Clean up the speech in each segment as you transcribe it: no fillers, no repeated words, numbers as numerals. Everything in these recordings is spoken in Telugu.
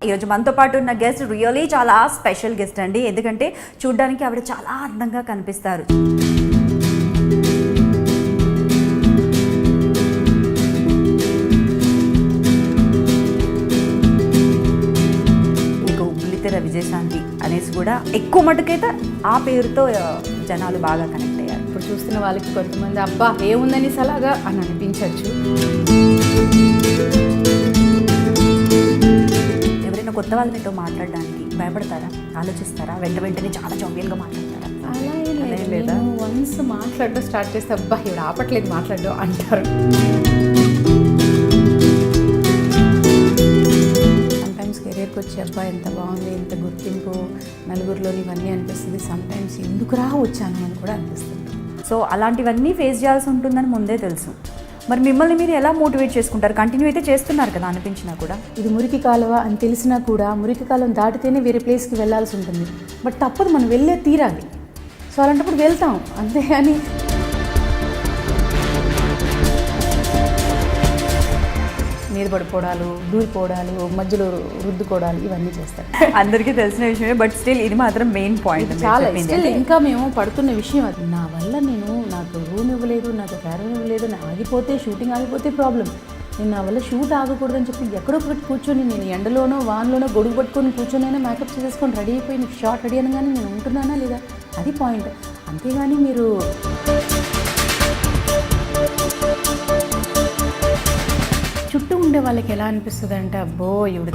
ఈరోజు మనతో పాటు ఉన్న గెస్ట్ రియల్లీ చాలా స్పెషల్ గెస్ట్ అండి. ఎందుకంటే చూడ్డానికి ఆవిడ చాలా అందంగా కనిపిస్తారు. మీకు బుల్లితెర విజయశాంతి అనేసి కూడా ఎక్కువ మటుకైతే ఆ పేరుతో జనాలు బాగా కనెక్ట్ అయ్యారు. ఇప్పుడు చూస్తున్న వాళ్ళకి కొంతమంది అబ్బా ఏముందని సలాగా అని అనిపించవచ్చు. కొత్త వాళ్ళ మీతో మాట్లాడడానికి భయపడతారా, ఆలోచిస్తారా, వెంటనే చాలా జోవియల్గా మాట్లాడతారా? అలా ఏం లేదా, వన్స్ మాట్లాడడం స్టార్ట్ చేస్తే అబ్బా ఇవి ఆపట్లేదు మాట్లాడడం అంటారు. సమ్టైమ్స్ కెరీర్కి వచ్చి అబ్బా ఎంత బాగుంది, ఎంత గుర్తింపు నలుగురిలోని ఇవన్నీ అనిపిస్తుంది. సమ్టైమ్స్ ఎందుకురా వచ్చాను అని కూడా అనిపిస్తుంది. సో అలాంటివన్నీ ఫేస్ చేయాల్సి ఉంటుందని ముందే తెలుసు. మరి మిమ్మల్ని మీరు ఎలా మోటివేట్ చేసుకుంటారు? కంటిన్యూ అయితే చేస్తున్నారు కదా, అనిపించినా కూడా ఇది మురికి కాలువ అని తెలిసినా కూడా మురికి కాలువ దాటితేనే వేరే ప్లేస్కి వెళ్ళాల్సి ఉంటుంది. బట్ తప్పదు, మనం వెళ్ళే తీరాలి. సో అలాంటప్పుడు వెళ్తాం, అంతేగాని మీద పడిపోవడాలు, దూరిపోవడాలు, మధ్యలో రుద్దుకోవడాలు ఇవన్నీ చేస్తారు. అందరికీ తెలిసిన విషయమే. బట్ స్టిల్ ఇది మాత్రం మెయిన్ పాయింట్. చాలా స్టిల్ ఇంకా మేము పడుతున్న విషయం అది. నా వల్ల నాకు రూమ్ ఇవ్వలేదు, నాకు క్యారమ్ ఇవ్వలేదు, నా ఆగిపోతే షూటింగ్ ఆగిపోతే ప్రాబ్లం. నేను నా వల్ల షూట్ ఆగకూడదని చెప్పి ఎక్కడొకటి కూర్చొని నేను ఎండలోనో వాన్లోనో గొడుగు పట్టుకొని కూర్చొనైనా మేకప్ చేసేసుకొని రెడీ అయిపోయి నీకు షార్ట్ రెడీ అనగానే నేను ఉంటున్నానా లేదా, అది పాయింట్. అంతేగాని మీరు చుట్టూ ఉండే వాళ్ళకి ఎలా అనిపిస్తుంది అంటే అబ్బో ఇవిడ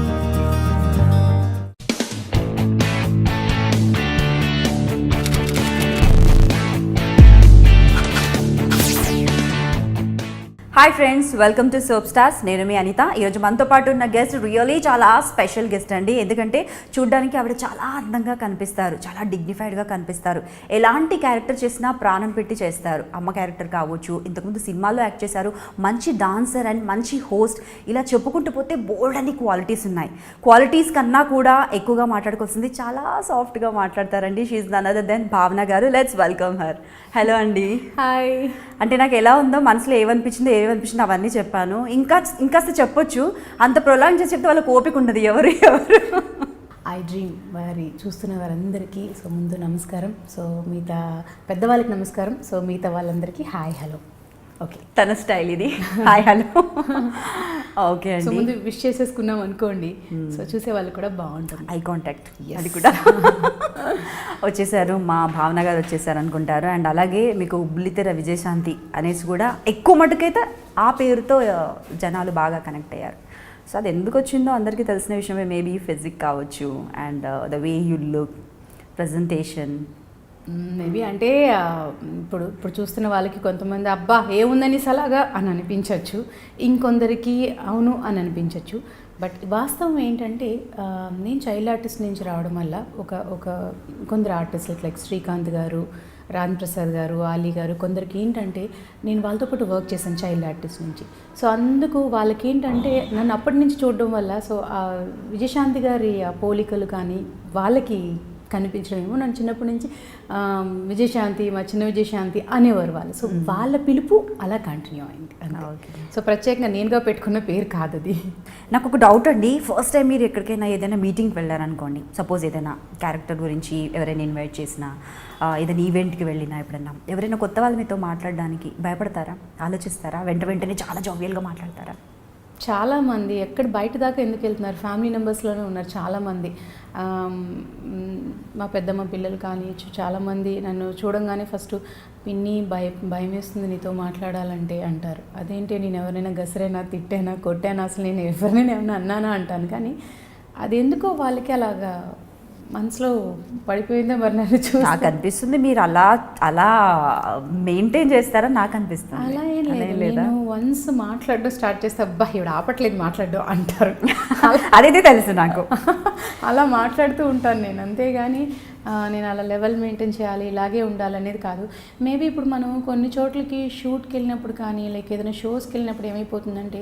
hi friends, welcome to soap stars. నేను మీ అనిత. ఈరోజు మనతో పాటు ఉన్న గెస్ట్ రియల్లీ చాలా స్పెషల్ గెస్ట్ అండి. ఎందుకంటే చూడ్డానికి ఆవిడ చాలా అందంగా కనిపిస్తారు, చాలా డిగ్నిఫైడ్గా కనిపిస్తారు. ఎలాంటి క్యారెక్టర్ చేసినా ప్రాణం పెట్టి చేస్తారు. అమ్మ క్యారెక్టర్ కావచ్చు, ఇంతకుముందు సినిమాల్లో యాక్ట్ చేశారు, మంచి డాన్సర్ అండ్ మంచి హోస్ట్. ఇలా చెప్పుకుంటూ పోతే బోల్డ్ అన్ని క్వాలిటీస్ ఉన్నాయి. క్వాలిటీస్ కన్నా కూడా ఎక్కువగా మాట్లాడుకోవాల్సింది, చాలా సాఫ్ట్గా మాట్లాడతారండి. షీఈ్ నన్ అదర్ దెన్ భావన గారు. Let's welcome her. హలో అండి. హాయ్. అంటే నాకు ఎలా ఉందో, మనసులో ఏమనిపించిందో అవన్నీ చెప్పాను. ఇంకాస్త చెప్పొచ్చు, అంత ప్రొలాంగ్ చేసి చెప్తే వాళ్ళకి ఓపిక ఉండదు. ఎవరు ఐ డ్రీమ్ వారి చూస్తున్న వారందరికీ సో ముందు నమస్కారం. సో మిగతా పెద్దవాళ్ళకి నమస్కారం. సో మిగతా వాళ్ళందరికీ హాయ్ హలో. ఓకే, తన స్టైల్ ఇది, హాయ్ హలో. ఓకే అండి. సో ముందు విష్ చేసేసుకున్నాం అనుకోండి, సో చూసే వాళ్ళు కూడా బాగుంటుంది. ఐ కాంటాక్ట్ అది కూడా వచ్చేసారు, మా భావన గారు వచ్చేసారు అనుకుంటారు. అండ్ అలాగే మీకు బుల్లితెర విజయశాంతి అనేసి కూడా ఎక్కువ మటుకైతే ఆ పేరుతో జనాలు బాగా కనెక్ట్ అయ్యారు. సో అది ఎందుకు వచ్చిందో అందరికీ తెలిసిన విషయమే. మేబీ ఫిజిక్ కావచ్చు, and the way you look, presentation. Maybe అంటే ఇప్పుడు చూస్తున్న వాళ్ళకి కొంతమంది అబ్బా ఏముందని సలాగా అని అనిపించవచ్చు, ఇంకొందరికి అవును అని అనిపించవచ్చు. బట్ వాస్తవం ఏంటంటే నేను చైల్డ్ ఆర్టిస్ట్ నుంచి రావడం వల్ల ఒక కొందరు ఆర్టిస్టులు లైక్ శ్రీకాంత్ గారు, రామ్ ప్రసాద్ గారు, ఆలీ గారు, కొందరికి ఏంటంటే నేను వాళ్ళతో పాటు వర్క్ చేశాను చైల్డ్ ఆర్టిస్ట్ నుంచి. సో అందుకు వాళ్ళకి ఏంటంటే నన్ను అప్పటి నుంచి చూడడం వల్ల సో విజయశాంతి గారి పోలికలు కానీ వాళ్ళకి కనిపించడం ఏమో. నన్ను చిన్నప్పటి నుంచి విజయశాంతి, మా చిన్న విజయశాంతి అనేవారు వాళ్ళు. సో వాళ్ళ పిలుపు అలా కంటిన్యూ అయింది. సో ప్రత్యేకంగా నేనుగా పెట్టుకున్న పేరు కాదు అది. నాకు ఒక డౌట్ అండి. ఫస్ట్ టైం మీరు ఎక్కడికైనా ఏదైనా మీటింగ్కి వెళ్ళారనుకోండి, సపోజ్ ఏదైనా క్యారెక్టర్ గురించి ఎవరైనా ఇన్వైట్ చేసినా, ఏదైనా ఈవెంట్కి వెళ్ళినా, ఎప్పుడన్నా ఎవరైనా కొత్త వాళ్ళ మీతో మాట్లాడడానికి భయపడతారా, ఆలోచిస్తారా, వెంటనే చాలా జోవియల్గా మాట్లాడతారా? చాలామంది ఎక్కడ బయట దాకా ఎందుకు వెళ్తున్నారు, ఫ్యామిలీ మెంబర్స్లోనే ఉన్నారు చాలామంది. మా పెద్దమ్మ పిల్లలు కానివ్వచ్చు, చాలామంది నన్ను చూడంగానే ఫస్ట్ పిన్ని భయం వేస్తుంది నీతో మాట్లాడాలంటే అంటారు. అదేంటి, నేను ఎవరైనా గసరైనా, తిట్టానా, కొట్టానా, అసలు నేను ఎవరినైనా ఏమైనా అన్నానా అంటాను. కానీ అది ఎందుకో వాళ్ళకి అలాగా మనసులో పడిపోయిందో మరి నన్ను చూసి నాకు అనిపిస్తుంది. మీరు అలా మెయింటైన్ చేస్తారని నాకు అనిపిస్తుంది. అలా ఏం లేదు, నేను వన్స్ మాట్లాడడం స్టార్ట్ చేస్తే అబ్బా ఇవిడ ఆపట్లేదు మాట్లాడడం అంటారు. అదైతే తెలుసు నాకు. అలా మాట్లాడుతూ ఉంటాను నేను, అంతేగాని నేను అలా లెవెల్ మెయింటైన్ చేయాలి, ఇలాగే ఉండాలనేది కాదు. మేబీ ఇప్పుడు మనం కొన్ని చోట్లకి షూట్కి వెళ్ళినప్పుడు కానీ లైక్ ఏదైనా షోస్కి వెళ్ళినప్పుడు ఏమైపోతుందంటే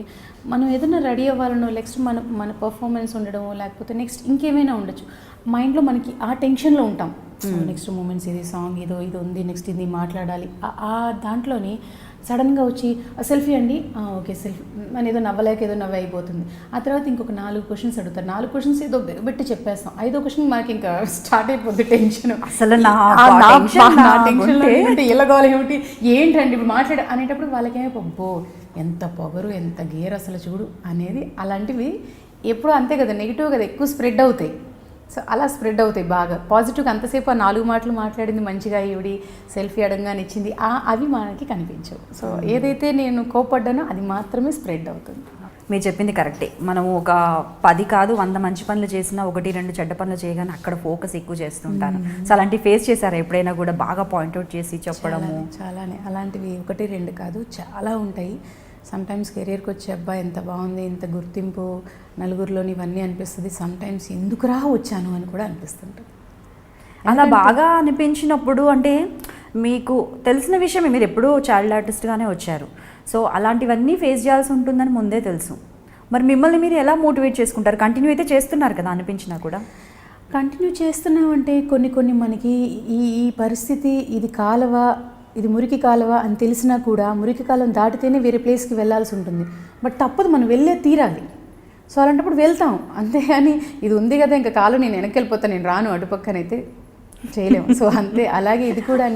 మనం ఏదైనా రెడీ అవ్వాలనో, నెక్స్ట్ మన పర్ఫార్మెన్స్ ఉండడమో, లేకపోతే నెక్స్ట్ ఇంకేమైనా ఉండొచ్చు. మైండ్లో మనకి ఆ టెన్షన్లో ఉంటాం. నెక్స్ట్ మూమెంట్స్ ఇది, సాంగ్ ఇది ఉంది, నెక్స్ట్ ఇది మాట్లాడాలి, ఆ దాంట్లోని సడన్గా వచ్చి సెల్ఫీ అండి ఓకే సెల్ఫీ మన ఏదో నవ్వలేక ఏదో నవ్వు అయిపోతుంది. ఆ తర్వాత ఇంకొక 4 క్వశ్చన్స్ అడుగుతారు. 4 క్వశ్చన్స్ ఏదో బిగబెట్టి చెప్పేస్తాం. 5వ క్వశ్చన్ మనకి ఇంకా స్టార్ట్ అయిపోద్ది టెన్షన్. అసలు నా టెన్షన్లో ఏమిటి ఇళ్ళగోవాలి ఏమిటి ఏంటండి ఇప్పుడు మాట్లాడ అనేటప్పుడు వాళ్ళకేమో అబ్బో ఎంత పొగరు ఎంత గేర్ అసలు చూడు అనేది. అలాంటివి ఎప్పుడు అంతే కదా, నెగిటివ్ కదా ఎక్కువ స్ప్రెడ్ అవుతాయి. సో అలా స్ప్రెడ్ అవుతాయి బాగా. పాజిటివ్గా అంతసేపు ఆ 4 మాటలు మాట్లాడింది మంచిగా ఈవిడి సెల్ఫీ అడగానే ఇచ్చింది అవి మనకి కనిపించవు. సో ఏదైతే నేను కోపడ్డానో అది మాత్రమే స్ప్రెడ్ అవుతుంది. మీరు చెప్పింది కరెక్టే. మనము ఒక 10 కాదు 100 మంచి పనులు చేసినా 1-2 చెడ్డ పనులు చేయగానే అక్కడ ఫోకస్ ఎక్కువ చేస్తుంటాను. సో అలాంటి ఫేస్ చేశారా ఎప్పుడైనా కూడా, బాగా పాయింట్అవుట్ చేసి చెప్పడము? చాలానే అలాంటివి 1-2 కాదు చాలా ఉంటాయి. సమ్టైమ్స్ కెరియర్కి వచ్చే అబ్బాయి ఎంత బాగుంది ఇంత గుర్తింపు నలుగురిలోని ఇవన్నీ అనిపిస్తుంది. సమ్టైమ్స్ ఎందుకురా వచ్చాను అని కూడా అనిపిస్తుంటుంది. అలా బాగా అనిపించినప్పుడు అంటే మీకు తెలిసిన విషయమే, మీరు ఎప్పుడూ చైల్డ్ ఆర్టిస్ట్గానే వచ్చారు. సో అలాంటివన్నీ ఫేస్ చేయాల్సి ఉంటుందని ముందే తెలుసు. మరి మిమ్మల్ని మీరు ఎలా మోటివేట్ చేసుకుంటారు? కంటిన్యూ అయితే చేస్తున్నారు కదా అనిపించినా కూడా. కంటిన్యూ చేస్తున్నామంటే కొన్ని మనకి ఈ పరిస్థితి ఇది కాలవ ఇది మురికి కాలువ అని తెలిసినా కూడా మురికి కాలం దాటితేనే వేరే ప్లేస్కి వెళ్ళాల్సి ఉంటుంది. బట్ తప్పదు, మనం వెళ్ళే తీరాలి. సో అలాంటప్పుడు వెళ్తాం అంతేగాని ఇది ఉంది కదా ఇంకా కాలం నేను వెనక్కి వెళ్ళిపోతాను నేను రాను అటుపక్కనైతే చేయలేము. సో అంతే. అలాగే ఇది కూడా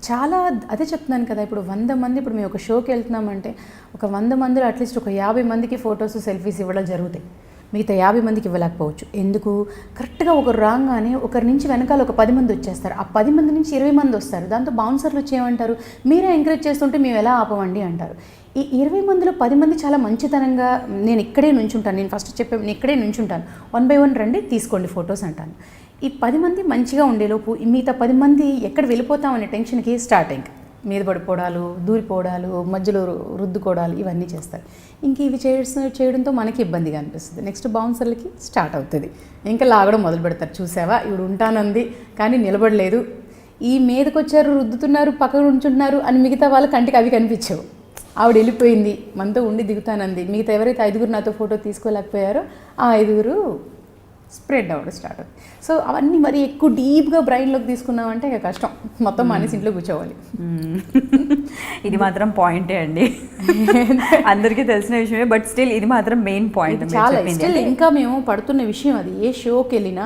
చాలా అదే చెప్తున్నాను కదా, ఇప్పుడు 100 మంది ఇప్పుడు మేము ఒక షోకి వెళ్తున్నామంటే ఒక 100 మందిలో అట్లీస్ట్ ఒక 50 మందికి ఫొటోస్ సెల్ఫీస్ ఇవ్వడం జరుగుతాయి. మిగతా 50 మందికి ఇవ్వలేకపోవచ్చు. ఎందుకు? కరెక్ట్గా ఒకరు రాగానే ఒకరి నుంచి వెనకాల ఒక 10 మంది వచ్చేస్తారు. ఆ 10 మంది నుంచి 20 మంది వస్తారు. దాంతో బౌన్సర్లు వచ్చి ఏమంటారు, మీరే ఎంకరేజ్ చేస్తుంటే మేము ఎలా ఆపమండి అంటారు. ఈ 20 మందిలో 10 మంది చాలా మంచితనంగా నేను ఇక్కడే నుంచుంటాను, నేను ఫస్ట్ నేను ఇక్కడే నుంచుంటాను, 1 by 1 రండి తీసుకోండి ఫొటోస్ అంటాను. ఈ 10 మంది మంచిగా ఉండేలోపు మిగతా 10 మంది ఎక్కడ వెళ్ళిపోతామనే టెన్షన్కి స్టార్ట్ అయింది. మీద పడిపోవడాలు, దూరిపోవడాలు, మధ్యలో రుద్దుకోవడాలు ఇవన్నీ చేస్తారు. ఇంక ఇవి చేయడంతో మనకి ఇబ్బందిగా అనిపిస్తుంది. నెక్స్ట్ బౌన్సర్లకి స్టార్ట్ అవుతుంది, ఇంకా లాగడం మొదలు పెడతారు. చూసావా ఇవిడు ఉంటానంది కానీ నిలబడలేదు, ఈ మీదకి వచ్చారు రుద్దుతున్నారు పక్కన ఉంచుంటున్నారు అని మిగతా వాళ్ళ కంటికి అవి కనిపించవు. ఆవిడ వెళ్ళిపోయింది మనతో ఉండి దిగుతానంది, మిగతా ఎవరైతే 5గురు నాతో ఫోటో తీసుకోలేకపోయారో ఆ 5గురు స్ప్రెడ్ అవ్వడం స్టార్ట్ అవుతుంది. సో అవన్నీ మరి ఎక్కువ డీప్గా బ్రెయిన్లోకి తీసుకున్నామంటే ఇక కష్టం, మొత్తం మానేసి ఇంట్లో కూర్చోవాలి. ఇది మాత్రం పాయింటే అండి, అందరికీ తెలిసిన విషయమే. బట్ స్టిల్ ఇది మాత్రం మెయిన్ పాయింట్. చాలా స్టిల్ ఇంకా మేము పడుతున్న విషయం అది. ఏ షోకి వెళ్ళినా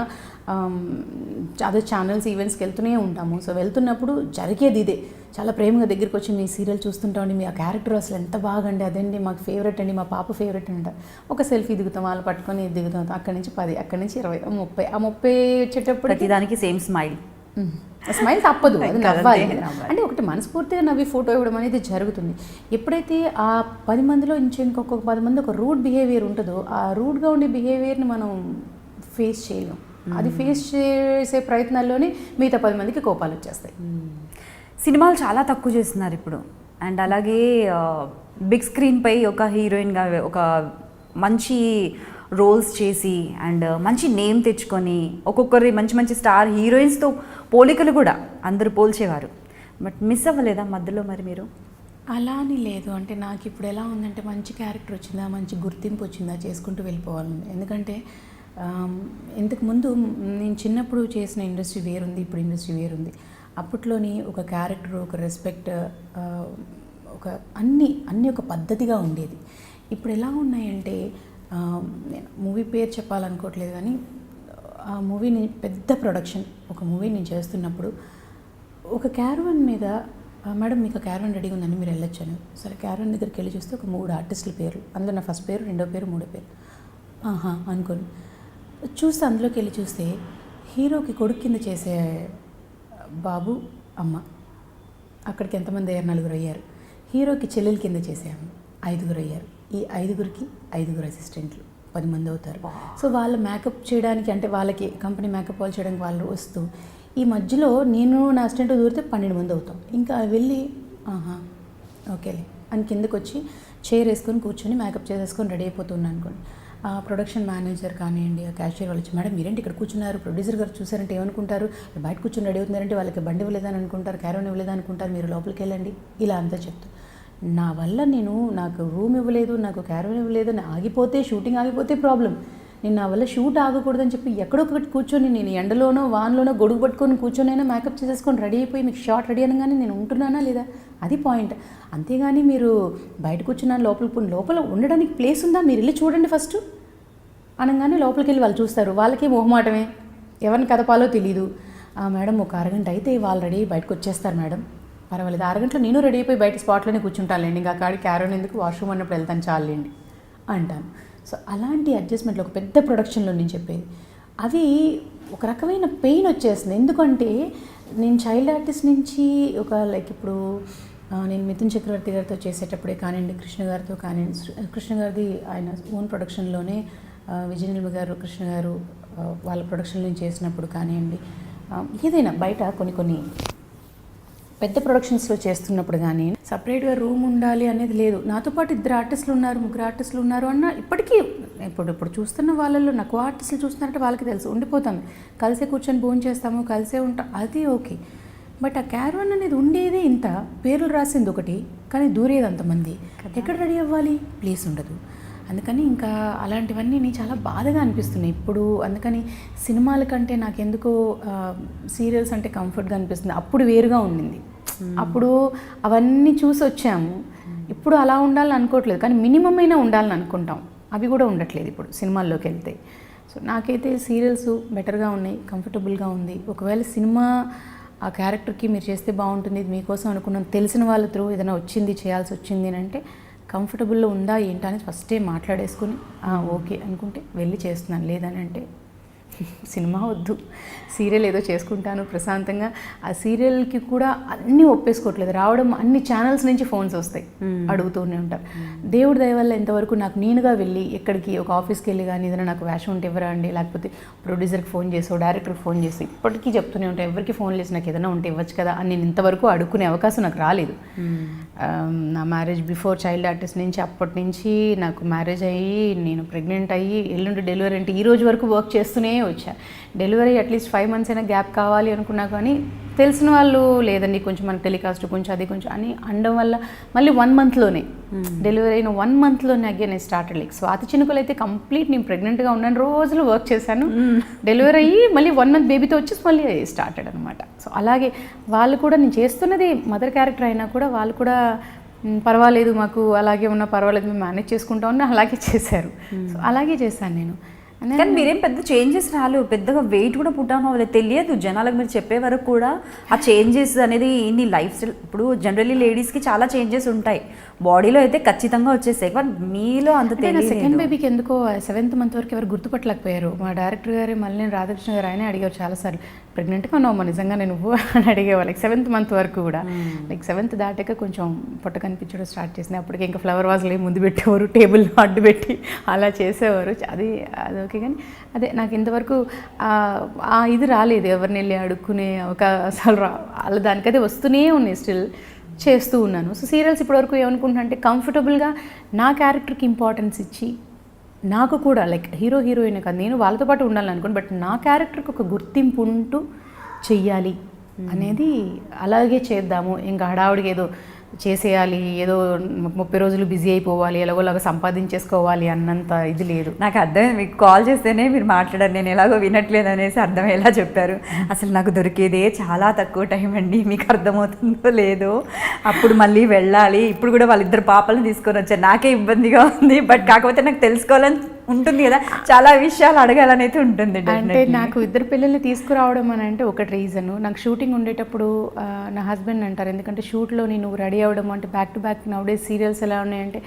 అదే ఛానల్స్ ఈవెంట్స్కి వెళ్తూనే ఉంటాము. సో వెళ్తున్నప్పుడు జరిగేది ఇదే. చాలా ప్రేమగా దగ్గరికి వచ్చి మీ సీరియల్ చూస్తుంటామండి, మీ ఆ క్యారెక్టర్ అసలు ఎంత బాగండి, అదండి మాకు ఫేవరెట్ అండి, మా పాప ఫేవరెట్ అంట. ఒక సెల్ఫీ దిగుతాం, వాళ్ళు పట్టుకొని దిగుతాం. అక్కడి నుంచి 10, అక్కడి నుంచి 20, 30. ఆ 30 వచ్చేటప్పుడు ప్రతిదానికి సేమ్ స్మైల్. స్మైల్ తప్పదు, అది నవ్వాలి. అంటే ఒకటి మనస్ఫూర్తిగా నవ్వి ఫోటో ఇవ్వడం అనేది జరుగుతుంది. ఎప్పుడైతే ఆ 10 మందిలో ఇంకొక 10 మంది ఒక రూడ్ బిహేవియర్ ఉంటుందో ఆ రూడ్గా ఉండే బిహేవియర్ని మనం ఫేస్ చేయలేం. అది ఫేస్ చేసే ప్రయత్నాల్లోనే మిగతా 10 మందికి కోపాలు వచ్చేస్తాయి. సినిమాలు చాలా తక్కువ చేస్తున్నారు ఇప్పుడు. అండ్ అలాగే బిగ్ స్క్రీన్పై ఒక హీరోయిన్గా ఒక మంచి రోల్స్ చేసి అండ్ మంచి నేమ్ తెచ్చుకొని ఒక్కొక్కరి మంచి మంచి స్టార్ హీరోయిన్స్తో పోలికలు కూడా అందరూ పోల్చేవారు. బట్ మిస్ అవ్వలేదా మధ్యలో మరి మీరు? అలా అని లేదు. అంటే నాకు ఇప్పుడు ఎలా ఉందంటే మంచి క్యారెక్టర్ వచ్చిందా, మంచి గుర్తింపు వచ్చిందా చేసుకుంటూ వెళ్ళిపోవాలి. ఎందుకంటే ఇంతకుముందు నేను చిన్నప్పుడు చేసిన ఇండస్ట్రీ వేరుంది, ఇప్పుడు ఇండస్ట్రీ వేరుంది. అప్పట్లోని ఒక క్యారెక్టర్, ఒక రెస్పెక్ట్, ఒక అన్నీ ఒక పద్ధతిగా ఉండేది. ఇప్పుడు ఎలా ఉన్నాయంటే నేను మూవీ పేరు చెప్పాలనుకోవట్లేదు కానీ ఆ మూవీని పెద్ద ప్రొడక్షన్ ఒక మూవీ నేను చేస్తున్నప్పుడు ఒక క్యారవన్ మీద మేడం మీకు క్యారవన్ రెడీగా ఉందని మీరు వెళ్ళొచ్చాను. సరే క్యారవన్ దగ్గరికి వెళ్ళి చూస్తే ఒక 3 ఆర్టిస్టుల పేర్లు, అందులో నా ఫస్ట్ పేరు, రెండో పేరు, మూడో పేరు. అనుకోని చూస్తే అందులోకి వెళ్ళి చూస్తే హీరోకి కొడుకు కింద చేసే బాబు అమ్మ, అక్కడికి ఎంతమంది అయ్యారు? 4 అయ్యారు. హీరోకి చెల్లెల కింద చేసాము 5 అయ్యారు. ఈ 5కి 5 అసిస్టెంట్లు 10 మంది అవుతారు. సో వాళ్ళు మేకప్ చేయడానికి అంటే వాళ్ళకి కంపెనీ మేకప్ వాళ్ళు చేయడానికి వాళ్ళు వస్తూ ఈ మధ్యలో నేను నా అసిస్టెంట్ దూరితే 12 మంది అవుతాం. ఇంకా వెళ్ళి ఓకేలే అని కిందకు వచ్చి చైర్ వేసుకొని కూర్చొని మేకప్ చేసేసుకొని రెడీ అయిపోతున్నాను అనుకోండి. ఆ ప్రొడక్షన్ మేనేజర్ కానివ్వండి, ఆ క్యాషియర్ వాళ్ళు వచ్చి మేడం మీరేంటి ఇక్కడ కూర్చున్నారు, ప్రొడ్యూసర్ గారు చూసారంటే ఏమనుకుంటారు, బయట కూర్చొని రెడీ అవుతున్నారంటే వాళ్ళకి బండి ఇవ్వలేదని అనుకుంటారు, క్యారవన్ ఇవ్వలేదని అనుకుంటారు, మీరు లోపలికి వెళ్ళండి ఇలా అంతా చెప్తాను. నా వల్ల నాకు రూమ్ ఇవ్వలేదు, నాకు క్యారవన్ ఇవ్వలేదు, ఆగిపోతే షూటింగ్ ఆగిపోతే ప్రాబ్లం, నేను నా వల్ల షూట్ ఆగకూడదని చెప్పి ఎక్కడో ఒకటి కూర్చొని నేను ఎండలోనో వానలోనో గొడుగు పట్టుకొని కూర్చొనైనా మేకప్ చేసేసుకొని రెడీ అయిపోయి మీకు షార్ట్ రెడీ అనగానే నేను ఉంటున్నానా లేదా, అది పాయింట్. అంతేగాని మీరు బయట కూర్చున్నాను లోపల ఉండడానికి ప్లేస్ ఉందా, మీరు వెళ్ళి చూడండి ఫస్ట్ అనగానే లోపలికి వెళ్ళి వాళ్ళు చూస్తారు. వాళ్ళకి మొహమాటమే, ఎవరిని కదపాలో తెలీదు. మేడం ఒక అరగంట అయితే వాళ్ళు రెడీ బయటకు వచ్చేస్తారు మేడం, పర్వాలేదు అరగంటలో నేను రెడీ అయిపోయి బయట స్పాట్లోనే కూర్చుంటానులేండి, ఇంకా కాడికి క్యారోన్ ఎందుకు, వాష్రూమ్ అన్నప్పుడు వెళ్తాను చాలండి అంటాను. సో అలాంటి అడ్జస్ట్మెంట్లు ఒక పెద్ద ప్రొడక్షన్లో నేను చెప్పేది అవి ఒక రకమైన పెయిన్ వచ్చేస్తుంది. ఎందుకంటే నేను చైల్డ్ ఆర్టిస్ట్ నుంచి ఒక లైక్ ఇప్పుడు నేను మిథున్ చక్రవర్తి గారితో చేసేటప్పుడే కానివ్వండి, కృష్ణ గారితో కానివ్వండి, కృష్ణ గారిది ఆయన ఓన్ ప్రొడక్షన్లోనే విజయనిల్మ గారు, కృష్ణ గారు వాళ్ళ ప్రొడక్షన్లో చేసినప్పుడు కానివ్వండి, ఏదైనా బయట కొన్ని పెద్ద ప్రొడక్షన్స్లో చేస్తున్నప్పుడు కానీ సపరేట్గా రూమ్ ఉండాలి అనేది లేదు. నాతో పాటు 2 ఆర్టిస్టులు ఉన్నారు, 3 ఆర్టిస్టులు ఉన్నారు అన్న ఇప్పటికీ ఇప్పుడు చూస్తున్న వాళ్ళల్లో నాకు ఆర్టిస్టులు చూస్తున్నారంటే వాళ్ళకి తెలుసు, ఉండిపోతాము, కలిసే కూర్చొని భోజనం చేస్తాము, కలిసే ఉంటాం, అది ఓకే. బట్ ఆ క్యారవాన్ అనేది ఉండేదే ఇంత, పేర్లు రాసింది ఒకటి కానీ దూరేది అంతమంది, ఎక్కడ రెడీ అవ్వాలి, ప్లేస్ ఉండదు. అందుకని ఇంకా అలాంటివన్నీ చాలా బాధగా అనిపిస్తున్నాయి ఇప్పుడు. అందుకని సినిమాల కంటే నాకెందుకో సీరియల్స్ అంటే కంఫర్ట్గా అనిపిస్తుంది. అప్పుడు వేరుగా ఉండింది, అప్పుడు అవన్నీ చూసి వచ్చాము, ఇప్పుడు అలా ఉండాలని అనుకోవట్లేదు, కానీ మినిమం అయినా ఉండాలని అనుకుంటాం, అవి కూడా ఉండట్లేదు ఇప్పుడు సినిమాల్లోకి వెళ్తే. సో నాకైతే సీరియల్స్ బెటర్గా ఉన్నాయి, కంఫర్టబుల్గా ఉంది. ఒకవేళ సినిమా ఆ క్యారెక్టర్కి మీరు చేస్తే బాగుంటుంది, ఇది మీకోసం అనుకున్నాను, తెలిసిన వాళ్ళ త్రూ ఏదైనా వచ్చింది చేయాల్సి వచ్చింది అని అంటే కంఫర్టబుల్లో ఉందా ఏంటా అని ఫస్టే మాట్లాడేసుకొని ఓకే అనుకుంటే వెళ్ళి చేస్తున్నాను, లేదని అంటే సినిమా వద్దు, సీరియల్ ఏదో చేసుకుంటాను ప్రశాంతంగా. ఆ సీరియల్కి కూడా అన్నీ ఒప్పేసుకోవట్లేదు, రావడం అన్ని ఛానల్స్ నుంచి ఫోన్స్ వస్తాయి, అడుగుతూనే ఉంటారు. దేవుడి దయ వల్ల ఇంతవరకు నాకు నేనుగా వెళ్ళి ఎక్కడికి ఒక ఆఫీస్కి వెళ్ళి కానీ ఏదైనా నాకు వేషం ఉంటే ఇవ్వరా అండి, లేకపోతే ప్రొడ్యూసర్కి ఫోన్ చేసో డైరెక్టర్కి ఫోన్ చేసి ఇప్పటికీ చెప్తూనే ఉంటాను, ఎవరికి ఫోన్ చేసి నాకు ఏదైనా ఉంటే ఇవ్వచ్చు కదా అని నేను ఇంతవరకు అడుక్కునే అవకాశం నాకు రాలేదు. నా మ్యారేజ్ బిఫోర్ చైల్డ్ ఆర్టిస్ట్ నుంచి అప్పటి నుంచి నాకు మ్యారేజ్ అయ్యి నేను ప్రెగ్నెంట్ అయ్యి ఎల్లుండి డెలివరీ అంటే ఈ రోజు వరకు వర్క్ చేస్తూనే వచ్చా. డెలివరీ అట్లీస్ట్ 5 months అయినా గ్యాప్ కావాలి అనుకున్నా కానీ తెలిసిన వాళ్ళు లేదండి కొంచెం మన టెలికాస్ట్ కొంచెం అది కొంచెం అని అనడం వల్ల మళ్ళీ 1 monthలోనే డెలివరీ అయిన 1 monthలోనే అగైన్ నేను స్టార్టెడ్. లైక్ స్వాతి చినుకులు అయితే కంప్లీట్ నేను ప్రెగ్నెంట్గా ఉన్నాను, రోజులు వర్క్ చేశాను, డెలివరీ అయ్యి మళ్ళీ 1 month బేబీతో వచ్చేసి మళ్ళీ స్టార్టెడ్ అనమాట. సో అలాగే వాళ్ళు కూడా నేను చేస్తున్నది మదర్ క్యారెక్టర్ అయినా కూడా వాళ్ళు కూడా పర్వాలేదు మాకు అలాగే ఉన్నా పర్వాలేదు మేము మేనేజ్ చేసుకుంటా ఉన్నా అలాగే చేశారు. సో అలాగే చేశాను నేను. కానీ మీరేం పెద్ద చేంజెస్ రాలేదు, పెద్దగా వెయిట్ కూడా పుట్టాను అవ్వలేదు, తెలియదు జనాలకు. మీరు చెప్పే వరకు కూడా ఆ చేంజెస్ అనేది ఏంటి లైఫ్ స్టైల్. ఇప్పుడు జనరల్లీ లేడీస్కి చాలా చేంజెస్ ఉంటాయి, బాడీలో అయితే ఖచ్చితంగా వచ్చేసాయి, కానీ మీలో అంత తెలియదు. సెకండ్ బేబీకి ఎందుకో 7th month వరకు ఎవరు గుర్తుపట్టలేకపోయారు. మా డైరెక్టర్ గారు మళ్ళీ నేను రాధాకృష్ణ గారు ఆయన అడిగారు చాలాసార్లు, ప్రెగ్నెంట్గా ఉన్నావు నిజంగా నేను నువ్వు అని అడిగేవాళ్ళు. లైక్ 7th month వరకు కూడా. లైక్ 7th దాటాక కొంచెం పొట్ట కనిపించడం స్టార్ట్ చేసినాయి. అప్పటికి ఇంకా ఫ్లవర్ వాజ్లు ముందు పెట్టేవారు, టేబుల్ అడ్డు పెట్టి అలా చేసేవారు. అది ఓకే, కానీ అదే నాకు ఇంతవరకు ఇది రాలేదు, ఎవరిని వెళ్ళి అడుక్కునే అవకాశాలు అలా దానికదే వస్తూనే ఉన్నాయి, స్టిల్ చేస్తూ ఉన్నాను. సో సీరియల్స్ ఇప్పటివరకు ఏమనుకుంటున్నా అంటే కంఫర్టబుల్గా నా క్యారెక్టర్కి ఇంపార్టెన్స్ ఇచ్చి నాకు కూడా లైక్ హీరోయిన్ కాదు, నేను వాళ్ళతో పాటు ఉండాలని అనుకోండి, బట్ నా క్యారెక్టర్కి ఒక గుర్తింపు ఉంటూ చెయ్యాలి అనేది, అలాగే చేద్దాము, ఇంకా హడావుడికి ఏదో చేసేయాలి, ఏదో 30 రోజులు బిజీ అయిపోవాలి, ఎలాగోలాగా సంపాదించేసుకోవాలి అన్నంత ఇది లేదు. నాకు అర్థమైంది, మీకు కాల్ చేస్తేనే మీరు మాట్లాడారు, నేను ఎలాగో వినట్లేదు అనేసి అర్థమయ్యేలా చెప్పారు. అసలు నాకు దొరికేదే చాలా తక్కువ టైం అండి, మీకు అర్థమవుతుందో లేదో. అప్పుడు మళ్ళీ వెళ్ళాలి, ఇప్పుడు కూడా వాళ్ళిద్దరు పాపలను తీసుకొని వచ్చారు, నాకే ఇబ్బందిగా ఉంది, బట్ కాకపోతే నాకు తెలుసుకోవాలని ఉంటుంది కదా, చాలా విషయాలు అడగాలని అయితే ఉంటుంది. అంటే నాకు 2 పిల్లల్ని తీసుకురావడం అని అంటే ఒకటి రీజన్, నాకు షూటింగ్ ఉండేటప్పుడు నా హస్బెండ్ అంటారు, ఎందుకంటే షూట్లో నేను రెడీ అవ్వడం అంటే back to back nowadays serials ఎలా ఉన్నాయంటే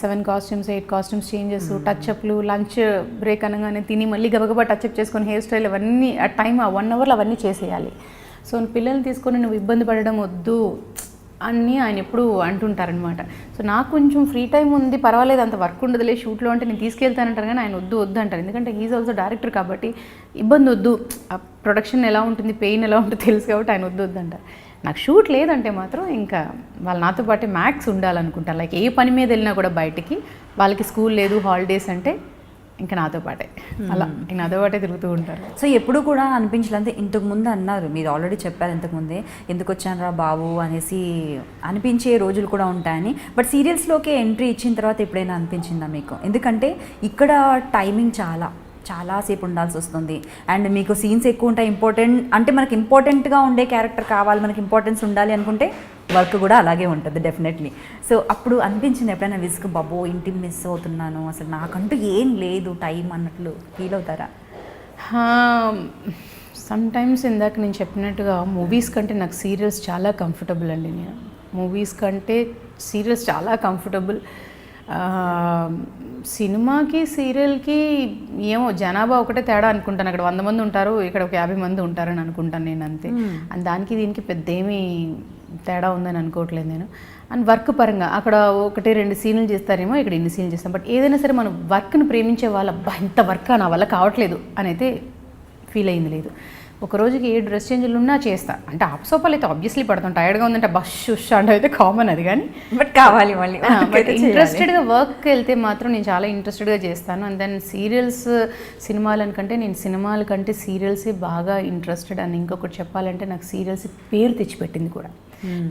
7 costumes 8 costumes చేంజెస్, టచ్అప్లు, లంచ్ బ్రేక్ అనగానే తిని మళ్ళీ గబగబా టచ్అప్ చేసుకొని హెయిర్ స్టైల్ అవన్నీ ఆ టైం ఆ 1 hourలో అవన్నీ చేసేయాలి. సో పిల్లల్ని తీసుకొని నువ్వు ఇబ్బంది పడడం వద్దు అని ఆయన ఎప్పుడు అంటుంటారనమాట. సో నాకు కొంచెం ఫ్రీ టైం ఉంది, పర్వాలేదు అంత వర్క్ ఉండదులే షూట్లో అంటే నేను తీసుకెళ్తానంటారు, కానీ ఆయన వద్దు అంటారు, ఎందుకంటే ఈజ్ ఆల్సో డైరెక్టర్ కాబట్టి ఇబ్బంది వద్దు, ఆ ప్రొడక్షన్ ఎలా ఉంటుంది, పెయిన్ ఎలా ఉంటుందో తెలుసు కాబట్టి ఆయన వద్దు అంటారు. నాకు షూట్ లేదంటే మాత్రం ఇంకా వాళ్ళు నాతో పాటే మ్యాక్స్ ఉండాలనుకుంటారు. లైక్ ఏ పని మీద వెళ్ళినా కూడా బయటికి, వాళ్ళకి స్కూల్ లేదు హాలిడేస్ అంటే ఇంకా నాతో పాటే, అలా ఇంక నాతో పాటే తిరుగుతూ ఉంటారు. సో ఎప్పుడు కూడా అనిపించలేదు, ఇంతకుముందు అన్నారు మీరు ఆల్రెడీ చెప్పారు ఇంతకుముందే, ఎందుకు వచ్చాను రా బాబు అనేసి అనిపించే రోజులు కూడా ఉంటాయని. బట్ సీరియల్స్లోకి ఎంట్రీ ఇచ్చిన తర్వాత ఎప్పుడైనా అనిపించిందా మీకు? ఎందుకంటే ఇక్కడ టైమింగ్ చాలా చాలాసేపు ఉండాల్సి వస్తుంది. అండ్ మీకు సీన్స్ ఎక్కువ ఉంటాయి, అంటే మనకి ఇంపార్టెంట్గా ఉండే క్యారెక్టర్ కావాలి, మనకి ఇంపార్టెన్స్ ఉండాలి అనుకుంటే వర్క్ కూడా అలాగే ఉంటుంది డెఫినెట్లీ. సో అప్పుడు అనిపించింది ఎప్పుడైనా విసుగు, బాబో ఇంటిని మిస్ అవుతున్నాను, అసలు నాకంటూ ఏం లేదు టైం అన్నట్లు ఫీల్ అవుతారా? సమ్టైమ్స్ ఇందాక నేను చెప్పినట్టుగా మూవీస్ కంటే నాకు సీరియల్స్ చాలా కంఫర్టబుల్ అండి. నేను మూవీస్ కంటే సీరియల్స్ చాలా కంఫర్టబుల్. సినిమాకి సీరియల్కి ఏమో జనాభా ఒకటే తేడా అనుకుంటాను. అక్కడ 100 మంది ఉంటారు, ఇక్కడ ఒక 50 మంది ఉంటారని అనుకుంటాను నేను, అంతే. అండ్ దానికి దీనికి పెద్ద ఏమీ తేడా ఉందని అనుకోవట్లేదు నేను. అండ్ వర్క్ పరంగా అక్కడ 1-2 సీన్లు చేస్తారేమో, ఇక్కడ ఇన్ని సీన్లు చేస్తాం. బట్ ఏదైనా సరే మనం వర్క్ని ప్రేమించే వాళ్ళ ఇంత వర్క్ నా వల్ల కావట్లేదు అని అయితే ఫీల్ అయింది లేదు. ఒక రోజుకి 7 డ్రెస్ చేంజ్లు ఉన్నా చేస్తా. అంటే ఆప్సోపాలు అయితే ఆబ్వియస్లీ పడతాం, టైర్డ్గా ఉందంటే బస్ అంటే అయితే కామన్ అది, కానీ బట్ కావాలి మళ్ళీ. బట్ ఇంట్రెస్టెడ్గా వర్క్కి వెళ్తే మాత్రం నేను చాలా ఇంట్రెస్టెడ్గా చేస్తాను. అండ్ దెన్ సీరియల్స్ సినిమాలకంటే నేను సినిమాల కంటే సీరియల్సే బాగా ఇంట్రెస్టెడ్. అని ఇంకొకటి చెప్పాలంటే నాకు సీరియల్స్ పేరు తెచ్చిపెట్టింది కూడా.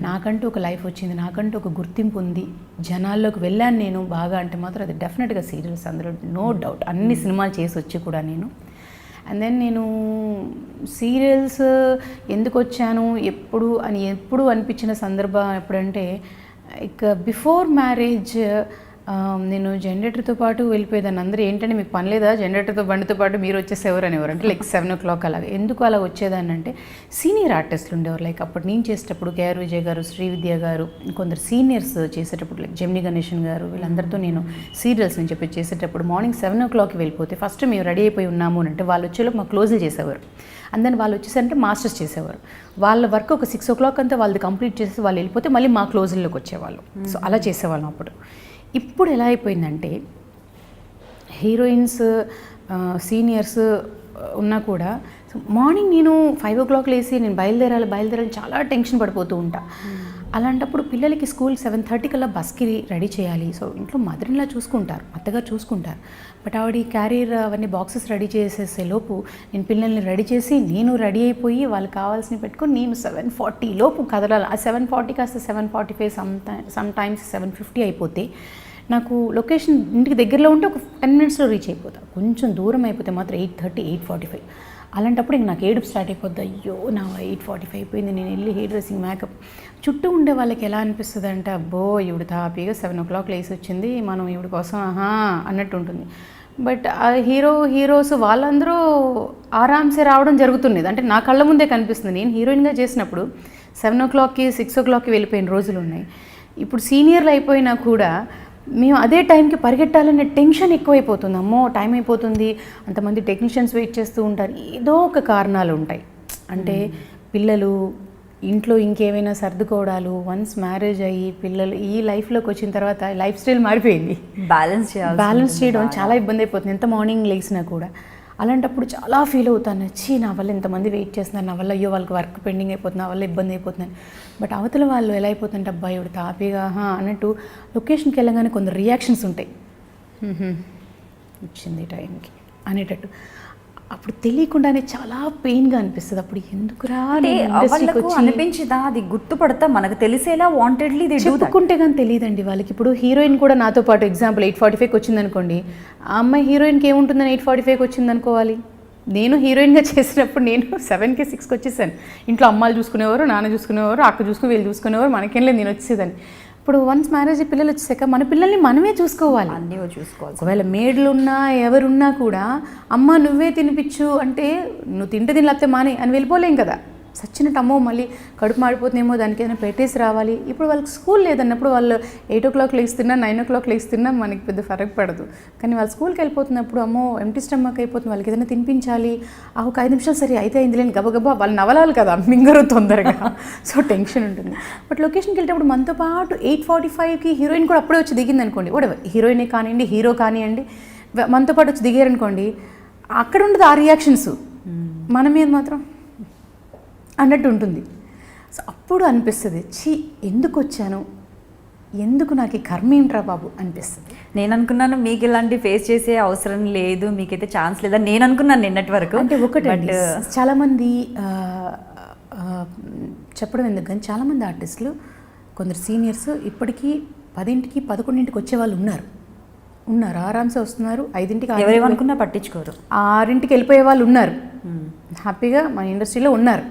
నాకంటూ ఒక లైఫ్ వచ్చింది, నాకంటూ ఒక గుర్తింపు ఉంది, జనాల్లోకి వెళ్ళాను నేను బాగా అంటే మాత్రం అది డెఫినెట్గా సీరియల్స్, అందులో నో డౌట్. అన్ని సినిమాలు చేసి వచ్చి కూడా నేను. అండ్ దెన్ నేను సీరియల్స్ ఎందుకు వచ్చాను ఎప్పుడు అనిపించిన సందర్భం ఎప్పుడంటే, ఇక బిఫోర్ మ్యారేజ్ నేను జనరేటర్తో పాటు వెళ్ళిపోయేదాన్ని. అందరూ ఏంటంటే మీకు పని లేదా జనరేటర్తో బండితో పాటు మీరు వచ్చేసేవారు అనేవారు. అంటే లైక్ 7 o'clock అలాగే. ఎందుకు అలా వచ్చేదాన్ని అంటే, సీనియర్ ఆర్టిస్టులు ఉండేవారు. లైక్ అప్పుడు నేను చేసేటప్పుడు కేఆర్ విజయ్ గారు, శ్రీవిద్య గారు, కొందరు సీనియర్స్ చేసేటప్పుడు లైక్ జెమిని గణేషన్ గారు, వీళ్ళందరితో నేను సీరియల్స్ అని చెప్పి చేసేటప్పుడు మార్నింగ్ 7 o'clock వెళ్ళిపోతే ఫస్ట్ మేము రెడీ అయిపోయి ఉన్నాము అంటే వాళ్ళు వచ్చేలోపు మాకు క్లోజులు చేసేవారు. అండ్ దెన్ వాళ్ళు వచ్చేసంటే మాస్టర్స్ చేసేవారు. వాళ్ళ వర్క్ ఒక 6 o'clock అంతా వాళ్ళది కంప్లీట్ చేసి వాళ్ళు వెళ్ళిపోతే మళ్ళీ మా క్లోజుల్లోకి వచ్చేవాళ్ళు. సో అలా చేసేవాళ్ళం అప్పుడు. ఇప్పుడు ఎలా అయిపోయిందంటే, హీరోయిన్స్ సీనియర్స్ ఉన్నా కూడా మార్నింగ్ నేను 5 o'clock లేసి నేను బయలుదేరాలి చాలా టెన్షన్ పడిపోతూ ఉంటా. అలాంటప్పుడు పిల్లలకి స్కూల్ 7:30 కల్లా బస్కి రెడీ చేయాలి. సో ఇంట్లో మదర్లా చూసుకుంటారు, అత్తగారు చూసుకుంటారు. బట్ ఆవిడ క్యారియర్ అవన్నీ బాక్సెస్ రెడీ చేసేసే లోపు నేను పిల్లల్ని రెడీ చేసి నేను రెడీ అయిపోయి వాళ్ళకి కావాల్సినవి పెట్టుకొని నేను 7:40 లోపు కదలాలి. ఆ 7:40 కాస్త 7:45 సమ్టైమ్స్ 7:50 అయిపోతే నాకు లొకేషన్ ఇంటికి దగ్గరలో ఉంటే ఒక 10 minutesలో రీచ్ అయిపోతా. కొంచెం దూరం అయిపోతే మాత్రం 8:30, 8:45. అలాంటప్పుడు ఇంక నాకు ఏడుపు స్టార్ట్ అయిపోద్ది. అయ్యో నా 8:45 అయిపోయింది, నేను వెళ్ళి హెయిర్ డ్రెస్సింగ్ మేకప్. చుట్టూ ఉండే వాళ్ళకి ఎలా అనిపిస్తుంది అంటే, అబ్బో ఈవిడ హ్యాపీగా 7 o'clock లేసి వచ్చింది, మనం ఈవిడ కోసం అన్నట్టు ఉంటుంది. బట్ ఆ హీరోస్ వాళ్ళందరూ ఆరామ్సే రావడం జరుగుతున్నది. అంటే నా కళ్ళ ముందే కనిపిస్తుంది. నేను హీరోయిన్గా చేసినప్పుడు 7 o'clockకి 6 o'clockకి వెళ్ళిపోయిన రోజులు ఉన్నాయి. ఇప్పుడు సీనియర్లు అయిపోయినా కూడా మేము అదే టైంకి పరిగెట్టాలనే టెన్షన్ ఎక్కువైపోతుంది. అమ్మో టైం అయిపోతుంది, అంతమంది టెక్నీషియన్స్ వెయిట్ చేస్తూ ఉంటారు, ఏదో ఒక కారణాలు ఉంటాయి. అంటే పిల్లలు, ఇంట్లో ఇంకేమైనా సర్దుకోవడాలు, వన్స్ మ్యారేజ్ అయ్యి పిల్లలు ఈ లైఫ్లోకి వచ్చిన తర్వాత లైఫ్ స్టైల్ మారిపోయింది. బ్యాలెన్స్ చేయడం చాలా ఇబ్బంది అయిపోతుంది, ఎంత మార్నింగ్ లేచినా కూడా. అలాంటప్పుడు చాలా ఫీల్ అవుతాను, నా వల్ల ఇంతమంది వెయిట్ చేస్తున్నారు, నా వల్ల అయ్యో వాళ్ళకి వర్క్ పెండింగ్ అయిపోతుంది, నా వల్ల ఇబ్బంది అయిపోతుందని. బట్ అవతల వాళ్ళు ఎలా అయిపోతుంటే, అబ్బాయి ఇవిడ తాపీగా అన్నట్టు లొకేషన్కి వెళ్ళగానే కొందరు రియాక్షన్స్ ఉంటాయి, వచ్చింది టైంకి అనేటట్టు. అప్పుడు తెలియకుండానే చాలా పెయిన్గా అనిపిస్తుంది. అప్పుడు ఎందుకురా అనిపించిందా, అది గుర్తుపడతా మనకు తెలిసేలా వాంటెడ్లీ చెప్పుకుంటే కానీ తెలియదండి వాళ్ళకి. ఇప్పుడు హీరోయిన్ కూడా నాతో పాటు ఎగ్జాంపుల్ 8:45కి వచ్చింది అనుకోండి, ఆ అమ్మాయి హీరోయిన్కి ఏముంటుందని 8:45కి వచ్చింది అనుకోవాలి. నేను హీరోయిన్గా చేసినప్పుడు నేను 7కి 6కి వచ్చేసాను. ఇంట్లో అమ్మాలు చూసుకునేవారు, నాన్న చూసుకునేవారు, అక్క చూసుకుని వీళ్ళు చూసుకునేవారు, మనకేం లేదు, నేను వచ్చేదాన్ని. ఇప్పుడు వన్స్ మ్యారేజ్ పిల్లలు వచ్చేసాక మన పిల్లల్ని మనమే చూసుకోవాలి, అన్నీ చూసుకోవాలి. ఒకవేళ మేడ్లు ఉన్నా ఎవరున్నా కూడా అమ్మ నువ్వే తినిపించు అంటే నువ్వు తినలేకపోతే మానే అని వెళ్ళిపోలేం కదా. సచ్చినట్టు అమ్మో మళ్ళీ కడుపు మాడిపోతుందేమో, దానికి ఏదైనా పెట్టేసి రావాలి. ఇప్పుడు వాళ్ళకి స్కూల్ లేదన్నప్పుడు వాళ్ళు 8 o'clock లేస్తున్నా 9 o'clock లేస్తున్నా మనకి పెద్ద ఫరక్ పడదు. కానీ వాళ్ళు స్కూల్కి వెళ్ళిపోతున్నప్పుడు అమ్మో ఎంటీ స్టమక్ అయిపోతుంది, వాళ్ళకి ఏదైనా తినిపించాలి, ఒక 5 నిమిషాలు సరే అయితే అయింది లేని గబగబా వాళ్ళు నవలాలి కదా, మింగరు తొందరగా. సో టెన్షన్ ఉంటుంది. బట్ లొకేషన్కి వెళ్ళేటప్పుడు మనతో పాటు 8:45కి హీరోయిన్ కూడా అప్పుడే వచ్చి దిగింది అనుకోండి, హీరోయినే కానివ్వండి, హీరో కానివ్వండి, మనతో పాటు వచ్చి దిగారనుకోండి, అక్కడ ఉండదు ఆ రియాక్షన్స్, మన మీద మాత్రం అన్నట్టు ఉంటుంది. సో అప్పుడు అనిపిస్తుంది, ఎందుకు వచ్చాను, ఎందుకు నాకు ఈ కర్మ ఏంట్రా బాబు అనిపిస్తుంది. నేను అనుకున్నాను మీకు ఇలాంటి ఫేస్ చేసే అవసరం లేదు, మీకైతే ఛాన్స్ లేదని నేను అనుకున్నాను నిన్నటి వరకు. అంటే ఒకటి చాలామంది చెప్పడం ఎందుకు కానీ చాలామంది ఆర్టిస్టులు కొందరు సీనియర్స్ ఇప్పటికీ 10కి 11కి వచ్చేవాళ్ళు ఉన్నారు, ఆరామ్సే వస్తున్నారు. 5ంటికి ఎవరేమనుకున్నా పట్టించుకోరు. 6ంటికి వెళ్ళిపోయే వాళ్ళు ఉన్నారు, హ్యాపీగా మన ఇండస్ట్రీలో ఉన్నారు.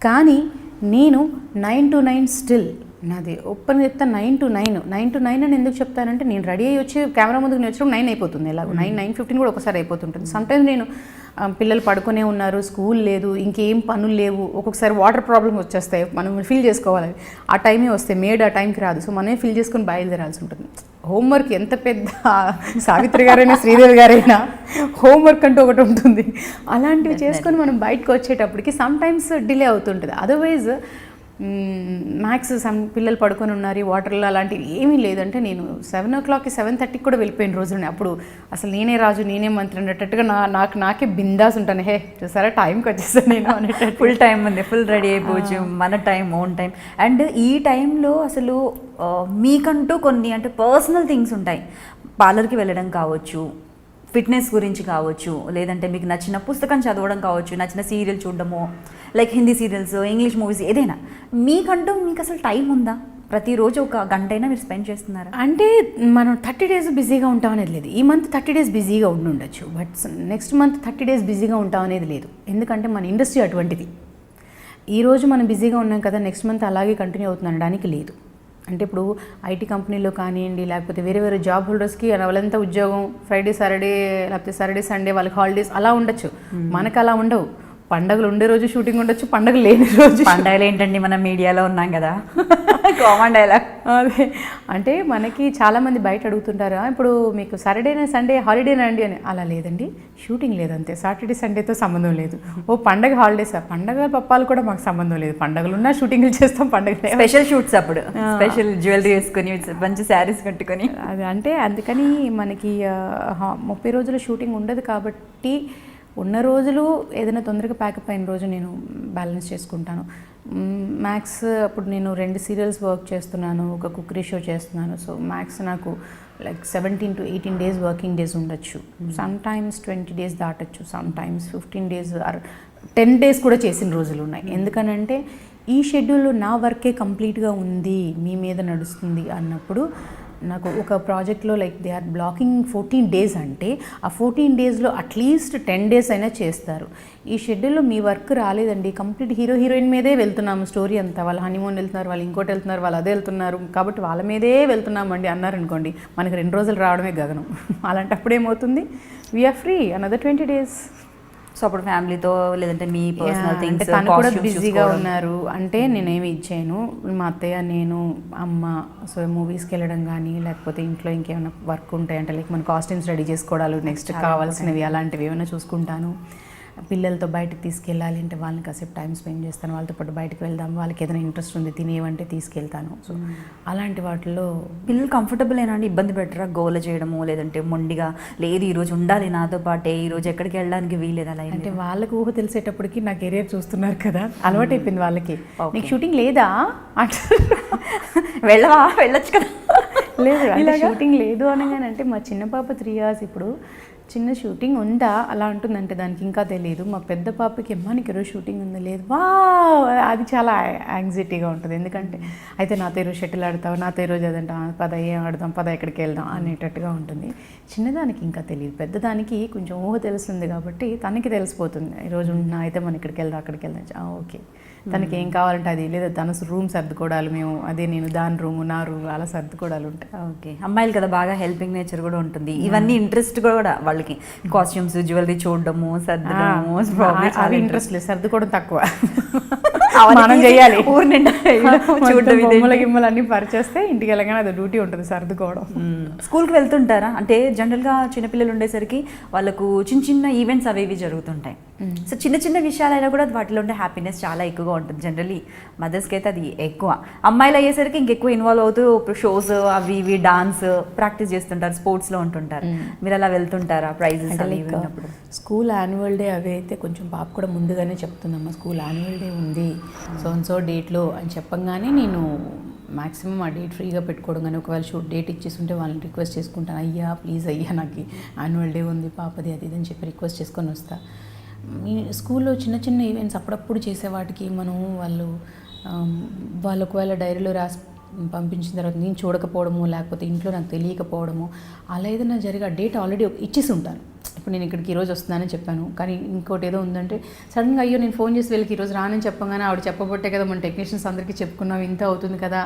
కానీ నేను 9 to 9 స్టిల్ నాది ఓపెన్ చెప్తా. 9 to 9 అని ఎందుకు చెప్తానంటే, నేను రెడీ అయ్యి వచ్చి కెమెరా ముందుకు నేను వచ్చినప్పుడు 9 అయిపోతుంది. ఎలాగో 9:15 కూడా ఒకసారి అయిపోతుంటుంది. సమ్టైమ్స్ నేను పిల్లలు పడుకునే ఉన్నారు, స్కూల్ లేదు, ఇంకేం పనులు లేవు, ఒక్కొక్కసారి వాటర్ ప్రాబ్లమ్ వచ్చేస్తాయి, మనం ఫిల్ చేసుకోవాలి. ఆ టైమే వస్తాయి, మేడ్ ఆ టైంకి రాదు, సో మనమే ఫిల్ చేసుకొని బయలుదేరాల్సి ఉంటుంది. హోంవర్క్ ఎంత పెద్ద సావిత్రి గారైనా శ్రీదేవి గారైనా హోంవర్క్ అంటూ ఒకటి ఉంటుంది. అలాంటివి చేసుకొని మనం బయటకు వచ్చేటప్పటికి సమ్టైమ్స్ డిలే అవుతుంటుంది. అదర్వైజ్ మ్యాక్స్ పిల్లలు పడుకొని ఉన్నారు, వాటర్లో అలాంటివి ఏమీ లేదంటే నేను 7 o'clock 7:30 కూడా వెళ్ళిపోయిన రోజునే. అప్పుడు అసలు నేనే రాజు నేనే మంత్రి అన్నట్టుగా నాకే బిందాస్ ఉంటాను. హే చూసారా టైంకి వచ్చేసాను నేను అనేటట్టు. ఫుల్ టైం ఉంది, ఫుల్ రెడీ అయిపోవచ్చు, మన టైం, ఓన్ టైం. అండ్ ఈ టైంలో అసలు మీకంటూ కొన్ని అంటే పర్సనల్ థింగ్స్ ఉంటాయి. పార్లర్కి వెళ్ళడం కావచ్చు, ఫిట్నెస్ గురించి కావచ్చు, లేదంటే మీకు నచ్చిన పుస్తకం చదవడం కావచ్చు, నచ్చిన సీరియల్ చూడడము, like Hindi serials, English movies, ఏదైనా మీకు అసలు టైం ఉందా? ప్రతిరోజు ఒక గంటైనా మీరు స్పెండ్ చేస్తున్నారా? అంటే మనం 30 days బిజీగా ఉంటాం అనేది లేదు. ఈ మంత్ 30 days బిజీగా ఉండొచ్చు, బట్ నెక్స్ట్ మంత్ 30 days బిజీగా ఉంటాం అనేది లేదు. ఎందుకంటే మన ఇండస్ట్రీ అటువంటిది. ఈరోజు మనం బిజీగా ఉన్నాం కదా, నెక్స్ట్ మంత్ అలాగే కంటిన్యూ అవుతుంది అనడానికి లేదు. అంటే ఇప్పుడు ఐటీ కంపెనీలో కానివ్వండి, లేకపోతే వేరే వేరే జాబ్ హోల్డర్స్కి వాళ్ళంతా ఉద్యోగం ఫ్రైడే సాటర్డే లేకపోతే సాటర్డే సండే వాళ్ళకి హాలిడేస్ అలా ఉండొచ్చు. మనకు అలా ఉండవు. పండగలు ఉండే రోజు షూటింగ్ ఉండొచ్చు, పండగలు లేని రోజు. పండగలు ఏంటండి, మనం మీడియాలో ఉన్నాం కదా, కామన్ డైలాగ్. అదే అంటే మనకి చాలామంది బయట అడుగుతుంటారా, ఇప్పుడు మీకు సాటర్డే సండే హాలిడేనా అండి అని. అలా లేదండి, షూటింగ్ లేదంతే. సాటర్డే సండేతో సంబంధం లేదు. ఓ పండగ హాలిడేసా, పండగ పప్పాలు కూడా మాకు సంబంధం లేదు. పండగలు ఉన్నా షూటింగ్లు చేస్తాం, పండగ స్పెషల్ షూట్స్ అప్పుడు స్పెషల్ జ్యువెలరీ వేసుకొని మంచి శారీస్ కట్టుకొని. అది అంటే అందుకని మనకి 30 రోజుల షూటింగ్ ఉండదు కాబట్టి ఉన్న రోజులు ఏదైనా తొందరగా ప్యాకప్ అయిన రోజు నేను బ్యాలెన్స్ చేసుకుంటాను. మ్యాక్స్ అప్పుడు నేను 2 సీరియల్స్ వర్క్ చేస్తున్నాను, ఒక కుక్కరీ షో చేస్తున్నాను. సో మ్యాక్స్ నాకు like 17 to 18 days working days ఉండొచ్చు. సమ్ టైమ్స్ 20 days దాటచ్చు, sometimes 15 days or 10 days కూడా చేసిన రోజులు ఉన్నాయి. ఎందుకనంటే ఈ షెడ్యూల్లో నా వర్కే కంప్లీట్గా ఉంది, మీ మీద నడుస్తుంది అన్నప్పుడు నాకు ఒక ప్రాజెక్ట్లో like they are blocking 14 days అంటే ఆ 14 daysలో అట్లీస్ట్ 10 days అయినా చేస్తారు. ఈ షెడ్యూల్లో మీ వర్క్ రాలేదండి, కంప్లీట్ హీరోయిన్ మీదే వెళ్తున్నాము, స్టోరీ అంతా వాళ్ళు హనీమూన్ వెళ్తున్నారు, వాళ్ళు ఇంకోటి వెళ్తున్నారు, వాళ్ళు అదే వెళ్తున్నారు కాబట్టి వాళ్ళ మీదే వెళ్తున్నామండి అన్నారనుకోండి, మనకి 2 రోజులు రావడమే గగనం. అలాంటప్పుడు ఏమవుతుంది, we're free another 20 days. So అప్పుడు ఫ్యామిలీతో లేదంటే మీ పర్సనల్ థింగ్స్, తను కూడా బిజీగా ఉన్నారు అంటే నేనేమి ఇచ్చాను. మా అత్తయ్య, నేను, అమ్మ సో మూవీస్కి వెళ్ళడం కానీ లేకపోతే ఇంట్లో ఇంకేమైనా వర్క్ ఉంటాయంటే లైక్ మన కాస్ట్యూమ్స్ రెడీ చేసుకోవడాలు, నెక్స్ట్ కావాల్సినవి అలాంటివి ఏమైనా చూసుకుంటాను. పిల్లలతో బయటకు తీసుకెళ్ళాలి అంటే వాళ్ళని కాసేపు టైం స్పెండ్ చేస్తాను, వాళ్ళతో పాటు బయటకు వెళ్దాం, వాళ్ళకి ఏదైనా ఇంట్రెస్ట్ ఉంది తినేవంటే తీసుకెళ్తాను. సో అలాంటి వాటిలో పిల్లలు కంఫర్టబుల్ అయినా అండి, ఇబ్బంది పెట్టరా గోల చేయడము, లేదంటే మొండిగా లేదు ఈరోజు ఉండాలి నాతో పాటే, ఈరోజు ఎక్కడికి వెళ్ళడానికి వీలేదు అలా? అంటే వాళ్ళకి ఊహ తెలిసేటప్పటికి నా కెరియర్ చూస్తున్నారు కదా, అలవాటు అయిపోయింది వాళ్ళకి. నీకు షూటింగ్ లేదా వెళ్ళొచ్చు కదా. లేదు అంటే షూటింగ్ లేదు అనగానంటే మా చిన్న పాప 3 years ఇప్పుడు చిన్న షూటింగ్ ఉందా అలా అంటుందంటే దానికి ఇంకా తెలియదు. మా పెద్ద పాపకి నీకు ఈరోజు షూటింగ్ ఉందా, లేదు, వా అది చాలా యాంగ్జైటీగా ఉంటుంది. ఎందుకంటే అయితే నాతో ఈరోజు షటిల్ ఆడతావు, నాతో ఈరోజు అదంటే పద ఏం ఆడదాం, పద ఎక్కడికి వెళ్దాం అనేటట్టుగా ఉంటుంది. చిన్నదానికి ఇంకా తెలియదు, పెద్దదానికి కొంచెం ఊహ తెలుస్తుంది కాబట్టి తనకి తెలిసిపోతుంది ఈరోజు ఉన్నా అయితే మనం ఇక్కడికి వెళ్దాం అక్కడికి వెళ్దాం, ఓకే. తనకి ఏం కావాలంటే అది, లేదా తన రూమ్ సర్దుకోవడాలు, మేము అదే నేను దాని రూము నా రూమ్ అలా సర్దుకోవడాలు ఉంటాయి. ఓకే, అమ్మాయిలు కదా బాగా హెల్పింగ్ నేచర్ కూడా ఉంటుంది, ఇవన్నీ ఇంట్రెస్ట్ కూడా వాళ్ళకి, కాస్ట్యూమ్స్ జ్యువెలరీ చూడడము, సర్దడము, అవి ఇంట్రెస్ట్ లేదు, సర్దుకోవడం తక్కువ. మనం చేయాలి, ఊరు నిండా చూడడం, బొమ్మల గిమ్మలు అన్ని పరిచేస్తే ఇంటికి వెళ్ళగానే అది డ్యూటీ ఉంటుంది సర్దుకోవడం. స్కూల్కి వెళ్తుంటారా? అంటే జనరల్గా చిన్నపిల్లలు ఉండేసరికి వాళ్ళకు చిన్న చిన్న ఈవెంట్స్ అవి ఇవి జరుగుతుంటాయి. సో చిన్న చిన్న విషయాలైనా కూడా వాటిలో ఉండే హ్యాపీనెస్ చాలా ఎక్కువగా ఉంటుంది. జనరలీ మదర్స్కి అయితే అది ఎక్కువ. అమ్మాయిలు అయ్యేసరికి ఇంకెక్కువ ఇన్వాల్వ్ అవుతూ షోస్ అవి ఇవి డాన్స్ ప్రాక్టీస్ చేస్తుంటారు, స్పోర్ట్స్లో ఉంటుంటారు. మీరు అలా వెళ్తుంటారా ప్రైజెస్ అప్పుడు? స్కూల్ యాన్యువల్ డే అవి అయితే కొంచెం పాప కూడా ముందుగానే చెప్తుందమ్మా, స్కూల్ యాన్యువల్ డే ఉంది సో డేట్లో అని చెప్పంగానే నేను మ్యాక్సిమం ఆ డేట్ ఫ్రీగా పెట్టుకోవడం, కానీ ఒకవేళ షూట్ డేట్ ఇచ్చేస్తుంటే వాళ్ళని రిక్వెస్ట్ చేసుకుంటాను, అయ్యా ప్లీజ్ అయ్యా నాకు యాన్యువల్ డే ఉంది పాపది అది ఇది అని చెప్పి రిక్వెస్ట్ చేసుకొని వస్తా. మీ స్కూల్లో చిన్న చిన్న ఈవెంట్స్ అప్పుడప్పుడు చేసే వాటికి మనం వాళ్ళు ఒకవేళ డైరీలో పంపించిన తర్వాత నేను చూడకపోవడము, లేకపోతే ఇంట్లో నాకు తెలియకపోవడము, అలా ఏదైనా జరిగి ఆ డేట్ ఆల్రెడీ ఇచ్చేసి ఉంటాను. ఇప్పుడు నేను ఇక్కడికి ఈరోజు వస్తున్నానని చెప్పాను, కానీ ఇంకోటి ఏదో ఉందంటే సడన్గా అయ్యో నేను ఫోన్ చేసి వీళ్ళకి ఈరోజు రానని చెప్పగానే ఆవిడ చెప్పబట్టే కదా మన టెక్నీషియన్స్ అందరికీ చెప్పుకున్నాం, ఇంత అవుతుంది కదా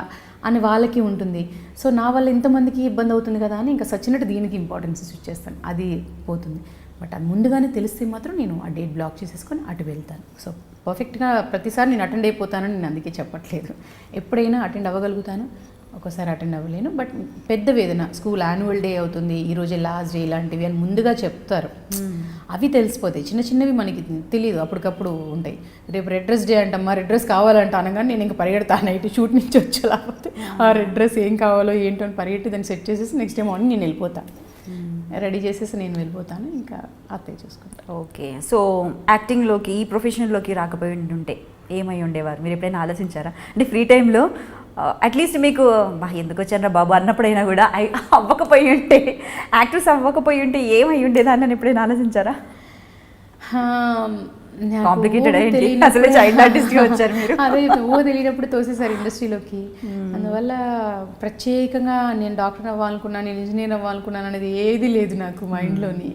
అని వాళ్ళకి ఉంటుంది. సో నా వల్ల ఇంతమందికి ఇబ్బంది అవుతుంది కదా అని ఇంకా సచ్చినట్టు దీనికి ఇంపార్టెన్స్ ఇచ్చేస్తాను, అది పోతుంది. బట్ అది ముందుగానే తెలిస్తే మాత్రం నేను ఆ డేట్ బ్లాక్ చేసేసుకొని అటు వెళ్తాను. సో పర్ఫెక్ట్గా ప్రతిసారి నేను అటెండ్ అయిపోతానని నేను అందుకే చెప్పట్లేదు. ఎప్పుడైనా అటెండ్ అవ్వగలుగుతాను, ఒక్కోసారి అటెండ్ అవ్వలేను. బట్ పెద్ద వేదన, స్కూల్ యాన్యువల్ డే అవుతుంది, ఈరోజే లాస్ట్ డే ఇలాంటివి అని ముందుగా చెప్తారు, అవి తెలిసిపోతాయి. చిన్న చిన్నవి మనకి తెలియదు, అప్పటికప్పుడు ఉంటాయి. రేపు రెడ్ డ్రెస్ డే అంటమ్మా, రెడ్ డ్రెస్ కావాలంట అనగానే నేను ఇంకా పరిగెడతాను, నైట్ షూట్ నుంచి వచ్చే లేకపోతే ఆ రెడ్ డ్రెస్ ఏం కావాలో ఏంటో అని పరిగెట్టి దాన్ని సెట్ చేసేసి నెక్స్ట్ డే మార్నింగ్ నేను వెళ్ళిపోతాను, రెడీ చేసేసి నేను వెళ్ళిపోతాను, ఇంకా అత్తయ్య చూసుకుంటాను. ఓకే, సో యాక్టింగ్లోకి ఈ ప్రొఫెషన్లోకి రాకపోయి ఉంటే ఏమై ఉండేవారు? మీరు ఎప్పుడైనా ఆలోచించారా? అంటే ఫ్రీ టైంలో అట్లీస్ట్ మీకు ఎందుకు వచ్చారా బాబు అన్నప్పుడైనా కూడా అవ్వకపోయి ఉంటే, యాక్ట్రెస్ అవ్వకపోయి ఉంటే ఏమై ఉండేదాన్ని అని ఎప్పుడైనా ఆలోచించారా? కాంప్లికేటెడ్ అయ్యింది, అసలు చైల్డ్ ఆర్టిస్ట్గా వచ్చారు మీరు. అదే తెలియనప్పుడు తోసేసారు ఇండస్ట్రీలోకి. అందువల్ల ప్రత్యేకంగా నేను డాక్టర్ అవ్వాలనుకున్నాను, నేను ఇంజనీర్ అవ్వాలనుకున్నాను అనేది ఏది లేదు నాకు మైండ్లోని.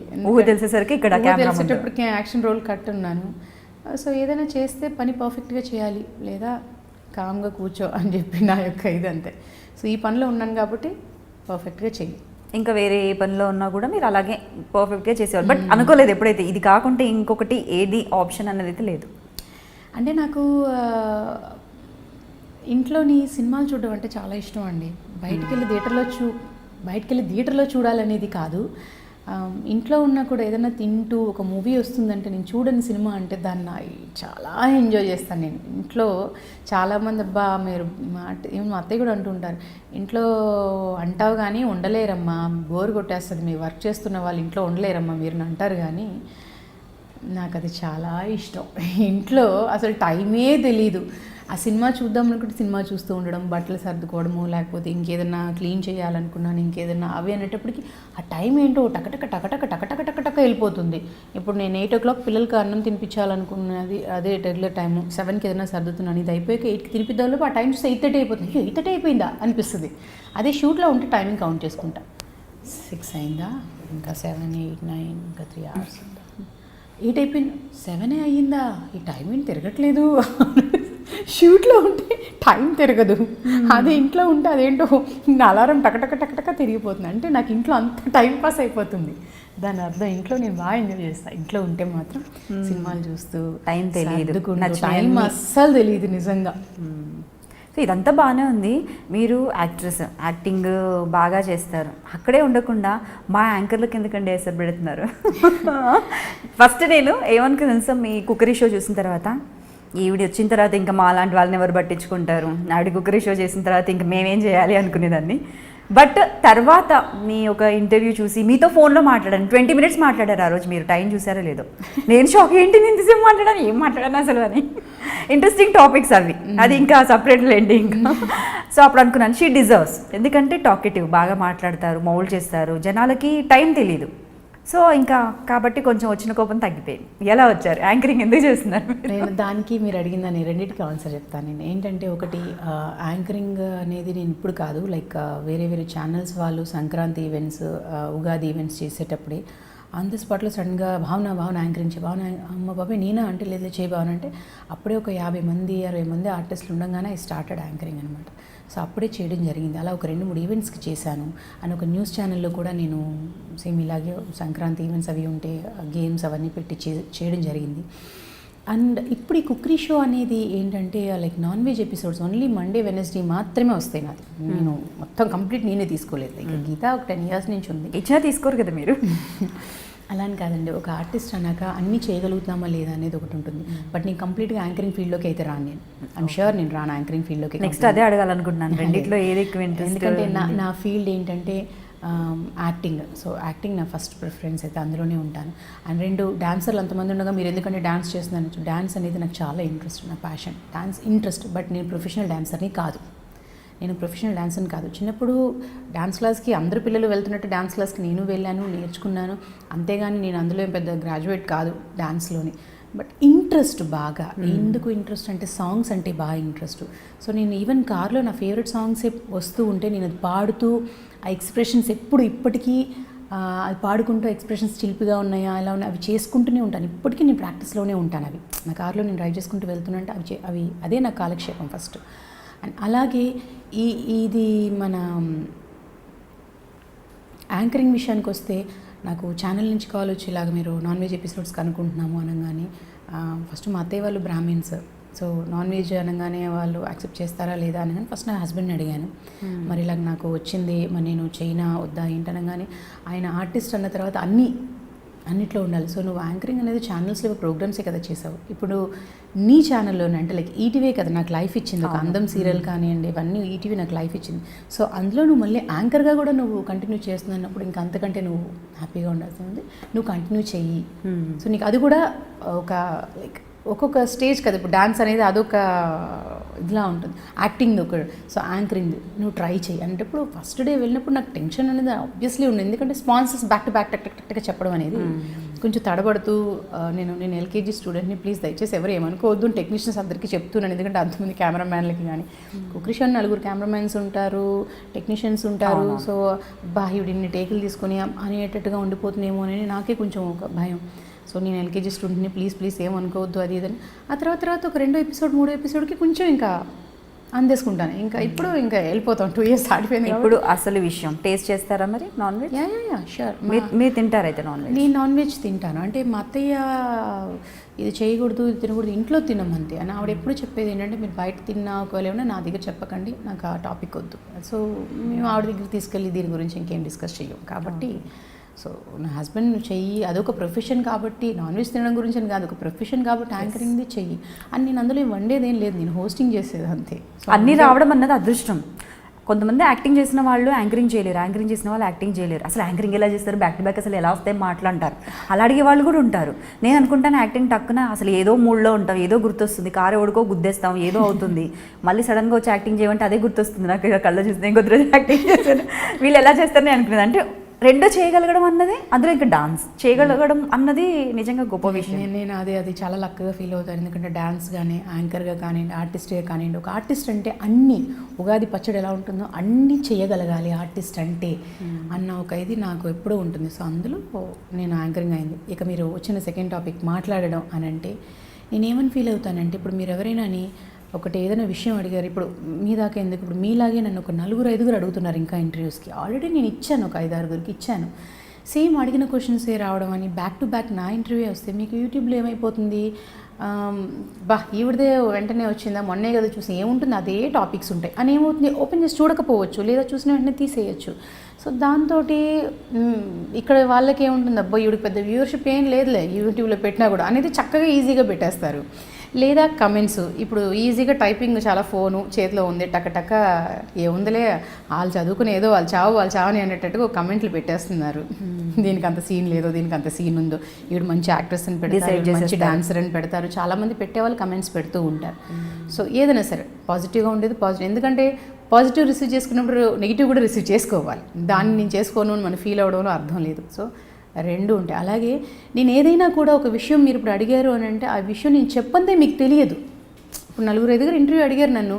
తెలిసేసరికి ఇక్కడ తెలిసేటప్పటికి యాక్షన్ రోల్ కట్ ఉన్నాను. సో ఏదైనా చేస్తే పని పర్ఫెక్ట్గా చేయాలి, లేదా కామ్గా కూర్చో అని చెప్పి నా యొక్క ఇది అంతే. సో ఈ పనిలో ఉన్నాను కాబట్టి పర్ఫెక్ట్గా చెయ్యి. ఇంకా వేరే ఏ పనిలో ఉన్నా కూడా మీరు అలాగే పర్ఫెక్ట్గా చేసేవారు. బట్ అనుకోలేదు ఎప్పుడైతే ఇది కాకుండా ఇంకొకటి ఏది ఆప్షన్ అనేది అయితే లేదు. అంటే నాకు ఇంట్లోని సినిమాలు చూడడం అంటే చాలా ఇష్టం అండి. బయటికి వెళ్ళి థియేటర్లో చూడాలనేది కాదు. ఇంట్లో ఉన్నా కూడా ఏదైనా తింటూ ఒక మూవీ వస్తుందంటే, నేను చూడని సినిమా అంటే దాన్ని చాలా ఎంజాయ్ చేస్తాను నేను. ఇంట్లో చాలామంది అబ్బా మీరు మా అత్తయ్య కూడా అంటుంటారు, ఇంట్లో అంటావు కానీ ఉండలేరమ్మా, బోర్ కొట్టేస్తుంది, మీరు వర్క్ చేస్తున్న వాళ్ళు ఇంట్లో ఉండలేరమ్మా మీరు అంటారు, కానీ నాకు అది చాలా ఇష్టం. ఇంట్లో అసలు టైమే తెలీదు. ఆ సినిమా చూద్దాం అనుకుంటే సినిమా చూస్తూ ఉండడం, బట్టలు సర్దుకోవడము, లేకపోతే ఇంకేదన్నా క్లీన్ చేయాలనుకున్నాను, ఇంకేదన్నా అవి అనేటప్పటికి ఆ టైం ఏంటో టకటక టకటక టకటక టకటక వెళ్ళిపోతుంది. ఇప్పుడు నేను 8 o'clock పిల్లలకి అన్నం తినిపించాలనుకున్నది, అదే రెగ్యులర్ టైము. 7కి ఏదైనా సర్దుతున్నాను, ఇది అయిపోయాక 8కి తినిపిద్దాంలో ఆ టైం చూస్తే 8:30 అయిపోతుంది. 8:30 అయిపోయిందా అనిపిస్తుంది. అదే షూట్లో ఉంటే టైమింగ్ కౌంట్ చేసుకుంటా, 6 అయిందా, ఇంకా 7, 8, 9, ఇంకా 3 hours, 8 అయిపోయింది, 7 అయ్యిందా, ఈ టైం ఏంటి తిరగట్లేదు. షూట్లో ఉంటే టైం తిరగదు, అదే ఇంట్లో ఉంటే అదేంటో నా అలారం టకటక టకటక తిరిగిపోతుంది. అంటే నాకు ఇంట్లో అంత టైం పాస్ అయిపోతుంది. దాని అర్థం ఇంట్లో నేను బాగా ఎంజాయ్ చేస్తాను. ఇంట్లో ఉంటే మాత్రం సినిమాలు చూస్తూ టైం తెలియదు, టైం అస్సలు తెలియదు నిజంగా. సో ఇదంతా బాగానే ఉంది. మీరు యాక్ట్రెస్, యాక్టింగ్ బాగా చేస్తారు, అక్కడే ఉండకుండా మా యాంకర్లకు ఎందుకంటే వేసరి పెడుతున్నారు? ఫస్ట్ నేను ఏమనుకుని తెలుసా, మీ కుక్కరీ షో చూసిన తర్వాత, ఈవిడ వచ్చిన తర్వాత ఇంకా మా లాంటి వాళ్ళని ఎవరు పట్టించుకుంటారు, ఆవిడ కుక్కరీ షో చేసిన తర్వాత ఇంకా మేమేం చేయాలి అనుకునేదాన్ని. బట్ తర్వాత మీ ఒక ఇంటర్వ్యూ చూసి మీతో ఫోన్లో మాట్లాడాను, 20 minutes మాట్లాడారు ఆ రోజు. మీరు టైం చూసారో లేదో, నేను షాక్, ఏంటి నేను ఇంతసేపు మాట్లాడాను, ఏం మాట్లాడాను అసలు అని. ఇంట్రెస్టింగ్ టాపిక్స్ అవి, అది ఇంకా సపరేట్ లేండి ఇంకా. సో అప్పుడు అనుకున్నాను షీ డిజర్వ్స్, ఎందుకంటే టాకెటివ్, బాగా మాట్లాడతారు, మౌల్డ్ చేస్తారు, జనాలకి టైం తెలీదు. సో ఇంకా కాబట్టి కొంచెం వచ్చిన కోపం తగ్గిపోయింది. ఎలా వచ్చారు, యాంకరింగ్ ఎందుకు చేస్తున్నారు? నేను దానికి మీరు అడిగిందని రెండింటికి ఆన్సర్ చెప్తాను. నేను ఏంటంటే, ఒకటి యాంకరింగ్ అనేది నేను ఇప్పుడు కాదు, లైక్ వేరే వేరే ఛానల్స్ వాళ్ళు సంక్రాంతి ఈవెంట్స్, ఉగాది ఈవెంట్స్ చేసేటప్పుడే ఆన్ ది స్పాట్లో సడన్గా భావన యాంకరింగ్ చేయ, భావన అమ్మ బాబాయ్ నేనా అంటే, లేదు చేయ భావన అంటే, అప్పుడే ఒక 50 మంది 60 మంది ఆర్టిస్టులు ఉండగానే ఐ స్టార్టెడ్ యాంకరింగ్ అనమాట. సో అప్పుడే చేయడం జరిగింది. అలా ఒక 2-3 ఈవెంట్స్కి చేశాను. అండ్ ఒక న్యూస్ ఛానల్లో కూడా నేను సేమ్ ఇలాగే సంక్రాంతి ఈవెంట్స్ అవి ఉంటే గేమ్స్ అవన్నీ పెట్టి చేయడం జరిగింది. అండ్ ఇప్పుడు ఈ కుక్కరీ షో అనేది ఏంటంటే, like non veg episodes only Monday Wednesday మాత్రమే వస్తాయి నాది. నేను మొత్తం కంప్లీట్ నేనే తీసుకోలేదు. ఇక గీత ఒక 10 years నుంచి ఉంది. ఇచ్చినా తీసుకోరు కదా మీరు. అలా అని కాదండి, ఒక ఆర్టిస్ట్ అన్నాక అన్నీ చేయగలుగుతామా లేదా అనేది ఒకటి ఉంటుంది. బట్ నేను కంప్లీట్గా యాంకరింగ్ ఫీల్డ్లోకి అయితే రాను. ఐమ్ షూర్ నేను రాను యాంకరింగ్ ఫీల్డ్లోకి. నెక్స్ట్ అదే అడగాలనుకుంటున్నాను, రెండిట్లో ఏది ఎక్కువ ఇంట్రెస్ట్? ఎందుకంటే నా ఫీల్డ్ ఏంటంటే యాక్టింగ్. సో యాక్టింగ్ నా ఫస్ట్ ప్రిఫరెన్స్, అయితే అందులోనే ఉంటాను. అండ్ 2 డాన్సర్లు అంతమంది ఉండగా మీరు ఎందుకంటే డాన్స్ చేస్తున్నాను, డాన్స్ అనేది నాకు చాలా ఇంట్రెస్ట్, నా ప్యాషన్, డాన్స్ ఇంట్రెస్ట్. బట్ నేను ప్రొఫెషనల్ డాన్సర్ని కాదు, చిన్నప్పుడు డాన్స్ క్లాస్కి అందరు పిల్లలు వెళ్తున్నట్టు డాన్స్ క్లాస్కి నేను వెళ్ళాను, నేర్చుకున్నాను. అంతేగాని నేను అందులో పెద్ద గ్రాడ్యుయేట్ కాదు డాన్స్లోని. బట్ ఇంట్రెస్ట్ బాగా. ఎందుకు ఇంట్రెస్ట్ అంటే సాంగ్స్ అంటే బాగా ఇంట్రెస్ట్. సో నేను ఈవెన్ కార్లో నా ఫేవరెట్ సాంగ్సే వస్తూ ఉంటే నేను అది పాడుతూ ఆ ఎక్స్ప్రెషన్స్ ఎప్పుడు ఇప్పటికీ అది పాడుకుంటూ ఎక్స్ప్రెషన్స్ చిలిపిగా ఉన్నాయా ఎలా ఉన్నాయి అవి చేసుకుంటూనే ఉంటాను. ఇప్పటికీ నేను ప్రాక్టీస్లోనే ఉంటాను. అవి నా కార్లో నేను డ్రైవ్ చేసుకుంటూ వెళ్తున్నంటే అవి అదే నా కాలక్షేపం ఫస్ట్. అండ్ అలాగే ఇది మన యాంకరింగ్ విషయానికి వస్తే నాకు ఛానల్ నుంచి కాల్ వచ్చి ఇలాగ మీరు నాన్ వెజ్ ఎపిసోడ్స్ కనుక్కుంటున్నాము అనగానే ఫస్ట్ మా అత్తయ్య వాళ్ళు బ్రాహ్మిన్స్. సో నాన్ వెజ్ అనగానే వాళ్ళు యాక్సెప్ట్ చేస్తారా లేదా అనగానే ఫస్ట్ నా హస్బెండ్ని అడిగాను. మరి ఇలాగ నాకు వచ్చింది, మరి నేను చైనా వద్దా ఏంటనగానే ఆయన ఆర్టిస్ట్ అన్న తర్వాత అన్నిట్లో ఉండాలి. సో నువ్వు యాంకరింగ్ అనేది ఛానల్స్లో ప్రోగ్రామ్సే కదా చేసావు, ఇప్పుడు నీ ఛానల్లోనే అంటే లైక్ ఈటీవీ కదా నాకు లైఫ్ ఇచ్చింది. ఒక అందం సీరియల్ కానివ్వండి ఇవన్నీ ఈటీవీ నాకు లైఫ్ ఇచ్చింది. సో అందులో నువ్వు మళ్ళీ యాంకర్గా కూడా నువ్వు కంటిన్యూ చేస్తున్నప్పుడు ఇంకా అంతకంటే నువ్వు హ్యాపీగా ఉండాల్సింది. నువ్వు కంటిన్యూ చెయ్యి. సో నీకు అది కూడా ఒక లైక్ ఒక్కొక్క స్టేజ్ కదా. ఇప్పుడు డాన్స్ అనేది అదొక ఇదిలా ఉంటుంది, యాక్టింగ్ ఒక. సో యాంకరింగ్ నువ్వు ట్రై చేయి అంటే ఇప్పుడు ఫస్ట్ డే వెళ్ళినప్పుడు నాకు టెన్షన్ అనేది ఆబ్వియస్లీ ఉంది. ఎందుకంటే స్పాన్సర్స్ బ్యాక్ టు బ్యాక్ టక్గా చెప్పడం అనేది కొంచెం తడబడుతూ నేను ఎల్కేజీ స్టూడెంట్ని, ప్లీజ్ దయచేసి ఎవరు ఏమనుకోవద్దు, టెక్నీషియన్స్ అందరికీ చెప్తున్నాను. ఎందుకంటే అంతమంది కెమెరామ్యాన్లకి కానీ కుక్రిషన్ 4 కెమెరామ్యాన్స్ ఉంటారు, టెక్నీషియన్స్ ఉంటారు. సో ఇవిడ ఇన్ని టేకులు తీసుకొని అనేటట్టుగా ఉండిపోతుందేమో అని నాకే కొంచెం ఒక భయం. సో నేను ఎల్కేజీ స్టూడెంట్ని, ప్లీజ్ ఏమనుకోవద్దు అది ఇదని. ఆ తర్వాత ఒక 2వ ఎపిసోడ్ 3వ ఎపిసోడ్కి కొంచెం ఇంకా అందేసుకుంటాను. ఇప్పుడు వెళ్ళిపోతాం. 2 years దాటిపోయింది. ఇప్పుడు అసలు విషయం టేస్ట్ చేస్తారా మరి నాన్ వెజ్? Yeah sure. మీరు తింటారైతే నాన్ వెజ్? నేను నాన్ వెజ్ తింటాను. అంటే మా అత్తయ్య ఇది చేయకూడదు ఇది తినకూడదు ఇంట్లో తినమంతే అని ఆవిడ ఎప్పుడు చెప్పేది ఏంటంటే మీరు బయట తిన్నా ఒకవేళ ఏమన్నా నా దగ్గర చెప్పకండి, నాకు ఆ టాపిక్ వద్దు. సో మేము ఆవిడ దగ్గర తీసుకెళ్ళి దీని గురించి ఇంకేం డిస్కస్ చెయ్యం. కాబట్టి సో నా హస్బెండ్ నువ్వు చెయ్యి, అదొక ప్రొఫెషన్ కాబట్టి, నాన్ వెజ్ తినడం గురించి అని కాదు, ఒక ప్రొఫెషన్ కాబట్టి యాంకరింగ్ది చెయ్యి అని. నేను అందులో వండేదేం లేదు, నేను హోస్టింగ్ చేసేది అంతే. అన్నీ రావడం అన్నది అదృష్టం. కొంతమంది యాక్టింగ్ చేసిన వాళ్ళు యాంకరింగ్ చేయలేరు, యాంకరింగ్ చేసిన వాళ్ళు యాక్టింగ్ చేయలేరు. అసలు యాంకరింగ్ ఎలా చేస్తారు, బ్యాక్ టు బ్యాక్ అసలు ఎలా వస్తాయి మాట్లాడతారు, అలా అడిగే వాళ్ళు కూడా ఉంటారు. నేను అనుకుంటాను యాక్టింగ్ టక్కున అసలు ఏదో మూడ్లో ఉంటాం, ఏదో గుర్తొస్తుంది, కారు ఎవడికో గుద్దేస్తాం, ఏదో అవుతుంది, మళ్ళీ సడన్గా వచ్చి యాక్టింగ్ చేయమంటే అదే గుర్తొస్తుంది. నాకు కళ్ళ చూస్తే ఇంకొద్ది రోజు యాక్టింగ్ చేశాను, వీళ్ళు ఎలా చేస్తారని అనుకునేది. అంటే రెండో చేయగలగడం అన్నది, అందులో ఇంకా డాన్స్ చేయగలగడం అన్నది నిజంగా గొప్ప విషయం. నేను అది చాలా లక్కగా ఫీల్ అవుతాను. ఎందుకంటే డాన్స్ కానీ యాంకర్గా కానివ్వండి, ఆర్టిస్ట్గా కానివ్వండి, ఒక ఆర్టిస్ట్ అంటే అన్నీ, ఉగాది పచ్చడి ఎలా ఉంటుందో అన్నీ చేయగలగాలి ఆర్టిస్ట్ అంటే అన్న ఒక ఇది నాకు ఎప్పుడూ ఉంటుంది. సో అందులో నేను యాంకరింగ్ అయింది. ఇక మీరు వచ్చిన సెకండ్ టాపిక్ మాట్లాడడం అని అంటే నేనేమని ఫీల్ అవుతానంటే, ఇప్పుడు మీరు ఎవరైనా ఒకటి ఏదైనా విషయం అడిగారు, ఇప్పుడు మీ దాకా ఎందుకు, ఇప్పుడు మీలాగే నన్ను ఒక 4-5 అడుగుతున్నారు ఇంకా ఇంటర్వ్యూస్కి. ఆల్రెడీ నేను ఇచ్చాను, ఒక 5-6 ఇచ్చాను. సేమ్ అడిగిన క్వశ్చన్సే రావడం అని బ్యాక్ టు బ్యాక్ నా ఇంటర్వ్యూ వస్తే మీకు యూట్యూబ్లో ఏమైపోతుంది, ఈవిడదే వెంటనే వచ్చిందా, మొన్నే కదా చూసి ఏముంటుంది, అదే టాపిక్స్ ఉంటాయి అని ఏమవుతుంది, ఓపెన్ చేసి చూడకపోవచ్చు, లేదా చూసిన వెంటనే తీసేయచ్చు. సో దాంతో ఇక్కడ వాళ్ళకి ఏముంటుంది, అబ్బాయి ఈవిడికి పెద్ద వ్యూవర్షిప్ ఏం లేదులే యూట్యూబ్లో పెట్టినా కూడా అనేది చక్కగా ఈజీగా పెట్టేస్తారు. లేదా కమెంట్స్, ఇప్పుడు ఈజీగా టైపింగ్ చాలా ఫోను చేతిలో ఉంది, టక్క ఏముందిలే వాళ్ళు చదువుకుని ఏదో వాళ్ళు చావని అనేటట్టుగా కమెంట్లు పెట్టేస్తున్నారు. దీనికి అంత సీన్ లేదో, దీనికి అంత సీన్ ఉందో, ఈవిడ మంచి యాక్ట్రెస్ అని పెడతారు, మంచి డాన్సర్ అని పెడతారు, చాలామంది పెట్టేవాళ్ళు కమెంట్స్ పెడుతూ ఉంటారు. సో ఏదైనా సరే పాజిటివ్గా ఉండేది పాజిటివ్, ఎందుకంటే పాజిటివ్ రిసీవ్ చేసుకున్నప్పుడు నెగిటివ్ కూడా రిసీవ్ చేసుకోవాలి. దాన్ని నేను చేసుకోను అని మనం ఫీల్ అవ్వడంలో అర్థం లేదు. సో 2 ఉంటాయి. అలాగే నేను ఏదైనా కూడా ఒక విషయం మీరు ఇప్పుడు అడిగారు అని అంటే ఆ విషయం నేను చెప్పందే మీకు తెలియదు. ఇప్పుడు 4-5 ఇంటర్వ్యూ అడిగారు నన్ను,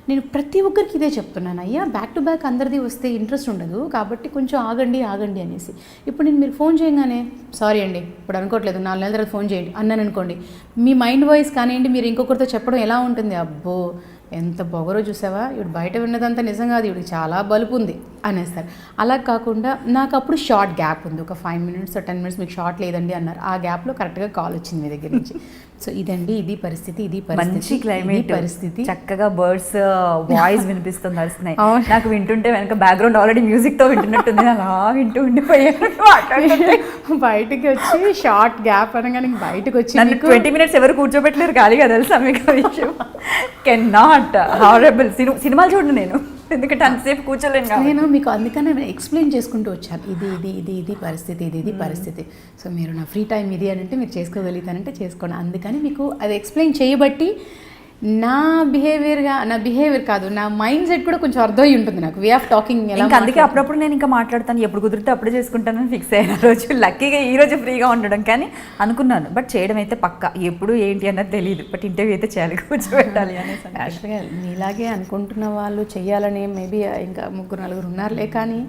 నేను ప్రతి ఒక్కరికి ఇదే చెప్తున్నాను, అయ్యా బ్యాక్ టు బ్యాక్ అందరిది వస్తే ఇంట్రెస్ట్ ఉండదు, కాబట్టి కొంచెం ఆగండి అనేసి. ఇప్పుడు నేను మీరు ఫోన్ చేయగానే సారీ అండి ఇప్పుడు అనుకోవట్లేదు, 4 నెలల తర్వాత ఫోన్ చేయండి అన్నాను అనుకోండి, మీ మైండ్ వాయిస్ కానివ్వండి, మీరు ఇంకొకరితో చెప్పడం ఎలా ఉంటుంది, అబ్బో ఎంత పొగరో చూసావా, ఇవి బయట విన్నదంతా నిజం కాదు, ఇవిడికి చాలా బలుపు ఉంది అనేస్తారు. అలా కాకుండా నాకు అప్పుడు షార్ట్ గ్యాప్ ఉంది, ఒక 5 minutes or 10 minutes మీకు షార్ట్ లేదండి అన్నారు. ఆ గ్యాప్లో కరెక్ట్గా కాల్ వచ్చింది మీ దగ్గర నుంచి. సో ఇదండి, ఇది పరిస్థితి, మంచి క్లైమేట్, పరిస్థితి, చక్కగా బర్డ్స్ వాయిస్ వినిపిస్తుంది, వస్తున్నాయి. నాకు వింటుంటే వెనక బ్యాక్గ్రౌండ్ ఆల్రెడీ మ్యూజిక్ తో వింటున్నట్టుంది, అలా వింటూ ఉండిపోయాను. బయటికి వచ్చి షార్ట్ గ్యాప్ అనగానే బయటకు వచ్చి 20 minutes ఎవరు కూర్చోబెట్టలేరు ఖాళీగా, తెలుసా మీకు విషయం? Can not horrible. సినిమాలు చూడండి నేను, ఎందుకంటే అంతసేపు కూర్చోలేను. నేను మీకు అందుకనే ఎక్స్ప్లెయిన్ చేసుకుంటూ వచ్చాను, ఇది పరిస్థితి, ఇది పరిస్థితి. సో మీరు నా ఫ్రీ టైం ఇది అని అంటే మీరు చేసుకోగలుగుతానంటే చేసుకోండి. అందుకని మీకు అది ఎక్స్ప్లెయిన్ చేయబట్టి నా బిహేవియర్ కాదు, నా మైండ్ సెట్ కూడా కొంచెం అర్థమై ఉంటుంది నాకు, వే ఆఫ్ టాకింగ్. ఇంకా అందుకే అప్పుడప్పుడు నేను ఇంకా మాట్లాడతాను, ఎప్పుడు కుదిరితే అప్పుడే చేసుకుంటానని ఫిక్స్ అయిన రోజు. లక్కీగా ఈ రోజు ఫ్రీగా ఉండడం కానీ అనుకున్నాను, బట్ చేయడం అయితే పక్కా. ఎప్పుడు ఏంటి అన్నది తెలియదు, బట్ ఇంటర్వ్యూ అయితే చేయాలి, కూర్చోబెట్టాలి అనేసి. యాక్చువల్గా నీలాగే అనుకుంటున్న వాళ్ళు చెయ్యాలని మేబీ ఇంకా 3-4 ఉన్నారులే, కానీ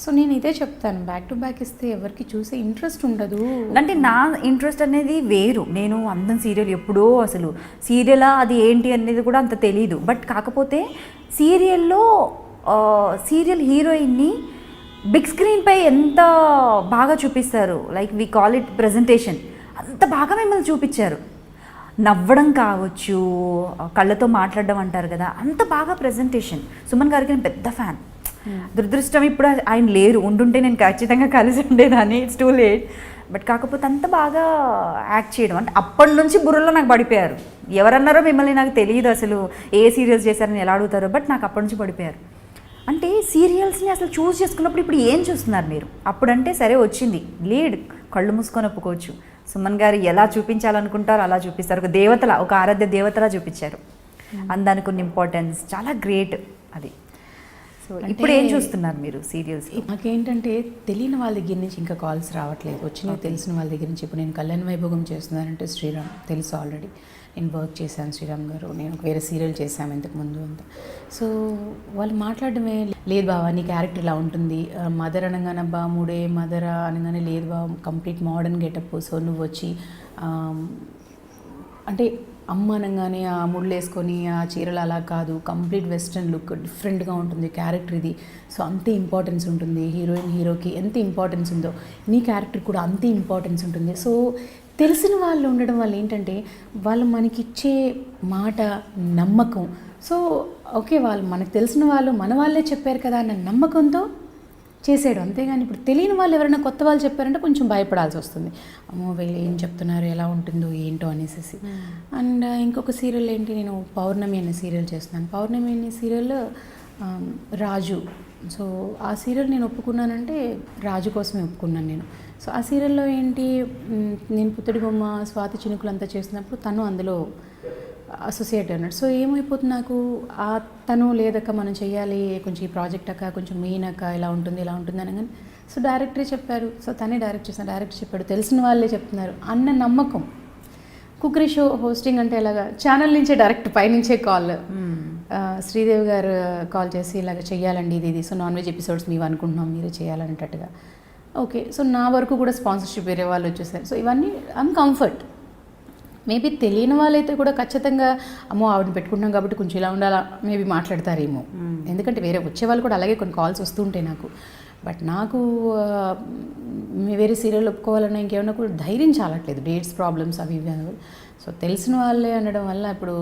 సో నేను ఇదే చెప్తాను, బ్యాక్ టు బ్యాక్ ఇస్తే ఎవరికి చూసే ఇంట్రెస్ట్ ఉండదు. అంటే నా ఇంట్రెస్ట్ అనేది వేరు. నేను అందం సీరియల్ ఎప్పుడో, అసలు సీరియలా అది ఏంటి అనేది కూడా అంత తెలీదు. బట్ కాకపోతే సీరియల్లో సీరియల్ హీరోయిన్ని బిగ్ స్క్రీన్పై ఎంత బాగా చూపిస్తారు, like we call it presentation, అంత బాగా మిమ్మల్ని చూపించారు. నవ్వడం కావచ్చు, కళ్ళతో మాట్లాడడం అంటారు కదా, అంత బాగా ప్రజెంటేషన్. సుమన్ గారికి నేను పెద్ద ఫ్యాన్. దురదృష్టం ఇప్పుడు ఆయన లేరు, ఉండుంటే నేను ఖచ్చితంగా కలిసి ఉండేదాన్ని. It's too late. బట్ కాకపోతే అంత బాగా యాక్ట్ చేయడం, అంటే అప్పటి నుంచి బుర్రలో నాకు పడిపోయారు. ఎవరన్నారో మిమ్మల్ని నాకు తెలియదు అసలు, ఏ సీరియల్స్ చేశారని ఎలా అడుగుతారో, బట్ నాకు అప్పటి నుంచి పడిపోయారు. అంటే సీరియల్స్ని అసలు చూస్ చేసుకున్నప్పుడు ఇప్పుడు ఏం చూస్తున్నారు మీరు? అప్పుడంటే సరే వచ్చింది లీడ్, కళ్ళు మూసుకొని ఒప్పుకోవచ్చు. సుమన్ గారు ఎలా చూపించాలనుకుంటారో అలా చూపిస్తారు, ఒక దేవతలా, ఒక ఆరాధ్య దేవతలా చూపించారు. అందానికి ఉన్న ఇంపార్టెన్స్ చాలా గ్రేట్ అది. సో ఇప్పుడు ఏం చూస్తున్నారు మీరు సీరియల్స్? నాకేంటంటే తెలియని వాళ్ళ దగ్గర నుంచి ఇంకా కాల్స్ రావట్లేదు, వచ్చినవి తెలిసిన వాళ్ళ దగ్గర నుంచి. ఇప్పుడు నేను కళ్యాణ వైభోగం చేస్తున్నానంటే శ్రీరామ్ తెలుసు ఆల్రెడీ, నేను వర్క్ చేశాను శ్రీరామ్ గారు, నేను ఒక వేరే సీరియల్ చేశాను ఇంతకుముందు అంతా. సో వాళ్ళు మాట్లాడడమే, లేదు బావా నీ క్యారెక్టర్ ఇలా ఉంటుంది, మదర్ అనగానే అబ్బా మూడే మదర్ అనగానే లేదు బావ కంప్లీట్ మోడర్న్ గెటప్, సో నువ్వు వచ్చి అంటే అమ్మ అనగానే ఆ ముళ్ళు వేసుకొని ఆ చీరలు అలా కాదు, కంప్లీట్ వెస్ట్రన్ లుక్, డిఫరెంట్గా ఉంటుంది క్యారెక్టర్ ఇది. సో అంతే ఇంపార్టెన్స్ ఉంటుంది, హీరోకి ఎంత ఇంపార్టెన్స్ ఉందో నీ క్యారెక్టర్ కూడా అంతే ఇంపార్టెన్స్ ఉంటుంది. సో తెలిసిన వాళ్ళు ఉండడం వల్ల ఏంటంటే వాళ్ళు మనకిచ్చే మాట, నమ్మకం. సో ఓకే, వాళ్ళు మనకు తెలిసిన వాళ్ళు మన వాళ్ళే చెప్పారు కదా అన్న నమ్మకంతో చేసేయడం. అంతేగాని ఇప్పుడు తెలియని వాళ్ళు ఎవరైనా కొత్త వాళ్ళు చెప్పారంటే కొంచెం భయపడాల్సి వస్తుంది, అమ్మో వీళ్ళు ఏం చెప్తున్నారు, ఎలా ఉంటుందో ఏంటో అనేసి. అండ్ ఇంకొక సీరియల్ ఏంటి, నేను పౌర్ణమి అనే సీరియల్ చేస్తున్నాను. పౌర్ణమి అనే సీరియల్ రాజు. సో ఆ సీరియల్ నేను ఒప్పుకున్నానంటే రాజు కోసమే ఒప్పుకున్నాను నేను. సో ఆ సీరియల్లో ఏంటి, నేను పుత్తడి బొమ్మ, స్వాతి చినుకులు అంతా చేసినప్పుడు తను అందులో అసోసియేట్ అన్నాడు. సో ఏమైపోతుంది నాకు, తను లేదక్క మనం చెయ్యాలి కొంచెం ఈ ప్రాజెక్ట్ అక్క, కొంచెం మెయిన్ అక్క, ఇలా ఉంటుంది అనగానే సో డైరెక్టరే చెప్పారు. సో తనే డైరెక్ట్ చేశాను, డైరెక్టర్ చెప్పాడు, తెలిసిన వాళ్ళే చెప్తున్నారు అన్న నమ్మకం. కుకరీ షో హోస్టింగ్ అంటే ఇలాగా ఛానల్ నుంచే డైరెక్ట్ పైనుంచే కాల్, శ్రీదేవి గారు కాల్ చేసి ఇలాగ చెయ్యాలండి ఇది, సో నాన్ వెజ్ ఎపిసోడ్స్ మేము అనుకుంటున్నాం మీరే చేయాలనేటట్టుగా. ఓకే, సో నా వరకు కూడా స్పాన్సర్షిప్ వేరే వాళ్ళు వచ్చేసారు. సో ఇవన్నీ ఐమ్ కంఫర్ట్. మేబీ తెలియని వాళ్ళైతే కూడా ఖచ్చితంగా అమ్మో ఆవిడని పెట్టుకుంటున్నాం కాబట్టి కొంచెం ఇలా ఉండాలా మేబీ మాట్లాడతారేమో, ఎందుకంటే వేరే వచ్చేవాళ్ళు కూడా అలాగే కొన్ని కాల్స్ వస్తుంటాయి నాకు. బట్ నాకు వేరే సీరియల్ ఒప్పుకోవాలన్నా ఇంకేమన్నా కూడా ధైర్యం చాలట్లేదు, డేట్స్ ప్రాబ్లమ్స్ అవి ఇవి. సో తెలిసిన వాళ్ళే అనడం వల్ల, ఇప్పుడు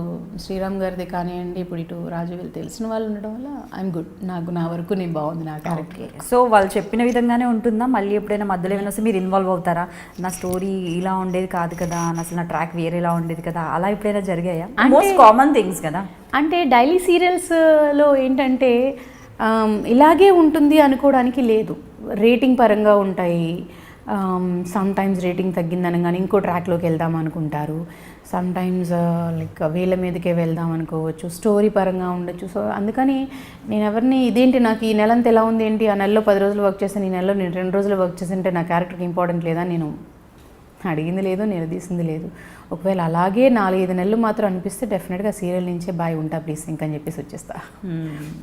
శ్రీరామ్ గారిది కానివ్వండి, ఇప్పుడు ఇటు రాజు వీళ్ళు తెలిసిన వాళ్ళు ఉండడం వల్ల ఐఎమ్ గుడ్. నాకు నా వరకు నేను బాగుంది నా క్యారెక్టర్. సో వాళ్ళు చెప్పిన విధంగానే ఉంటుందా? మళ్ళీ ఎప్పుడైనా మధ్యలో ఏమైనా వస్తే మీరు ఇన్వాల్వ్ అవుతారా? నా స్టోరీ ఇలా ఉండేది కాదు కదా, అసలు నా ట్రాక్ వేరేలా ఉండేది కదా, అలా ఎప్పుడైనా జరిగాయా? మోస్ట్ కామన్ థింగ్స్ కదా. అంటే డైలీ సీరియల్స్లో ఏంటంటే ఇలాగే ఉంటుంది అనుకోవడానికి లేదు, రేటింగ్ పరంగా ఉంటాయి. సమ్ టైమ్స్ రేటింగ్ తగ్గిందనగానే ఇంకో ట్రాక్లోకి వెళ్దాం అనుకుంటారు, సమ్ టైమ్స్ లైక్ వీళ్ళ మీదకే వెళ్దాం అనుకోవచ్చు, స్టోరీ పరంగా ఉండొచ్చు. సో అందుకని నేను ఎవరిని ఇదేంటి నాకు ఈ నెల అంతా ఎలా ఉంది ఏంటి, ఆ నెలలో 10 రోజులు వర్క్ చేశాను, ఈ నెలలో నేను 2 రోజులు వర్క్ చేస్తుంటే నా క్యారెక్టర్కి ఇంపార్టెంట్ లేదా, నేను అడిగింది లేదు, నిలదీసింది లేదు. ఒకవేళ అలాగే 4-5 నెలలు మాత్రం అనిపిస్తే డెఫినెట్గా సీరియల్ నుంచే బాయ్ ఉంటా ప్లీజ్ ఇంకని చెప్పేసి వచ్చేస్తా.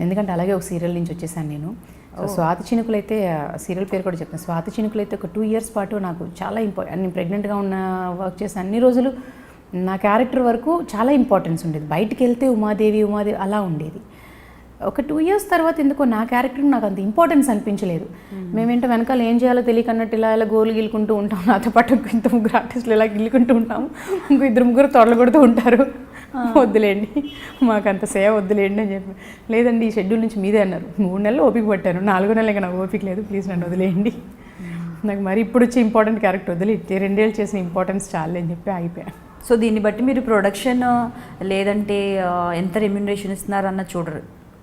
ఎందుకంటే అలాగే ఒక సీరియల్ నుంచి వచ్చేసాను నేను. స్వాతి చినుకులు అయితే సీరియల్ పేరు కూడా చెప్తాను. స్వాతి చినుకులు అయితే ఒక 2 years పాటు నాకు చాలా నేను ప్రెగ్నెంట్గా ఉన్న వర్క్ చేసిన అన్ని రోజులు నా క్యారెక్టర్ వరకు చాలా ఇంపార్టెన్స్ ఉండేది. బయటికి వెళ్తే ఉమాదేవి అలా ఉండేది. ఒక 2 years తర్వాత ఎందుకో నా క్యారెక్టర్ నాకు అంత ఇంపార్టెన్స్ అనిపించలేదు. మేమేంటో వెనకాల ఏం చేయాలో తెలియకన్నట్టు ఇలా గోలు గిల్లుకుంటూ ఉంటాం, నాతో పాటు ఇంత 3 ఆర్టిస్టులు ఇలా గిల్లుకుంటూ ఉంటాము, ఇంకో 2-3 తొడలు కొడుతూ ఉంటారు. వద్దులేండి మాకు అంత సేవ వద్దులేండి అని చెప్పి, లేదండి ఈ షెడ్యూల్ నుంచి మీదే అన్నారు. 3 నెలలు ఓపిక పట్టాను, 4వ నెల ఇంకా నాకు ఓపిక లేదు, ప్లీజ్ నన్ను వదిలేయండి, నాకు మరి ఇప్పుడు వచ్చే ఇంపార్టెంట్ క్యారెక్టర్ వదిలే, 2 ఏళ్ళు చేసిన ఇంపార్టెన్స్ చాలే అని చెప్పి ఆగిపోయాను. సో దీన్ని బట్టి మీరు ప్రొడక్షన్ లేదంటే ఎంత రెమ్యునరేషన్ ఇస్తున్నారు అన్న చూడరు,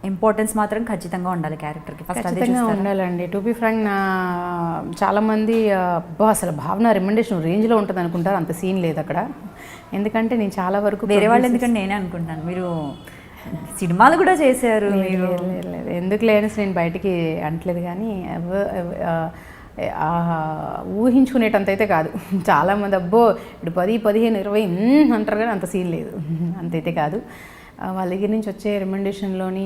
ఇంపార్టెన్స్ మాత్రం ఖచ్చితంగా ఉండాలి క్యారెక్టర్కి, ఫస్ట్ అదే ఖచ్చితంగా చూస్తారా? ఉండాలండి. టు బి ఫ్రాంక్, చాలామంది అబ్బా అసలు భావన రెమెండేషన్ రేంజ్లో ఉంటుంది అనుకుంటారు. అంత సీన్ లేదు అక్కడ. ఎందుకంటే నేను చాలా వరకు వేరే వాళ్ళు ఎందుకంటే నేనే అనుకుంటున్నాను, మీరు సినిమాలు కూడా చేశారు మీరు. లేదు ఎందుకు లేని నేను బయటికి అంటలేదు, కానీ ఊహించుకునేటంత అయితే కాదు. చాలామంది అబ్బో ఇప్పుడు 10, 15, 20 అంటారు, కానీ అంత సీన్ లేదు, అంతైతే కాదు. వాళ్ళ దగ్గర నుంచి వచ్చే రికమెండేషన్లోని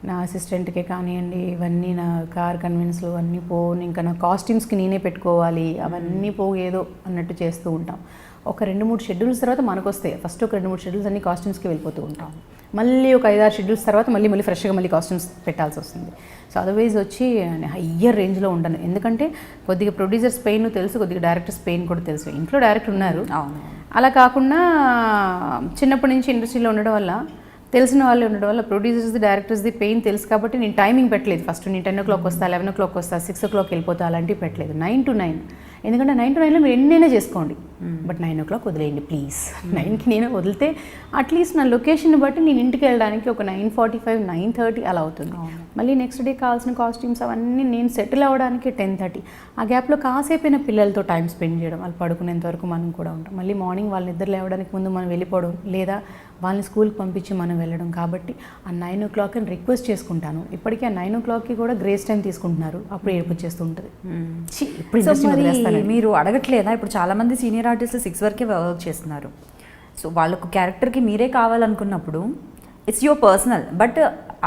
నా అసిస్టెంట్కే కానివ్వండి, ఇవన్నీ నా కార్ కన్వీన్స్లు అన్నీ పోను, ఇంకా నా కాస్ట్యూమ్స్కి నేనే పెట్టుకోవాలి, అవన్నీ పోయేదో అన్నట్టు చేస్తూ ఉంటాం. ఒక 2-3 షెడ్యూల్స్ తర్వాత మనకు వస్తాయి. ఫస్ట్ ఒక 2-3 షెడ్యూల్స్ అన్ని కాస్ట్యూమ్స్కి వెళ్ళిపోతూ ఉంటాం. మళ్ళీ ఒక 5-6 షెడ్యూల్స్ తర్వాత మళ్ళీ ఫ్రెష్గా మళ్ళీ కాస్ట్యూమ్స్ పెట్టాల్సి వస్తుంది. సో అదర్వైజ్ వచ్చి హయ్యర్ రేంజ్లో ఉండను. ఎందుకంటే కొద్దిగా ప్రొడ్యూసర్స్ పెయిన్ తెలుసు, కొద్దిగా డైరెక్టర్స్ పెయిన్ కూడా తెలుసు. ఇంట్లో డైరెక్టర్ ఉన్నారు, అలా కాకుండా చిన్నప్పటి నుంచి ఇండస్ట్రీలో ఉండడం వల్ల, తెలిసిన వాళ్ళు ఉండడం వల్ల ప్రొడ్యూసర్స్ది డైరెక్టర్స్ది పెయిన్ తెలుసు. కాబట్టి నేను టైమింగ్ పెట్టలేదు. ఫస్ట్ నేను 10 o'clock వస్తా, 11 o'clock వస్తా, 6 o'clock వెళ్ళిపోతా, అలాంటివి పెట్టలేదు. 9 to 9. ఎందుకంటే 9 to 9లో మీరు ఎన్నైనా చేసుకోండి, బట్ 9 o'clock వదిలేయండి ప్లీజ్. 9కి నేను వదిలితే అట్లీస్ట్ నా లొకేషన్ బట్టి నేను ఇంటికి వెళ్ళడానికి ఒక 9:45, 9:30 అలా అవుతుంది. మళ్ళీ నెక్స్ట్ డే కావాల్సిన కాస్ట్యూమ్స్ అవన్నీ నేను సెటిల్ అవ్వడానికి 10:30. ఆ గ్యాప్లో కాసేపైన పిల్లలతో టైం స్పెండ్ చేయడం, వాళ్ళు పడుకునేంత వరకు మనం కూడా ఉంటాం. మళ్ళీ మార్నింగ్ వాళ్ళని నిద్ర లేవడానికి ముందు మనం వెళ్ళిపోవడం, లేదా వాళ్ళని స్కూల్కి పంపించి మనం వెళ్ళడం. కాబట్టి ఆ 9 o'clock అని రిక్వెస్ట్ చేసుకుంటాను. ఇప్పటికీ ఆ 9 o'clockకి కూడా గ్రేస్ టైం తీసుకుంటున్నారు. అప్పుడు ఏడుపు వచ్చేస్తూ ఉంటుంది. ఇప్పుడు మీరు అడగట్లేదా? ఇప్పుడు చాలామంది సీనియర్ ఆర్టిస్టులు 6 వరకే వర్క్ చేస్తున్నారు. సో వాళ్ళకు క్యారెక్టర్కి మీరే కావాలనుకున్నప్పుడు ఇట్స్ యువర్ పర్సనల్, బట్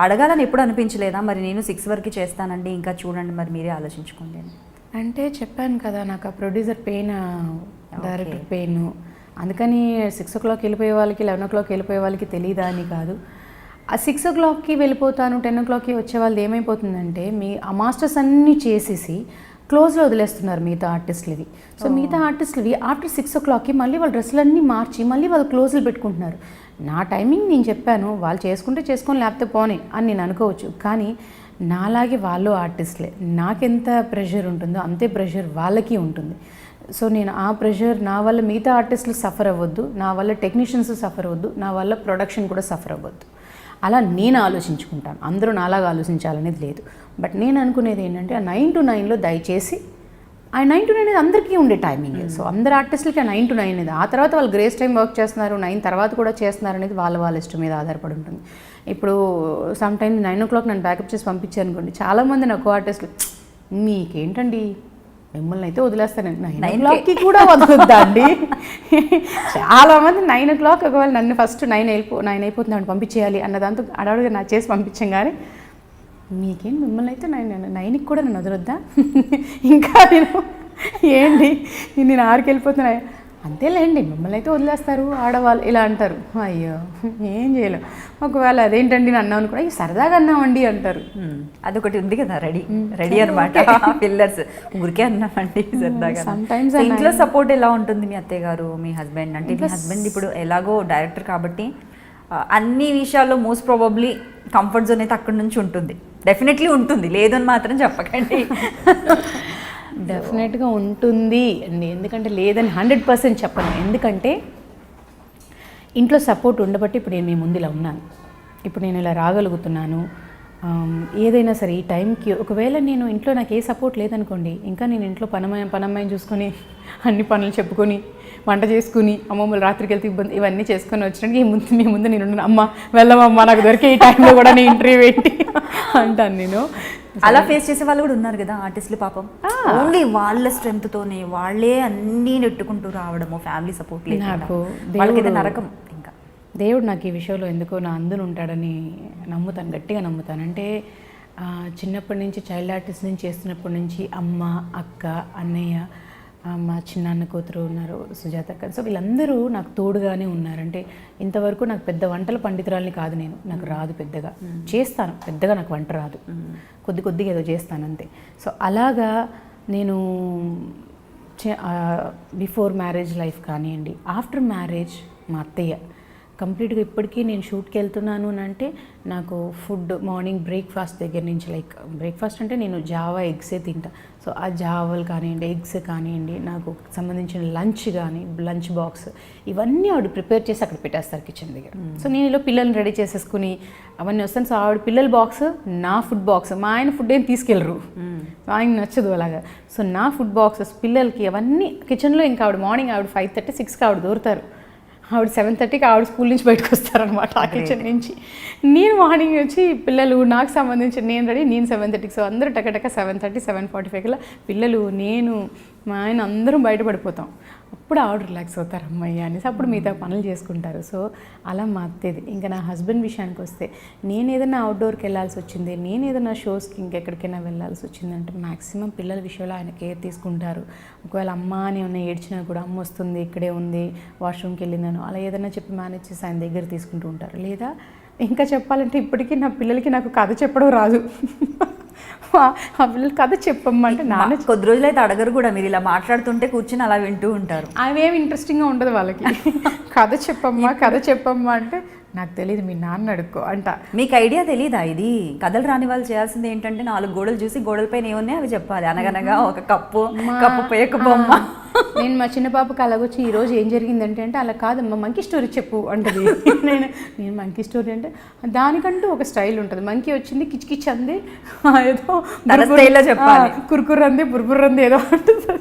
అడగాలని ఎప్పుడు అనిపించలేదా? మరి నేను 6 వరకు చేస్తానండి, ఇంకా చూడండి, మరి మీరే ఆలోచించుకోండి అని. అంటే చెప్పాను కదా, నాకు ఆ ప్రొడ్యూసర్ పెయిన్, డైరెక్టర్ పెయిన్. అందుకని 6 o'clock వెళ్ళిపోయే వాళ్ళకి, 11 o'clock వెళ్ళిపోయే వాళ్ళకి తెలియదా అని కాదు. ఆ 6 o'clockకి వెళ్ళిపోతాను, 10 o'clockకి వచ్చే వాళ్ళది ఏమైపోతుందంటే, ఆ మాస్టర్స్ అన్నీ చేసేసి క్లోజ్లో వదిలేస్తున్నారు మిగతా ఆర్టిస్టులవి. సో మిగతా ఆర్టిస్టులవి ఆఫ్టర్ 6 o'clockకి మళ్ళీ వాళ్ళ డ్రెస్సులన్నీ మార్చి మళ్ళీ వాళ్ళు క్లోజ్లు పెట్టుకుంటున్నారు. నా టైమింగ్ నేను చెప్పాను, వాళ్ళు చేసుకుంటే చేసుకొని, లేకపోతే పోనీ అని నేను అనుకోవచ్చు. కానీ నాలాగే వాళ్ళు ఆర్టిస్టులే, నాకెంత ప్రెషర్ ఉంటుందో అంతే ప్రెషర్ వాళ్ళకి ఉంటుంది. సో నేను ఆ ప్రెషర్, నా వల్ల మిగతా ఆర్టిస్టులు సఫర్ అవ్వద్దు, నా వల్ల టెక్నీషియన్స్ సఫర్ అవ్వద్దు, నా వల్ల ప్రొడక్షన్ కూడా సఫర్ అవ్వద్దు, అలా నేను ఆలోచించుకుంటాను. అందరూ నాలాగా ఆలోచించాలనేది లేదు. బట్ నేను అనుకునేది ఏంటంటే, ఆ 9 to 9లో దయచేసి, ఆ 9 to 9 అనేది అందరికీ ఉండే టైమింగ్. సో అందరు ఆర్టిస్టులకి ఆ 9 to 9 అనేది, ఆ తర్వాత వాళ్ళు గ్రేస్ టైం వర్క్ చేస్తున్నారు, 9 తర్వాత కూడా చేస్తున్నారు అనేది వాళ్ళ ఇష్టం మీద ఆధారపడి ఉంటుంది. ఇప్పుడు సమ్ టైమ్ 9 o'clock నన్ను బ్యాకప్ చేసి పంపించాను అనుకోండి, చాలామంది నాకు ఆర్టిస్టులు, మీకేంటండి మిమ్మల్ని అయితే వదిలేస్తానండి, 9 o'clockకి కూడా వదలొద్దా అండి. చాలామంది 9 o'clock, ఒకవేళ నన్ను ఫస్ట్ 9 అయిపోతున్నాను పంపించేయాలి అన్న దాంతో అడవుడుగా నా చేసి పంపించాం. కానీ మీకేం మిమ్మల్ని అయితే 9కి కూడా నన్ను వదలొద్దా, ఇంకా నేను ఏంటి నేను 6కి వెళ్ళిపోతున్నా, అంతేలేండి మిమ్మల్ని అయితే వదిలేస్తారు ఆడవాళ్ళు ఇలా అంటారు. అయ్యో ఏం చేయలేం. ఒకవేళ అదేంటండి అని అన్నాను కూడా, సరదాగా అన్నామండి అంటారు. అదొకటి ఉంది కదా, రెడీ అనమాట పిల్లర్స్, ఊరికే అన్నామండి సరదాగా. సమ్టైమ్స్ ఇంట్లో సపోర్ట్ ఎలా ఉంటుంది మీ అత్తయ్య గారు, మీ హస్బెండ్? అంటే మీ హస్బెండ్ ఇప్పుడు ఎలాగో డైరెక్టర్ కాబట్టి అన్ని విషయాల్లో మోస్ట్ ప్రాబబ్లీ కంఫర్ట్ జోన్ అయితే అక్కడి నుంచి ఉంటుంది, డెఫినెట్లీ ఉంటుంది, లేదని మాత్రం చెప్పకండి. డెఫినెట్గా ఉంటుంది అండి, ఎందుకంటే లేదని 100% చెప్పను. ఎందుకంటే ఇంట్లో సపోర్ట్ ఉండబట్టి ఇప్పుడు నేను మీ ముందు ఇలా ఉన్నాను, ఇప్పుడు నేను ఇలా రాగలుగుతున్నాను. ఏదైనా సరే ఈ టైంకి, ఒకవేళ నేను ఇంట్లో నాకు ఏ సపోర్ట్ లేదనుకోండి, ఇంకా నేను ఇంట్లో పనమ్మాయిని చూసుకొని అన్ని పనులు చెప్పుకొని వంట చేసుకుని, అమ్మమ్మలు రాత్రికి వెళ్తే ఇబ్బంది, ఇవన్నీ చేసుకొని వచ్చినానికి మీ ముందు నేను అమ్మ వెళ్ళమమ్మా నాకు దొరికే ఈ టైంలో కూడా నేను ఇంటర్వ్యూ పెట్టి అంటాను నేను. అలా ఫేస్ చేసే వాళ్ళు కూడా ఉన్నారు కదా ఆర్టిస్టులు, పాపం ఓన్లీ వాళ్ళ స్ట్రెంగ్త్తోనే వాళ్ళే అన్నీ నెట్టుకుంటూ రావడము, ఫ్యామిలీ సపోర్ట్ లేదు. నాకు వాళ్ళకైతే నరకం. ఇంకా దేవుడు నాకు ఈ విషయంలో ఎందుకో నా అందులో ఉంటాడని నమ్ముతాను, గట్టిగా నమ్ముతాను. అంటే చిన్నప్పటి నుంచి చైల్డ్ ఆర్టిస్ట్ నుంచి చేస్తున్నప్పటి నుంచి అమ్మ, అక్క, అన్నయ్య, మా చిన్నాన్న కూతురు ఉన్నారు సుజాత అక్క, సో వీళ్ళందరూ నాకు తోడుగానే ఉన్నారు. అంటే ఇంతవరకు నాకు పెద్ద వంటల పండితురాలని కాదు నేను, నాకు రాదు పెద్దగా, చేస్తాను పెద్దగా నాకు వంట రాదు, కొద్దిగా ఏదో చేస్తాను అంతే. సో అలాగా నేను బిఫోర్ మ్యారేజ్ లైఫ్ కానివ్వండి, ఆఫ్టర్ మ్యారేజ్ మా అత్తయ్య కంప్లీట్గా ఇప్పటికీ నేను షూట్కి వెళ్తున్నాను అని అంటే నాకు ఫుడ్ మార్నింగ్ బ్రేక్ఫాస్ట్ దగ్గర నుంచి లైక్ బ్రేక్ఫాస్ట్ అంటే నేను జావా ఎగ్సే తింటా. సో ఆ జావాలు కానివ్వండి, ఎగ్స్ కానివ్వండి, నాకు సంబంధించిన లంచ్ కానీ లంచ్ బాక్స్ ఇవన్నీ ఆవిడ ప్రిపేర్ చేసి అక్కడ పెట్టేస్తారు కిచెన్ దగ్గర. సో నేను ఇలా పిల్లల్ని రెడీ చేసేసుకుని అవన్నీ వస్తాను. సో ఆవిడ పిల్లల బాక్స్, నా ఫుడ్ బాక్స్, మా ఆయన ఫుడ్ ఏం తీసుకెళ్ళరు, ఆయన నచ్చదు అలాగా. సో నా ఫుడ్ బాక్సెస్ పిల్లలకి అవన్నీ కిచెన్లో. ఇంకా ఆవిడ మార్నింగ్ ఆవిడ 5:30, 6కి ఆవిడ దూరుతారు. ఆవిడ 7:30కి ఆవిడ స్కూల్ నుంచి బయటకు వస్తారనమాట ఆ కిచెన్ నుంచి. నేను మార్నింగ్ వచ్చి పిల్లలు నాకు సంబంధించి నేను రెడీ, నేను 7:30. సో అందరూ టకటక 7:30, 7:45 పిల్లలు, నేను, మా ఆయన అందరం బయటపడిపోతాం. అప్పుడు ఆవిడ రిలాక్స్ అవుతారు అమ్మాయి అనేసి. అప్పుడు మిగతా పనులు చేసుకుంటారు. సో అలా మా అత్తేది. ఇంకా నా హస్బెండ్ విషయానికి వస్తే, నేను ఏదైనా అవుట్డోర్కి వెళ్ళాల్సి వచ్చింది, నేను ఏదైనా షోస్కి ఇంకెక్కడికైనా వెళ్ళాల్సి వచ్చిందంటే మ్యాక్సిమం పిల్లల విషయంలో ఆయన కేర్ తీసుకుంటారు. ఒకవేళ అమ్మ అని ఏమైనా ఏడ్చినా కూడా అమ్మ వస్తుంది, ఇక్కడే ఉంది, వాష్రూమ్కి వెళ్ళిందను అలా ఏదైనా చెప్పి మేనేజ్ చేసి ఆయన దగ్గర తీసుకుంటూ ఉంటారు. లేదా ఇంకా చెప్పాలంటే ఇప్పటికీ నా పిల్లలకి నాకు కథ చెప్పడం రాదు. ఆ పిల్లలు కథ చెప్పమ్మంటే నాన్న కొద్ది రోజులైతే అడగరు కూడా, మీరు ఇలా మాట్లాడుతుంటే కూర్చుని అలా వింటూ ఉంటారు. అవేమి ఇంట్రెస్టింగ్గా ఉండదు వాళ్ళకి. కథ చెప్పమ్మా అంటే నాకు తెలియదు, మీ నాన్న అడుక్కో అంట. మీకు ఐడియా తెలీదా ఇది? కథలు రాని వాళ్ళు చేయాల్సింది ఏంటంటే 4 గోడలు చూసి గోడలపైన ఏమున్నాయి అవి చెప్పాలి. అనగనగా ఒక కప్పు పేక బొమ్మ. నేను మా చిన్న పాపకి అలాగొచ్చి ఈరోజు ఏం జరిగిందంటే అంటే అలా కాదమ్మా మంకీ స్టోరీ చెప్పు అంటది. నేను మంకీ స్టోరీ అంటే దానికంటూ ఒక స్టైల్ ఉంటుంది. మంకీ వచ్చింది కిచ్ అంది, ఏదో స్టైల్లో చెప్పాలి, కుర్కుర్ అంది, బుర్బుర్ అంది ఏదో అంటుంది.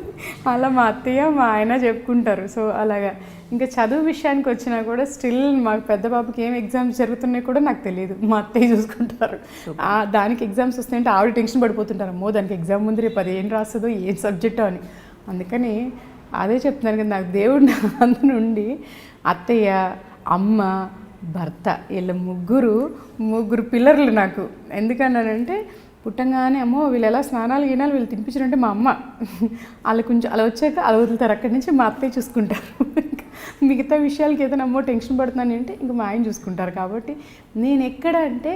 అలా మా అత్తయ్య మా ఆయన చెప్పుకుంటారు. సో అలాగా. ఇంకా చదువు విషయానికి వచ్చినా కూడా స్టిల్ మాకు పెద్ద పాపకి ఏం ఎగ్జామ్స్ జరుగుతున్నాయి కూడా నాకు తెలియదు, మా అత్తయ్య చూసుకుంటారు. దానికి ఎగ్జామ్స్ వస్తాయంటే ఆవిడ టెన్షన్ పడిపోతుంటారు. అమ్మో దానికి ఎగ్జామ్ ముందు రేపు అది ఏం రాస్తుందో, ఏం సబ్జెక్టో అని. అందుకని అదే చెప్తున్నాను కదా, నాకు దేవుడు నా అందు నుండి అత్తయ్య, అమ్మ, భర్త వీళ్ళ ముగ్గురు పిల్లర్లు నాకు. ఎందుకన్నానంటే పుట్టంగానే అమ్మో వీళ్ళు ఎలా స్నానాలు గినాలు వీళ్ళు తినిపించారంటే మా అమ్మ వాళ్ళు కొంచెం అలా వచ్చాక అలా వదులుతారు. అక్కడి నుంచి మా అత్తయ్య చూసుకుంటారు. మిగతా విషయాలకి ఏదైనా అమ్మో టెన్షన్ పడుతున్నాను అంటే ఇంకా మా ఆయన చూసుకుంటారు. కాబట్టి నేను ఎక్కడ అంటే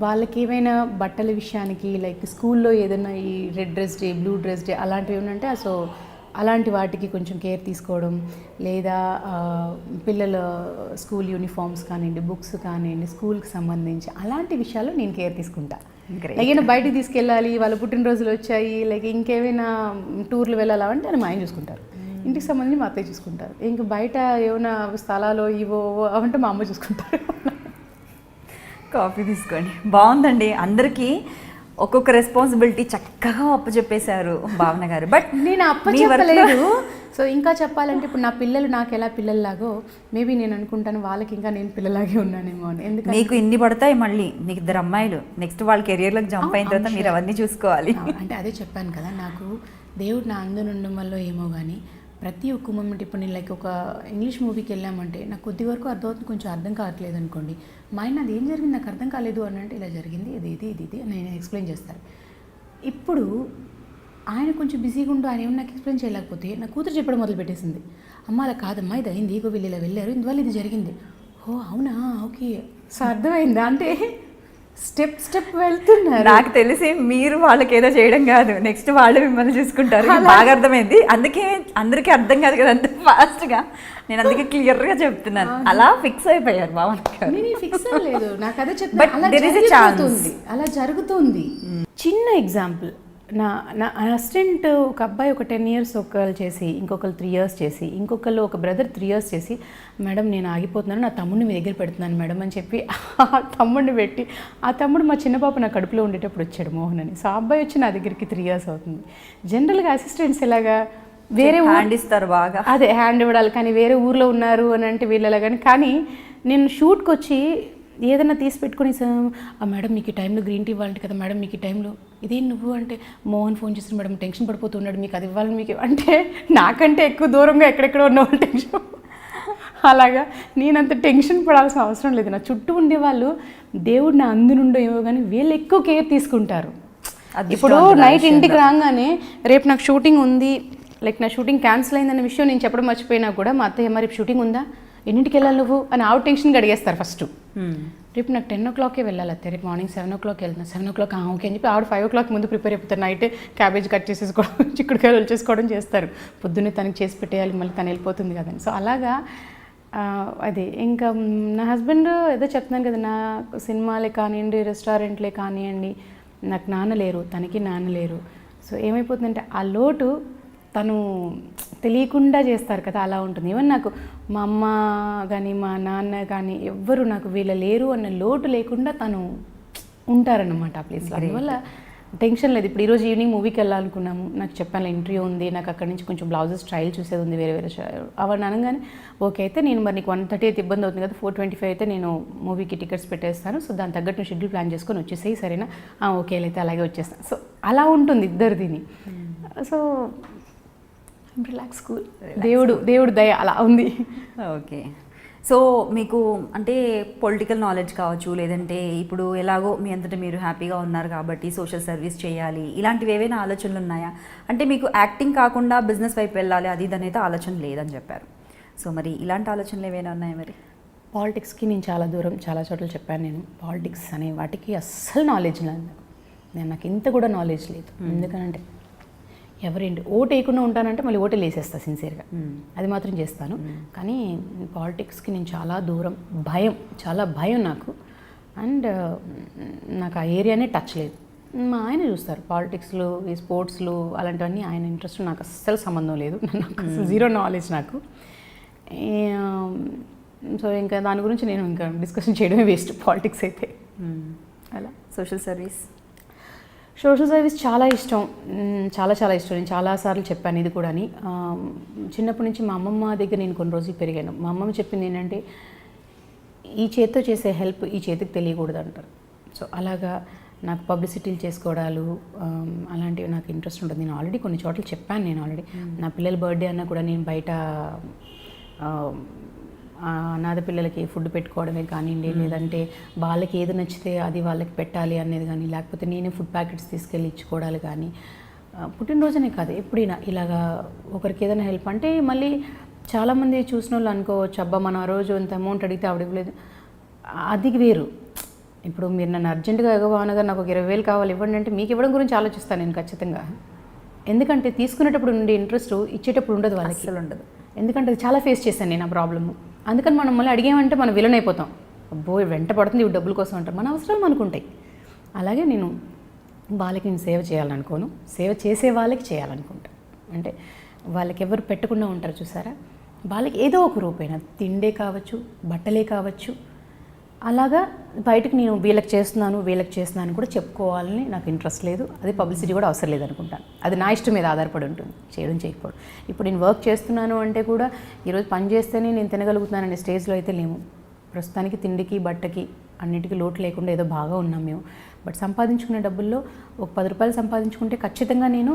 వాళ్ళకి ఏమైనా బట్టల విషయానికి లైక్ స్కూల్లో ఏదైనా ఈ red dress day, blue dress day అలాంటివి ఏమంటే సో అలాంటి వాటికి కొంచెం కేర్ తీసుకోవడం, లేదా పిల్లల స్కూల్ యూనిఫామ్స్ కానివ్వండి, బుక్స్ కానివ్వండి, స్కూల్కి సంబంధించి అలాంటి విషయాలు నేను కేర్ తీసుకుంటా. ఏదైనా బయటికి తీసుకెళ్ళాలి, వాళ్ళ పుట్టినరోజులు వచ్చాయి, లైక్ ఇంకేమైనా టూర్లు వెళ్ళాలా అంటే అని మా ఆయన చూసుకుంటారు. ఇంటికి సంబంధించి మా అత్తయ్య చూసుకుంటారు. ఇంక బయట ఏమైనా స్థలాలు ఇవో అవంటే మా అమ్మ చూసుకుంటారు. కాఫీ తీసుకోండి. బాగుందండి. అందరికీ ఒక్కొక్క రెస్పాన్సిబిలిటీ చక్కగా అప్పచెప్పేశారు భావన గారు. బట్ నేను అప్పచెప్పలేదు. సో ఇంకా చెప్పాలంటే ఇప్పుడు నా పిల్లలు నాకు ఎలా పిల్లల్లాగో మేబీ నేను అనుకుంటాను వాళ్ళకి ఇంకా నేను పిల్లలాగే ఉన్నానేమో అని. ఎందుకంటే మీకు ఇన్ని పడతాయి, మళ్ళీ మీకు 2 అమ్మాయిలు, నెక్స్ట్ వాళ్ళ కెరియర్లోకి జంప్ అయిన తర్వాత మీరు అవన్నీ చూసుకోవాలి. అంటే అదే చెప్పాను కదా, నాకు దేవుడు నా అందరు ఉండడం వల్ల ఏమో కానీ ప్రతి ఒక్క మూమెంట్ ఇప్పుడు నేను లైక్ ఒక ఇంగ్లీష్ మూవీకి వెళ్ళామంటే నాకు కొద్ది వరకు అర్థమవుతుంది, కొంచెం అర్థం కావట్లేదు అనుకోండి, మా ఆయన అది ఏం జరిగింది నాకు అర్థం కాలేదు అని అంటే ఇలా జరిగింది ఇది అని నేను ఎక్స్ప్లెయిన్ చేస్తాను. ఇప్పుడు ఆయన కొంచెం బిజీగా ఉండు, ఆయన ఏమన్నా నాకు ఎక్స్ప్లెయిన్ చేయలేకపోతే నా కూతురు చెప్పడం మొదలుపెట్టేసింది. అమ్మ అలా కాదమ్మా ఇది అయింది, ఇగో వీళ్ళు ఇలా వెళ్ళారు, ఇందువల్ల ఇది జరిగింది. ఓ అవునా, ఓకే. సో అర్థమైందా అంటే స్టెప్ వెళ్తున్నారు. నాకు తెలిసి మీరు వాళ్ళకి ఏదో చేయడం కాదు, నెక్స్ట్ వాళ్ళు మిమ్మల్ని చూసుకుంటారు. బాగా అర్థమైంది. అందుకే అందరికీ అర్థం కాదు కదా అంత ఫాస్ట్గా. నేను అందుకే క్లియర్గా చెప్తున్నాను. అలా ఫిక్స్ అయిపోయారు భావన గారు. నేను ఫిక్స్ అవ్వలేదు, నాకు అదే చెప్తాను. అలా జరుగుతుంది. చిన్న ఎగ్జాంపుల్, నా అసిస్టెంట్ ఒక అబ్బాయి ఒక 10 years ఒకళ్ళు చేసి, ఇంకొకరు 3 years చేసి, ఇంకొకళ్ళు ఒక బ్రదర్ 3 years చేసి, మేడం నేను ఆగిపోతున్నాను, నా తమ్ముడిని మీ దగ్గర పెడుతున్నాను మేడం అని చెప్పి ఆ తమ్ముడిని పెట్టి, ఆ తమ్ముడు మా చిన్న పాప నా కడుపులో ఉండేటప్పుడు వచ్చాడు మోహన్ అని. సో ఆ అబ్బాయి వచ్చి నా దగ్గరికి 3 years అవుతుంది. జనరల్గా అసిస్టెంట్స్ ఎలాగా వేరే హ్యాండ్ ఇస్తారు బాగా, అదే హ్యాండ్ ఇవ్వడాలి, కానీ వేరే ఊర్లో ఉన్నారు అని అంటే వీళ్ళలా. కానీ నేను షూట్కి వచ్చి ఏదైనా తీసి పెట్టుకుని మేడం మీకు ఈ టైంలో గ్రీన్ టీ ఇవ్వాలంటే కదా మేడం, మీకు ఈ టైంలో ఇదేం నువ్వు అంటే మోహన్ ఫోన్ చేసిన మేడం టెన్షన్ పడిపోతున్నాడు, మీకు అది ఇవ్వాలని మీకు అంటే నాకంటే ఎక్కువ దూరంగా ఎక్కడెక్కడ ఉన్న వాళ్ళు టెన్షన్. అలాగా నేనంత టెన్షన్ పడాల్సిన అవసరం లేదు. నా చుట్టూ ఉండేవాళ్ళు దేవుడు నా అందునుండో ఏమో కానీ వీళ్ళు ఎక్కువ కేర్ తీసుకుంటారు. ఇప్పుడు నైట్ ఇంటికి రాగానే రేపు నాకు షూటింగ్ ఉంది, లైక్ నా షూటింగ్ క్యాన్సిల్ అయిందనే విషయం నేను చెప్పడం మర్చిపోయినా కూడా మా అత్తయ్య మరి షూటింగ్ ఉందా, ఎన్నింటికి వెళ్ళాలి నువ్వు అని ఆవిడ టెన్షన్గా అడిగేస్తారు ఫస్ట్. రేపు నాకు 10 o'clock వెళ్ళాలి అత్తే, రేపు మార్నింగ్ 7 o'clock వెళ్తున్నా. 7 o'clock ఓకే అని చెప్పి ఆవిడ 5 o'clock ముందు ప్రిపేర్ అయిపోతారు. నైటే క్యాబేజ్ కట్ చేసేసుకోవడం, చిక్కుడుకాయలు వచ్చేసుకోవడం చేస్తారు. పొద్దున్నే తనకి చేసి పెట్టేయాలి, మళ్ళీ తను వెళ్ళిపోతుంది కదండి. సో అలాగా అదే ఇంకా నా హస్బెండ్ ఏదో చెప్తున్నాను కదా, నా సినిమాలే కానివ్వండి, రెస్టారెంట్లే కానివ్వండి, నాకు నాన్న లేరు, తనకి నాన్న లేరు. సో ఏమైపోతుందంటే ఆ లోటు తను తెలియకుండా చేస్తారు కదా, అలా ఉంటుంది. ఈవెన్ నాకు మా అమ్మ కానీ మా నాన్న కానీ ఎవ్వరు నాకు వీళ్ళ లేరు అన్న లోటు లేకుండా తను ఉంటారన్నమాట ఆ ప్లేస్లో. అందువల్ల టెన్షన్ లేదు. ఇప్పుడు ఈరోజు ఈవినింగ్ మూవీకి వెళ్ళాలనుకున్నాము, నాకు చెప్పాను ఇంటర్వ్యూ ఉంది, నాకు అక్కడి నుంచి కొంచెం బ్లౌజెస్ ట్రయల్ చూసేది ఉంది, వేరే వేరే అవన్నీ అనగానే ఓకే అయితే నేను మరి నీకు 1:30 అయితే ఇబ్బంది అవుతుంది కదా, 4:25 అయితే నేను మూవీకి టికెట్స్ పెట్టేస్తాను, సో దాని తగ్గట్టు నువ్వు షెడ్యూల్ ప్లాన్ చేసుకొని వచ్చేసేయి, సరేనా, ఓకే అయితే అలాగే వచ్చేస్తాను. సో అలా ఉంటుంది ఇద్దరిదిని. సో రిలాక్స్ కూల్, దేవుడు దయ అలా ఉంది. ఓకే. సో మీకు అంటే పొలిటికల్ నాలెడ్జ్ కావచ్చు, లేదంటే ఇప్పుడు ఎలాగో మీ అంతటా మీరు హ్యాపీగా ఉన్నారు కాబట్టి సోషల్ సర్వీస్ చేయాలి, ఇలాంటివి ఏవైనా ఆలోచనలు ఉన్నాయా? అంటే మీకు యాక్టింగ్ కాకుండా బిజినెస్ వైపు వెళ్ళాలి అది ఇది అనేది ఆలోచన లేదని చెప్పారు. సో మరి ఇలాంటి ఆలోచనలు ఏవైనా ఉన్నాయా మరి? పాలిటిక్స్కి నేను చాలా దూరం, చాలా చోట్ల చెప్పాను. నేను పాలిటిక్స్ అనే వాటికి అస్సలు నాలెడ్జ్ లేదు. నాకు ఇంత కూడా నాలెడ్జ్ లేదు. ఎందుకనంటే ఎవరేంటి ఓటు వేయకుండా ఉంటానంటే మళ్ళీ ఓటు వేసేస్తాను సిన్సియర్గా, అది మాత్రం చేస్తాను. కానీ పాలిటిక్స్కి నేను చాలా దూరం, చాలా భయం నాకు. అండ్ నాకు ఆ ఏరియానే టచ్ లేదు. మా ఆయన చూస్తారు పాలిటిక్స్లో, ఈ స్పోర్ట్స్లో అలాంటివన్నీ ఆయన ఇంట్రెస్ట్, నాకు అస్సలు సంబంధం లేదు. నాకు జీరో నాలెడ్జ్ నాకు. సో ఇంకా దాని గురించి నేను ఇంకా డిస్కషన్ చేయడమే వేస్ట్ పాలిటిక్స్ అయితే. అలా సోషల్ సర్వీస్ చాలా ఇష్టం, చాలా ఇష్టం. నేను చాలాసార్లు చెప్పాను ఇది కూడా. చిన్నప్పటి నుంచి మా అమ్మమ్మ దగ్గర నేను కొన్ని రోజులు పెరిగాను. మా అమ్మమ్మ చెప్పింది ఏంటంటే ఈ చేతితో చేసే హెల్ప్ ఈ చేతికి తెలియకూడదు అంటారు. సో అలాగా నాకు పబ్లిసిటీలు చేసుకోవడాలు అలాంటివి నాకు ఇంట్రెస్ట్ ఉంటుంది. నేను ఆల్రెడీ కొన్ని చోట్ల చెప్పాను. నేను ఆల్రెడీ నా పిల్లల బర్త్డే అన్నా కూడా నేను బయట అనాథ పిల్లలకి ఫుడ్ పెట్టుకోవడమే కానివ్వండి, లేదంటే వాళ్ళకి ఏది నచ్చితే అది వాళ్ళకి పెట్టాలి అనేది కానీ, లేకపోతే నేనే ఫుడ్ ప్యాకెట్స్ తీసుకెళ్ళి ఇచ్చుకోవడాలు కానీ, పుట్టినరోజునే కాదు ఎప్పుడైనా ఇలాగా ఒకరికి ఏదైనా హెల్ప్ అంటే మళ్ళీ చాలామంది చూసిన వాళ్ళు అనుకోవచ్చు, అబ్బా మనం ఆ రోజు అంత అమౌంట్ అడిగితే ఆవిడ ఇవ్వలేదు, అది వేరు. ఇప్పుడు మీరు నన్ను అర్జెంటుగా ఎగవానగా నాకు ఒక 20,000 కావాలి ఇవ్వండి అంటే మీకు ఇవ్వడం గురించి ఆలోచిస్తాను నేను ఖచ్చితంగా. ఎందుకంటే తీసుకునేటప్పుడు ఉండే ఇంట్రెస్ట్ ఇచ్చేటప్పుడు ఉండదు, వాళ్ళకి అసలు ఉండదు. ఎందుకంటే అది చాలా ఫేస్ చేశాను నేను ఆ ప్రాబ్లము. అందుకని మనం మళ్ళీ అడిగామంటే మనం విలన్ అయిపోతాం. అబ్బో వెంట పడుతుంది ఇవి డబ్బుల కోసం అంటారు. మన అవసరాలు మనకుంటాయి. అలాగే నేను వాళ్ళకి నేను సేవ చేయాలనుకోను, సేవ చేసే వాళ్ళకి చేయాలనుకుంటా. అంటే వాళ్ళకి ఎవరు పెట్టకుండా ఉంటారు చూసారా, వాళ్ళకి ఏదో ఒక రూపైనా తిండే కావచ్చు, బట్టలే కావచ్చు, అలాగా బయటకు నేను వీళ్ళకి చేస్తున్నాను కూడా చెప్పుకోవాలని నాకు ఇంట్రెస్ట్ లేదు. అది పబ్లిసిటీ కూడా అవసరం లేదనుకుంటాను. అది నా ఇష్టం మీద ఆధారపడి ఉంటుంది, చేయడం చేయకపోవడం. ఇప్పుడు నేను వర్క్ చేస్తున్నాను అంటే కూడా ఈరోజు పని చేస్తేనే నేను తినగలుగుతున్నాననే స్టేజ్లో అయితే లేము. ప్రస్తుతానికి తిండికి బట్టకి అన్నిటికీ లోటు లేకుండా ఏదో బాగా ఉన్నాం మేము. బట్ సంపాదించుకునే డబ్బుల్లో ఒక 10 రూపాయలు సంపాదించుకుంటే ఖచ్చితంగా నేను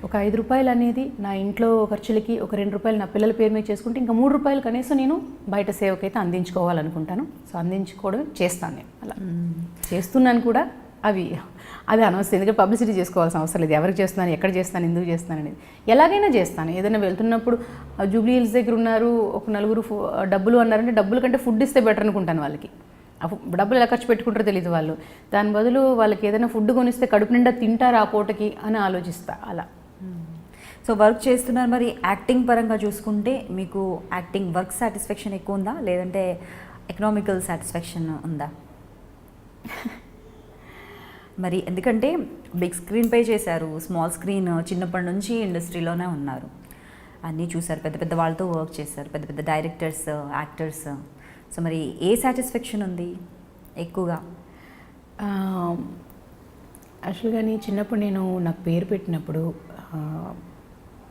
ఒక 5 రూపాయలు అనేది నా ఇంట్లో ఖర్చులకి, ఒక 2 రూపాయలు నా పిల్లల పేరు మీద చేసుకుంటే ఇంకా 3 రూపాయలు కనీసం నేను బయట సేవకైతే అందించుకోవాలనుకుంటాను. సో అందించుకోవడం చేస్తాను నేను, అలా చేస్తున్నాను కూడా. అది అనవసరం, ఎందుకంటే పబ్లిసిటీ చేసుకోవాల్సిన అవసరం లేదు. ఎవరికి చేస్తున్నాను, ఎక్కడ చేస్తాను, ఎందుకు చేస్తాను అనేది ఎలాగైనా చేస్తాను. ఏదైనా వెళ్తున్నప్పుడు జూబ్లీ హిల్స్ దగ్గర ఉన్నారు, ఒక నలుగురు డబ్బులు అన్నారంటే డబ్బులు కంటే ఫుడ్ ఇస్తే బెటర్ అనుకుంటాను. వాళ్ళకి డబ్బులు ఎలా ఖర్చు పెట్టుకుంటారో తెలియదు వాళ్ళు. దాని బదులు వాళ్ళకి ఏదైనా ఫుడ్ కొనిస్తే కడుపు నిండా తింటారు ఆ పూటకి అని ఆలోచిస్తా అలా. సో వర్క్ చేస్తున్నారు. మరి యాక్టింగ్ పరంగా చూసుకుంటే మీకు యాక్టింగ్ వర్క్ సాటిస్ఫాక్షన్ ఎక్కువ ఉందా, లేదంటే ఎకనామికల్ సాటిస్ఫాక్షన్ ఉందా? మరి ఎందుకంటే బిగ్ స్క్రీన్పై చేశారు, స్మాల్ స్క్రీన్ చిన్నప్పటి నుంచి ఇండస్ట్రీలోనే ఉన్నారు, అన్నీ చూశారు, పెద్ద పెద్ద వాళ్ళతో వర్క్ చేశారు, పెద్ద పెద్ద డైరెక్టర్స్, యాక్టర్స్. సో మరి ఏ సాటిస్ఫాక్షన్ ఉంది ఎక్కువగా? యాక్చువల్గా చిన్నప్పుడు నాకు పేరు పెట్టినప్పుడు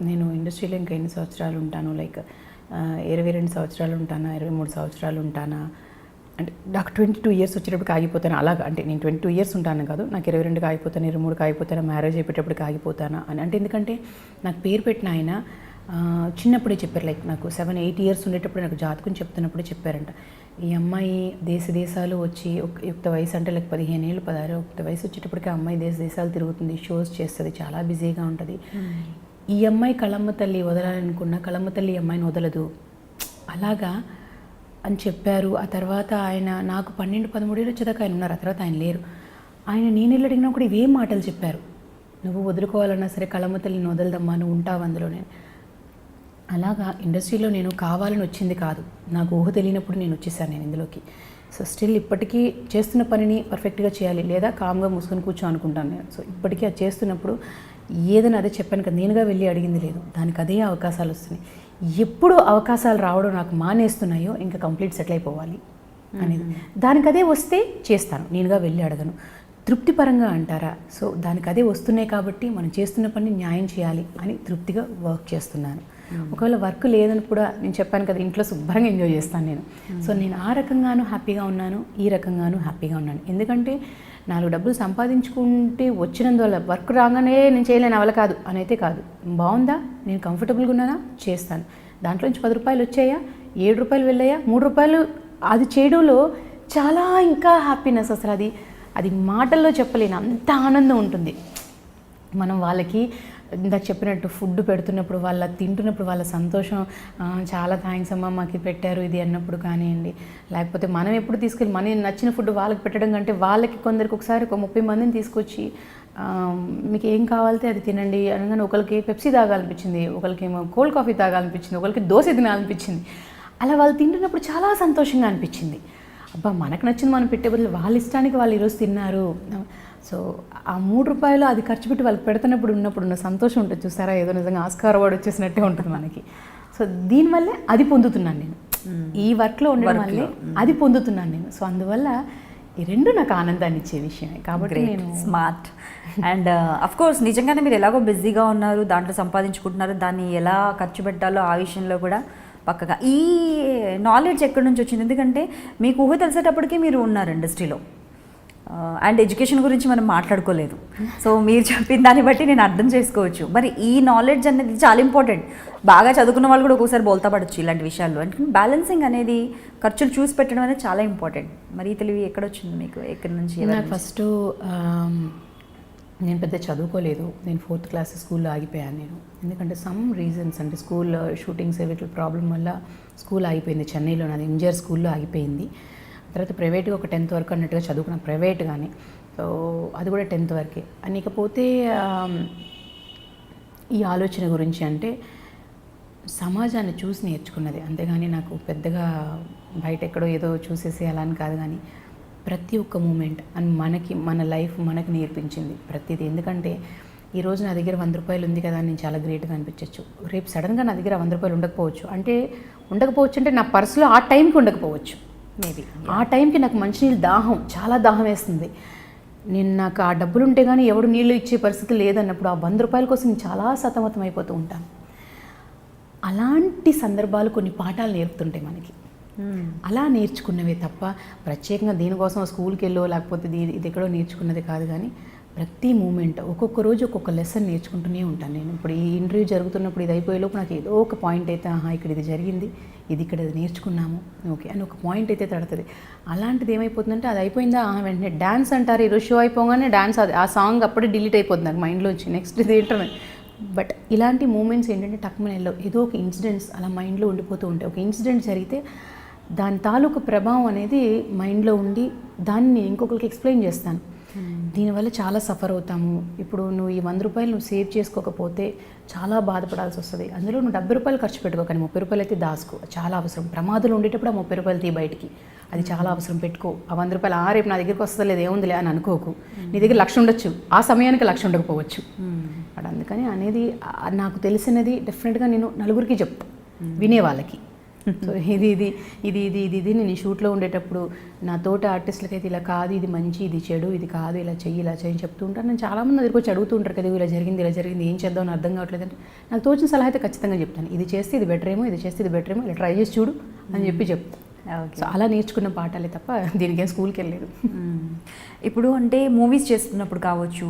నేను ఇండస్ట్రీలో ఇంకా ఎన్ని సంవత్సరాలు ఉంటాను, లైక్ 22 సంవత్సరాలు ఉంటానా, 23 సంవత్సరాలు ఉంటానా అంటే నాకు 22 ఇయర్స్ వచ్చేటప్పుడు ఆగిపోతాను. అలాగా అంటే నేను 22 ఇయర్స్ ఉంటాను కాదు, నాకు 22 ఆగిపోతాను, 23 ఆగిపోతాను, మ్యారేజ్ అయిపోయేటప్పుడు ఆగిపోతానా అని. అంటే ఎందుకంటే నాకు పేరు పెట్టిన ఆయన చిన్నప్పుడే చెప్పారు, లైక్ నాకు 7-8 ఇయర్స్ ఉండేటప్పుడు నాకు జాతకం చెప్తున్నప్పుడే చెప్పారంట, ఈ అమ్మాయి దేశాలు వచ్చి యుక్త వయసు అంటే లైక్ 15 ఏళ్ళు 16 యుక్త వయసు వచ్చేటప్పటికి ఆ అమ్మాయి దేశాలు తిరుగుతుంది, షోస్ చేస్తుంది, చాలా బిజీగా ఉంటుంది. ఈ అమ్మాయి కళమ్మ తల్లి వదలాలనుకున్న కళమ్మ తల్లి ఈ అమ్మాయిని వదలదు అలాగా అని చెప్పారు. ఆ తర్వాత ఆయన నాకు 12-13 ఏళ్ళు వచ్చేదాకా ఆయన ఉన్నారు. ఆ తర్వాత ఆయన లేరు. ఆయన నేను అడిగినా కూడా ఇవేం మాటలు చెప్పారు, నువ్వు వదులుకోవాలన్నా సరే కళమ్మ తల్లిని వదలదమ్మా, నువ్వు ఉంటావు అందులో. నేను అలాగా ఇండస్ట్రీలో నేను కావాలని వచ్చింది కాదు, నాకు ఊహ తెలియనప్పుడు నేను వచ్చేసాను నేను ఇందులోకి. సో స్టిల్ ఇప్పటికీ చేస్తున్న పనిని పర్ఫెక్ట్గా చేయాలి, లేదా కామ్గా మూసుకొని కూర్చో అనుకుంటాను నేను. సో ఇప్పటికీ అది చేస్తున్నప్పుడు ఏదైనా అదే చెప్పాను కదా, నేనుగా వెళ్ళి అడిగింది లేదు, దానికి అదే అవకాశాలు వస్తున్నాయి. ఎప్పుడు అవకాశాలు రావడం నాకు మానేస్తున్నాయో ఇంకా కంప్లీట్ సెటిల్ అయిపోవాలి అనేది, దానికి అదే వస్తే చేస్తాను, నేనుగా వెళ్ళి అడగను. తృప్తిపరంగా అంటారా, సో దానికి అదే వస్తున్నాయి కాబట్టి మనం చేస్తున్న పని న్యాయం చేయాలి అని తృప్తిగా వర్క్ చేస్తున్నాను. ఒకవేళ వర్క్ లేదని కూడా నేను చెప్పాను కదా, ఇంట్లో శుభ్రంగా ఎంజాయ్ చేస్తాను నేను. సో నేను ఆ రకంగానూ హ్యాపీగా ఉన్నాను, ఈ రకంగానూ హ్యాపీగా ఉన్నాను. ఎందుకంటే 4 డబ్బులు సంపాదించుకుంటే వచ్చినందువల్ల వర్క్ రాగానే నేను చేయలేను అవల కాదు అని అయితే కాదు. బాగుందా, నేను కంఫర్టబుల్గా ఉన్నానా, చేస్తాను. దాంట్లో నుంచి 10 రూపాయలు వచ్చాయా, 7 రూపాయలు వెళ్ళాయా, 3 రూపాయలు, అది చేయడంలో చాలా ఇంకా హ్యాపీనెస్, అసలు అది మాటల్లో చెప్పలేను, అంత ఆనందం ఉంటుంది. మనం వాళ్ళకి ఇందాక చెప్పినట్టు ఫుడ్ పెడుతున్నప్పుడు, వాళ్ళ తింటున్నప్పుడు వాళ్ళ సంతోషం, చాలా థ్యాంక్స్ అమ్మ మాకు పెట్టారు ఇది అన్నప్పుడు కానివ్వండి, లేకపోతే మనం ఎప్పుడు తీసుకెళ్ళి మన నచ్చిన ఫుడ్ వాళ్ళకి పెట్టడం కంటే, వాళ్ళకి కొందరికి ఒకసారి 30 మందిని తీసుకొచ్చి మీకు ఏం కావాలితే అది తినండి అనగానే, ఒకరికి పెప్సీ తాగాలనిపించింది, ఒకరికేమో కోల్డ్ కాఫీ తాగాలనిపించింది, ఒకరికి దోశ తినాలనిపించింది, అలా వాళ్ళు తింటున్నప్పుడు చాలా సంతోషంగా అనిపించింది. అబ్బా మనకు నచ్చింది మనం పెట్టే బదులు వాళ్ళ ఇష్టానికి వాళ్ళు ఈరోజు తిన్నారు. సో ఆ 3 రూపాయలు అది ఖర్చు పెట్టి వాళ్ళకి పెడుతున్నప్పుడు ఉన్న సంతోషం ఉంటుంది చూసారా, ఏదో నిజంగా ఆస్కార్ అవార్డు వచ్చేసినట్టే ఉంటుంది మనకి. సో దీనివల్లే అది పొందుతున్నాను నేను, ఈ వర్క్లో ఉండడం వల్లే అది పొందుతున్నాను నేను. సో అందువల్ల ఈ రెండు నాకు ఆనందాన్ని ఇచ్చే విషయమే కాబట్టి నేను స్మార్ట్. అండ్ అఫ్ కోర్స్ నిజంగానే మీరు ఎలాగో బిజీగా ఉన్నారు, దాంట్లో సంపాదించుకుంటున్నారు, దాన్ని ఎలా ఖర్చు పెట్టాలో ఆ విషయంలో కూడా పక్కగా. ఈ నాలెడ్జ్ ఎక్కడి నుంచి వచ్చింది? ఎందుకంటే మీకు ఊహ తెలిసేటప్పటికీ మీరు ఉన్నారు ఇండస్ట్రీలో, అండ్ ఎడ్యుకేషన్ గురించి మనం మాట్లాడుకోలేదు. సో మీరు చెప్పిన దాన్ని బట్టి నేను అర్థం చేసుకోవచ్చు. మరి ఈ నాలెడ్జ్ అనేది చాలా ఇంపార్టెంట్. బాగా చదువుకున్న వాళ్ళు కూడా ఒక్కోసారి బోల్తా పడవచ్చు ఇలాంటి విషయాల్లో. అంటే బ్యాలెన్సింగ్ అనేది, ఖర్చులు చూసి పెట్టడం అనేది చాలా ఇంపార్టెంట్. మరి ఈ తెలివి ఎక్కడొచ్చింది మీకు, ఎక్కడి నుంచి? నాకు ఫస్ట్ నేను పెద్ద చదువుకోలేదు, నేను 4th క్లాస్ స్కూల్లో ఆగిపోయాను నేను. ఎందుకంటే సమ్ రీజన్స్, అంటే స్కూల్ షూటింగ్స్ వీటి ప్రాబ్లం వల్ల స్కూల్ ఆగిపోయింది. చెన్నైలో నాది ఎంజిఆర్ స్కూల్లో ఆగిపోయింది. తర్వాత ప్రైవేట్గా ఒక 10th వరకు అన్నట్టుగా చదువుకున్నాను ప్రైవేట్గానే. సో అది కూడా 10th వరకే. ఇకపోతే ఈ ఆలోచన గురించి అంటే సమాజాన్ని చూసి నేర్చుకున్నది, అంతేగాని నాకు పెద్దగా బయట ఎక్కడో ఏదో చూసేసి అలా అని కాదు. కానీ ప్రతి ఒక్క మూమెంట్ అండ్ మన లైఫ్ మనకి నేర్పించింది ప్రతిదీ. ఎందుకంటే ఈరోజు నా దగ్గర 100 రూపాయలు ఉంది కదా అని నేను చాలా గ్రేట్గా అనిపించవచ్చు. రేపు సడన్గా నా దగ్గర 100 రూపాయలు ఉండకపోవచ్చు. అంటే నా పర్సులో ఆ టైంకి ఉండకపోవచ్చు. మేబీ ఆ టైంకి నాకు మంచినీళ్ళు దాహం, చాలా దాహం వేస్తుంది. నాకు ఆ డబ్బులు ఉంటే కానీ ఎవడు నీళ్ళు ఇచ్చే పరిస్థితి లేదన్నప్పుడు ఆ 100 రూపాయల కోసం నేను చాలా సతమతం అయిపోతూ ఉంటాను. అలాంటి సందర్భాలు కొన్ని పాఠాలు నేర్పుతుంటాయి మనకి. అలా నేర్చుకున్నవే తప్ప ప్రత్యేకంగా దీనికోసం స్కూల్కి వెళ్ళో లేకపోతే ఇది ఎక్కడో నేర్చుకున్నది కాదు. కానీ ప్రతి మూమెంట్ ఒక్కొక్క రోజు ఒక్కొక్క లెసన్ నేర్చుకుంటూనే ఉంటాను నేను. ఇప్పుడు ఈ ఇంటర్వ్యూ జరుగుతున్నప్పుడు ఇది అయిపోయేలోపు నాకు ఏదో ఒక పాయింట్ అయితే, ఇక్కడ ఇది జరిగింది, ఇక్కడ ఇది నేర్చుకున్నాము, ఓకే అని ఒక పాయింట్ అయితే తడుతుంది. అలాంటిది ఏమైపోతుందంటే అది అయిపోయిందా వెంటనే డ్యాన్స్ అంటారు. ఈరోజు షో అయిపోగానే డ్యాన్స్, ఆ సాంగ్ అప్పుడే డిలీట్ అయిపోతుంది నాకు మైండ్లోంచి. నెక్స్ట్ ఇది ఏంటనే. బట్ ఇలాంటి మూమెంట్స్ ఏంటంటే టక్మనెల్లో ఏదో ఒక ఇన్సిడెంట్స్ అలా మైండ్లో ఉండిపోతూ ఉంటాయి. ఒక ఇన్సిడెంట్ జరిగితే దాని తాలూకు ప్రభావం అనేది మైండ్లో ఉండి దాన్ని ఇంకొకరికి ఎక్స్ప్లెయిన్ చేస్తాను. దీనివల్ల చాలా సఫర్ అవుతాము. ఇప్పుడు నువ్వు ఈ 100 రూపాయలు నువ్వు సేవ్ చేసుకోకపోతే చాలా బాధపడాల్సి వస్తుంది. అందులో నువ్వు 70 రూపాయలు ఖర్చు పెట్టుకో, కానీ 30 రూపాయలు అయితే దాసుకో, చాలా అవసరం. ప్రమాదాలు ఉండేటప్పుడు ఆ 30 రూపాయలు తీ బయటికి, అది చాలా అవసరం. పెట్టుకో ఆ 100 రూపాయలు. రేపు నా దగ్గరికి వస్తుంది లేదు ఏముందిలే అని అనుకోకు. నీ దగ్గర 1,00,000 ఉండొచ్చు, ఆ సమయానికి 1,00,000 ఉండకపోవచ్చు. బట్ అందుకని అనేది నాకు తెలిసినది డెఫినెట్గా నేను నలుగురికి చెప్తాను, వినే వాళ్ళకి. సో ఇది నేను షూట్లో ఉండేటప్పుడు నా తోటి ఆర్టిస్టులకి అయితే ఇలా కాదు, ఇది మంచి, ఇది చెడు, ఇది కాదు, ఇలా చెయ్యి చెప్తూ ఉంటాను. నేను చాలామంది దగ్గరికి వచ్చి అడుగుతూ ఉంటారు కదా, ఇలా జరిగింది ఏం చేద్దాం అని అర్థం కావట్లేదు అంటే నాకు తోచిన సలహా అయితే ఖచ్చితంగా చెప్తాను. ఇది చేస్తే ఇది బెటర్ ఏమో, ఇది చేస్తే ఇది బెటర్ ఏమో, ఇలా ట్రై చేసి చూడు అని చెప్తాను. సో అలా నేర్చుకున్న పాఠాలే తప్ప దీనికేం స్కూల్కి వెళ్ళలేదు. ఇప్పుడు అంటే మూవీస్ చేస్తున్నప్పుడు కావచ్చు,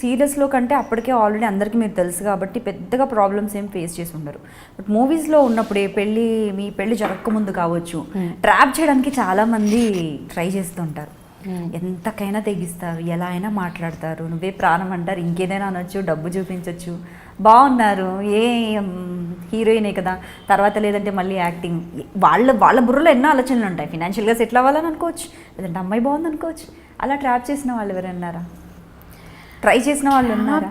సీరియస్లో కంటే అప్పటికే ఆల్రెడీ అందరికీ మీరు తెలుసు కాబట్టి పెద్దగా ప్రాబ్లమ్స్ ఏం ఫేస్ చేసి ఉండరు. బట్ మూవీస్లో ఉన్నప్పుడే మీ పెళ్ళి జరగకముందు కావచ్చు, ట్రాప్ చేయడానికి చాలామంది ట్రై చేస్తుంటారు. ఎంతకైనా తెగిస్తారు, ఎలా అయినా మాట్లాడతారు, నువ్వే ప్రాణం అంటారు, ఇంకేదైనా అనొచ్చు, డబ్బు చూపించవచ్చు, బాగున్నారు, ఏ హీరోయినే కదా, తర్వాత లేదంటే మళ్ళీ యాక్టింగ్. వాళ్ళ బుర్రలో ఎన్నో ఆలోచనలు ఉంటాయి. ఫినాన్షియల్గా సెటిల్ అవ్వాలని అనుకోవచ్చు, లేదంటే అమ్మాయి బాగుంది అనుకోవచ్చు. అలా ట్రాప్ చేసిన వాళ్ళు ఎవరన్నారా? ట్రై చేసిన వాళ్ళు ఉన్నారు.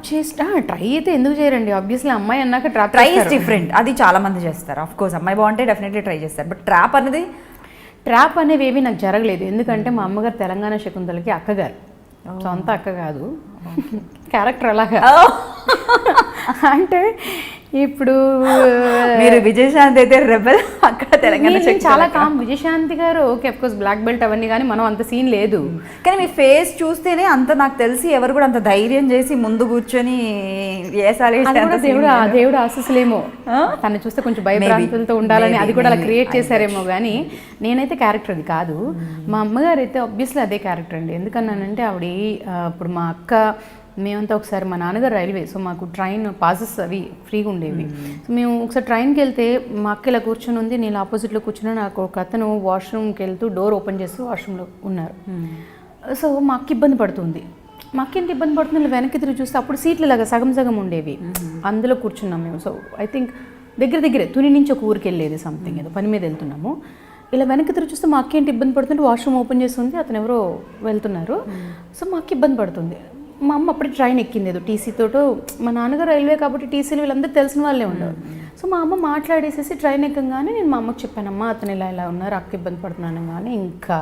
ట్రై అయితే ఎందుకు చేయరండి, ఆబ్వియస్లీ అమ్మాయి అన్నాక ట్రాప్ ట్రై ఇస్ డిఫరెంట్, అది చాలా మంది చేస్తారు. ఆఫ్ కోర్స్ అమ్మాయి బాగుంటే డెఫినెట్లీ ట్రై చేస్తారు. బట్ ట్రాప్ అనేవి ఏవి నాకు జరగలేదు. ఎందుకంటే మా అమ్మగారు తెలంగాణ శకుంతలకి అక్కగారు, సొంత అక్క కాదు, క్యారెక్టర్ అలాగా. అంటే ఇప్పుడు మీరు విజయశాంతి అయితే రెబల్, అక్కడ తెలంగాణ చాలా కామ్. విజయశాంతి గారు okay of course black belt అవన్నీ, కానీ మనం అంత సీన్ లేదు. కానీ మీ ఫేస్ చూస్తేనే అంత నాకు తెలిసి ఎవరు కూడా అంత ధైర్యం చేసి ముందు కూర్చొని దేవుడు ఆశీస్సులేమో, తను చూస్తే కొంచెం భయభ్రాంతులతో ఉండాలని అది కూడా అలా క్రియేట్ చేశారేమో. కానీ నేనైతే క్యారెక్టర్ అది కాదు. మా అమ్మగారు అయితే ఆబ్వియస్లీ అదే క్యారెక్టర్ అండి. ఎందుకన్నానంటే ఆవిడ ఇప్పుడు మా అక్క మేమంతా ఒకసారి, మా నాన్నగారు రైల్వే, సో మాకు ట్రైన్ పాసెస్ అవి ఫ్రీగా ఉండేవి. సో మేము ఒకసారి ట్రైన్కి వెళ్తే మా అక్క ఇలా కూర్చొని ఉంది, నేను ఆపోజిట్లో కూర్చున్నా, నాకు ఒక అతను వాష్రూమ్కి వెళ్తూ డోర్ ఓపెన్ చేస్తూ వాష్రూమ్లో ఉన్నారు. సో మా అక్క ఇబ్బంది పడుతుంది. మా అక్క ఏంటి ఇబ్బంది పడుతుంది, వెనక్కి తిరిగి చూస్తే అప్పుడు సీట్లు ఇలాగా సగం సగం ఉండేవి, అందులో కూర్చున్నాం మేము. సో ఐ థింక్ దగ్గరే తుని నుంచి ఒక ఊరికి వెళ్ళేది, సంథింగ్ ఏదో పని మీద వెళ్తున్నాము. ఇలా వెనక్కి తిరిగి చూస్తే మా అక్క ఏంటి ఇబ్బంది పడుతుంటే వాష్రూమ్ ఓపెన్ చేస్తుంది, అతను ఎవరో వెళ్తున్నారు. సో మా అక్క ఇబ్బంది పడుతుంది. మా అమ్మ అప్పుడే ట్రైన్ ఎక్కింది ఏదో టీసీతోటో, మా నాన్నగారు రైల్వే కాబట్టి టీసీలు వీళ్ళందరూ తెలిసిన వాళ్ళే ఉండరు. సో మా అమ్మ మాట్లాడేసేసి ట్రైన్ ఎక్కగానే నేను మా అమ్మకి చెప్పానమ్మా అతను ఇలా ఉన్నారు, అక్క ఇబ్బంది పడుతున్నాను. కానీ ఇంకా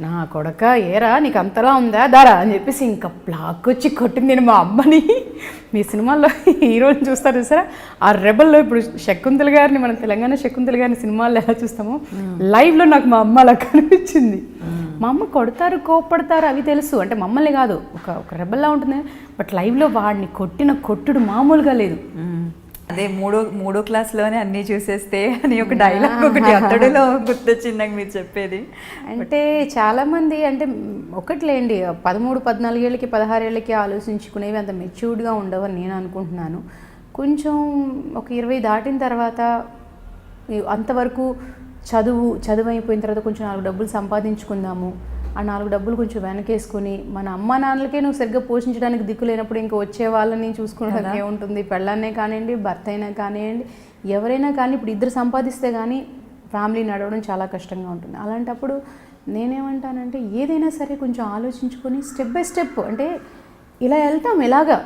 నా కొడక ఏరా నీకు అంతలా ఉందా దారా అని చెప్పేసి ఇంకా ప్లాక్ వచ్చి కొట్టింది. నేను మా అమ్మని, మీ సినిమాల్లో హీరోని చూస్తారు చూసారా, ఆ రెబల్లో ఇప్పుడు శకుంతల గారిని, మన తెలంగాణ శకుంతల గారిని సినిమాల్లో ఎలా చూస్తామో లైవ్లో నాకు మా అమ్మ అలా కనిపించింది. మా అమ్మ కొడతారు కోప్పడతారు అవి తెలుసు, అంటే మమ్మల్ని కాదు, ఒక రెబల్లా ఉంటుంది. బట్ లైవ్లో వాడిని కొట్టిన కొట్టుడు మామూలుగా లేదు. అదే మూడో క్లాస్లోనే అన్నీ చూసేస్తే అని ఒక డైలాగ్ ఒకటి అతడిలో గుర్తొచ్చింది నాకు మీరు చెప్పేది. అంటే చాలామంది అంటే ఒకట్లేండి 13, 14 ఏళ్ళకి 16 ఏళ్ళకి ఆలోచించుకునేవి అంత మెచ్యూర్డ్గా ఉండవని నేను అనుకుంటున్నాను. కొంచెం ఒక 20 దాటిన తర్వాత అంతవరకు చదువు అయిపోయిన తర్వాత కొంచెం 4 డబ్బులు సంపాదించుకుందాము, ఆ 4 డబ్బులు కొంచెం వెనకేసుకొని మన అమ్మ నాన్నలకే నువ్వు సరిగ్గా పోషించడానికి దిక్కు లేనప్పుడు ఇంకా వచ్చే వాళ్ళని చూసుకోవడానికి ఏముంటుంది. పెళ్ళాన్నే కానివ్వండి, భర్త అయినా కానివ్వండి, ఎవరైనా కానీ ఇప్పుడు ఇద్దరు సంపాదిస్తే కానీ ఫ్యామిలీ నడవడం చాలా కష్టంగా ఉంటుంది. అలాంటప్పుడు నేనేమంటానంటే ఏదైనా సరే కొంచెం ఆలోచించుకొని స్టెప్ బై స్టెప్, అంటే ఇలా వెళ్తాం, ఎలాగా